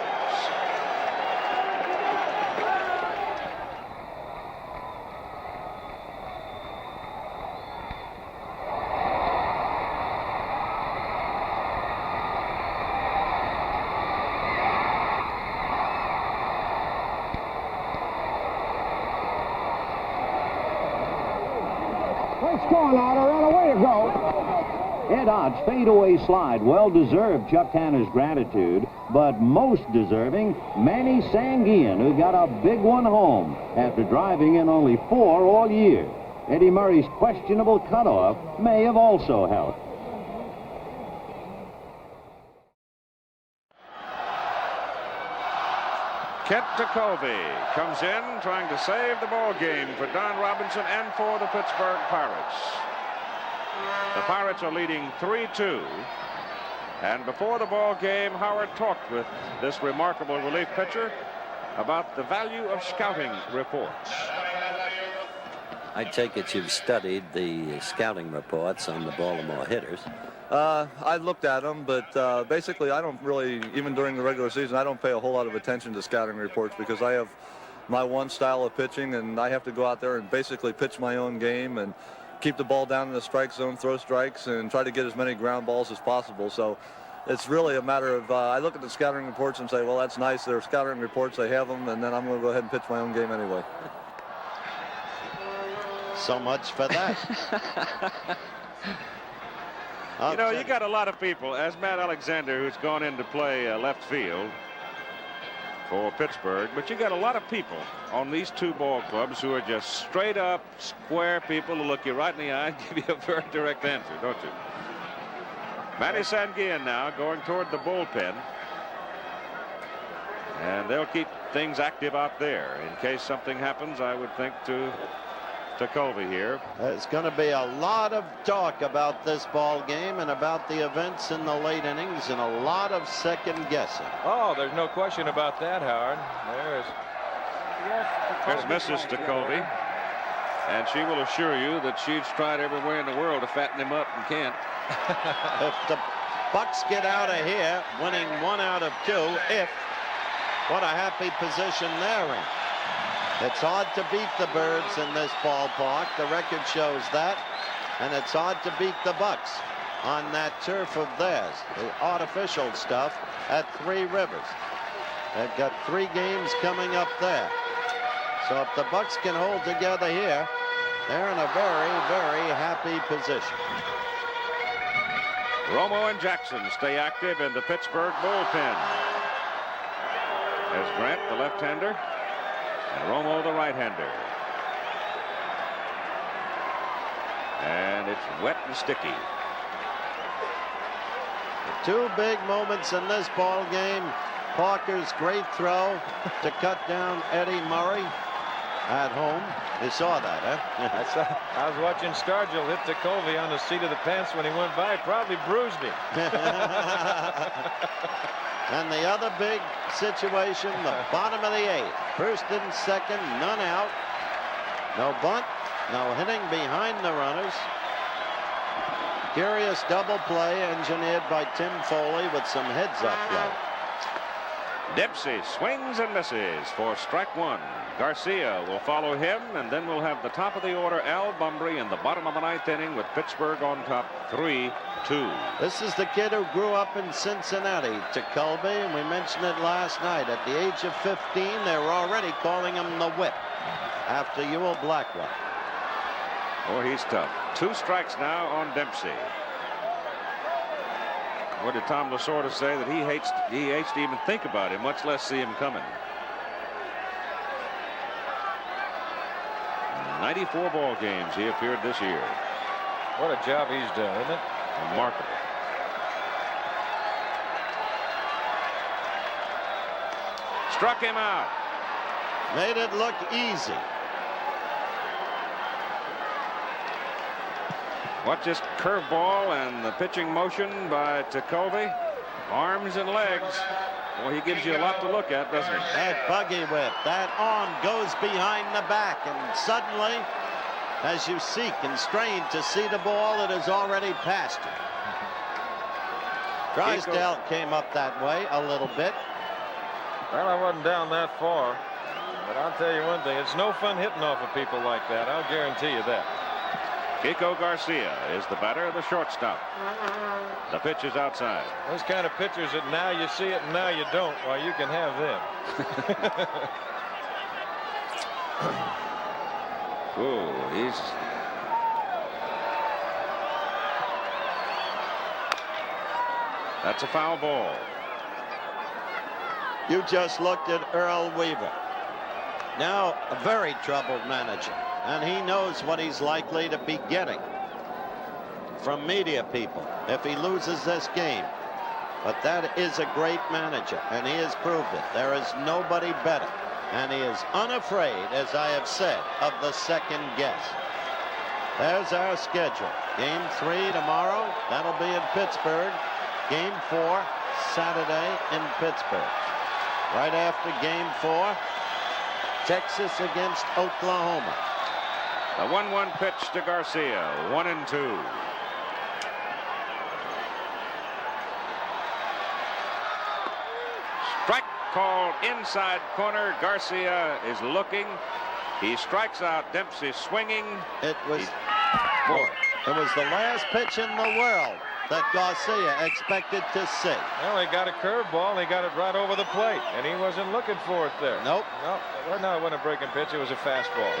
Ed Ott's fadeaway slide well deserved Chuck Tanner's gratitude, but most deserving Manny Sanguin, who got a big one home after driving in only 4 all year. Eddie Murray's questionable cutoff may have also helped. Kent Ticovey comes in trying to save the ball game for Don Robinson and for the Pittsburgh Pirates. The Pirates are leading 3-2. And before the ball game, Howard talked with this remarkable relief pitcher about the value of scouting reports. I take it you've studied the scouting reports on the Baltimore hitters. I looked at them, but basically I don't really, even during the regular season, I don't pay a whole lot of attention to scouting reports because I have my one style of pitching, and I have to go out there and basically pitch my own game and keep the ball down in the strike zone, throw strikes, and try to get as many ground balls as possible. So it's really a matter of, I look at the scouting reports and say, well, that's nice. They're scouting reports, they have them, and then I'm going to go ahead and pitch my own game anyway. So much for that. You know, you got a lot of people, as Matt Alexander, who's gone in to play left field for Pittsburgh, but you got a lot of people on these two ball clubs who are just straight up square people who look you right in the eye and give you a very direct answer, don't you? Manny Sanguin now going toward the bullpen, and they'll keep things active out there in case something happens, I would think, to Ticovey here. There's going to be a lot of talk about this ball game and about the events in the late innings and a lot of second guessing. Oh, there's no question about that, Howard. There's Mrs. Ticovey, and she will assure you that she's tried everywhere in the world to fatten him up and can't. If the Bucks get out of here winning 1 out of 2, what a happy position they're in. It's hard to beat the Birds in this ballpark. The record shows that. And it's hard to beat the Bucks on that turf of theirs, the artificial stuff at 3 Rivers. They've got 3 games coming up there. So if the Bucks can hold together here, they're in a very, very happy position. Romo and Jackson stay active in the Pittsburgh bullpen. There's Grant, the left-hander, and Romo, the right-hander. And it's wet and sticky. The 2 big moments in this ball game. Parker's great throw to cut down Eddie Murray. at home. You saw that, huh? I was watching Stargell hit Ticovey on the seat of the pants when he went by. It probably bruised him. And the other big situation, the bottom of the 8th. First and second, none out. No bunt, no hitting behind the runners. Curious double play engineered by Tim Foley with some heads-up play. Dempsey swings and misses for strike 1. Garcia will follow him, and then we'll have the top of the order, Al Bumbry, in the bottom of the 9th inning with Pittsburgh on top 3-2. This is the kid who grew up in Cincinnati, Ticovey, and we mentioned it last night. At the age of 15, they were already calling him the Whip after Ewell Blackwell. Oh, he's tough. 2 strikes now on Dempsey. What did Tom Lasorda say? That he hates to even think about him, much less see him coming. 94 ball games he appeared this year. What a job he's done, isn't it? Remarkable. Struck him out. Made it look easy. Watch this curveball and the pitching motion by Ticovey. Arms and legs. Boy, he gives you a lot to look at, doesn't he? That buggy whip, that arm goes behind the back, and suddenly, as you seek and strain to see the ball, it is already past you. Drysdale came up that way a little bit. Well, I wasn't down that far, but I'll tell you one thing, it's no fun hitting off of people like that. I'll guarantee you that. Kiko Garcia is the batter, the shortstop. The pitch is outside. Those kind of pitchers that now you see it and now you don't, well, you can have them. Ooh, that's a foul ball. You just looked at Earl Weaver. Now a very troubled manager. And he knows what he's likely to be getting from media people if he loses this game. But that is a great manager, and he has proved it. There is nobody better. And he is unafraid, as I have said, of the second guess. There's our schedule. Game 3 tomorrow. That'll be in Pittsburgh. Game 4 Saturday in Pittsburgh. Right after Game 4, Texas against Oklahoma. The 1-1 pitch to Garcia, 1-2. Strike called inside corner. Garcia is looking. He strikes out Dempsey swinging. It was the last pitch in the world that Garcia expected to see. Well, he got a curveball and he got it right over the plate, and he wasn't looking for it there. Nope. No, it wasn't a breaking pitch. It was a fastball.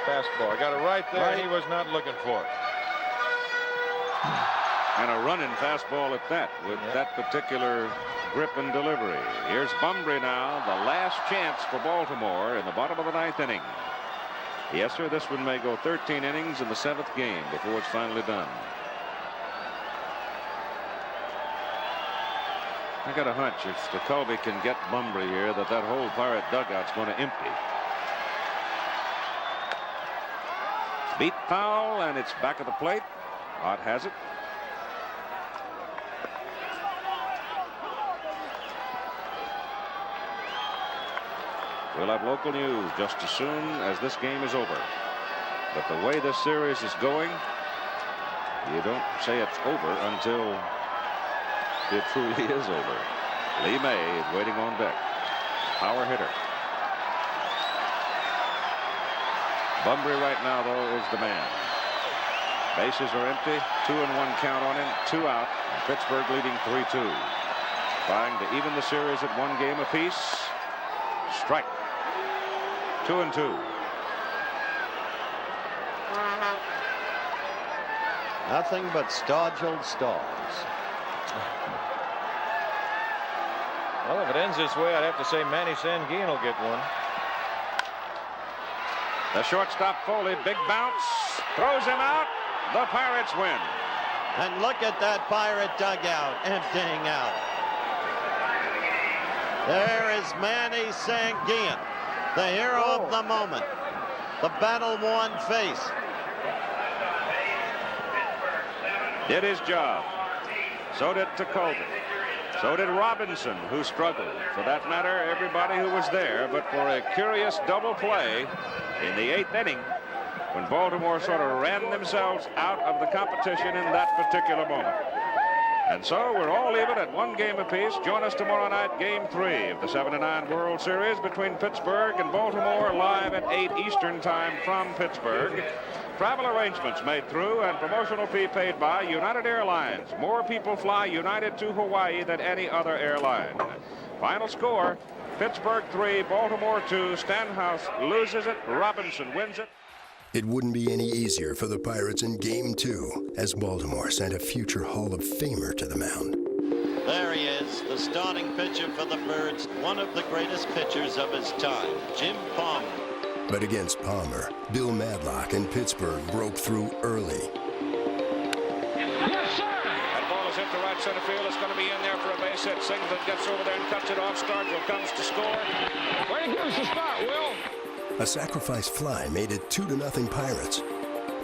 Fastball. He got it right there. Right. He was not looking for it. And a running fastball at that, with that particular grip and delivery. Here's Bumbry now, the last chance for Baltimore in the bottom of the 9th inning. Yes, sir, this one may go 13 innings in the 7th game before it's finally done. I got a hunch if Ticovey can get Bumbry here, that whole Pirate dugout's going to empty. Beat foul, and it's back at the plate. Ott has it. We'll have local news just as soon as this game is over. But the way this series is going, you don't say it's over until it truly is over. Lee May is waiting on deck. Power hitter. Bumbry right now, though, is the man. Bases are empty. 2-1 count on him. 2 out. Pittsburgh leading 3-2. Trying to even the series at 1 game apiece. Strike. 2-2. Nothing but Stargell stars. Well, if it ends this way, I'd have to say Manny Sanguine will get one. The shortstop Foley, big bounce, throws him out. The Pirates win. And look at that Pirate dugout emptying out. There is Manny Sanguine, the hero of the moment. the battle-worn face. Did his job. So did Tekulve. So did Robinson, who struggled. For that matter, everybody who was there. But for a curious double play in the 8th inning, when Baltimore sort of ran themselves out of the competition in that particular moment. And so we're all even at 1 game apiece. Join us tomorrow night, Game 3 of the 7-9 World Series between Pittsburgh and Baltimore, live at 8 Eastern Time from Pittsburgh. Travel arrangements made through and promotional fee paid by United Airlines. More people fly United to Hawaii than any other airline. Final score, Pittsburgh 3, Baltimore 2. Stanhouse loses it, Robinson wins it. It wouldn't be any easier for the Pirates in Game 2 as Baltimore sent a future Hall of Famer to the mound. There he is, the starting pitcher for the Birds, one of the greatest pitchers of his time, Jim Palmer. But against Palmer, Bill Madlock in Pittsburgh broke through early. Yes, sir! That ball is hit to right center field. It's going to be in there for a base hit. Singleton gets over there and cuts it off. Stargell comes to score. Way to give us a start, Will. A sacrifice fly made it 2-0 Pirates.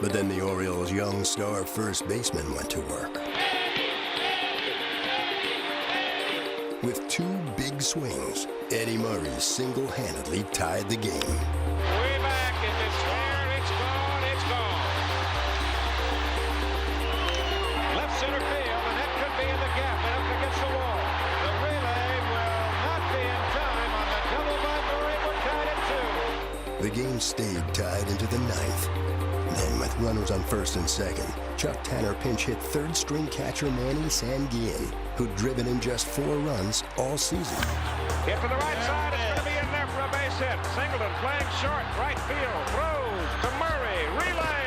But then the Orioles' young star first baseman went to work. With 2 big swings, Eddie Murray single-handedly tied the game. Way back, if it's there, it's gone, it's gone. Left center field, and that could be in the gap, and up against the wall. The relay will not be in time on the double by Murray. We're tied at 2. The game stayed tied into the 9th. Then, with runners on first and second, Chuck Tanner pinch hit third-string catcher Manny Sanguillen, who'd driven in just 4 runs all season. Hit to the right side. It's going to be in there for a base hit. Singleton playing short, right field. Throws to Murray. Relay.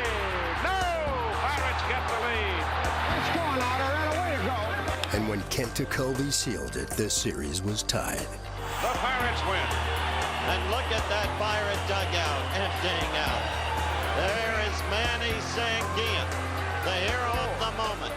No! Pirates get the lead. It's going out there, and away to go. And when Kent Tekulve sealed it, the series was tied. The Pirates win. And look at that Pirate dugout emptying out. There is Manny Sanguillen, the hero of the moment.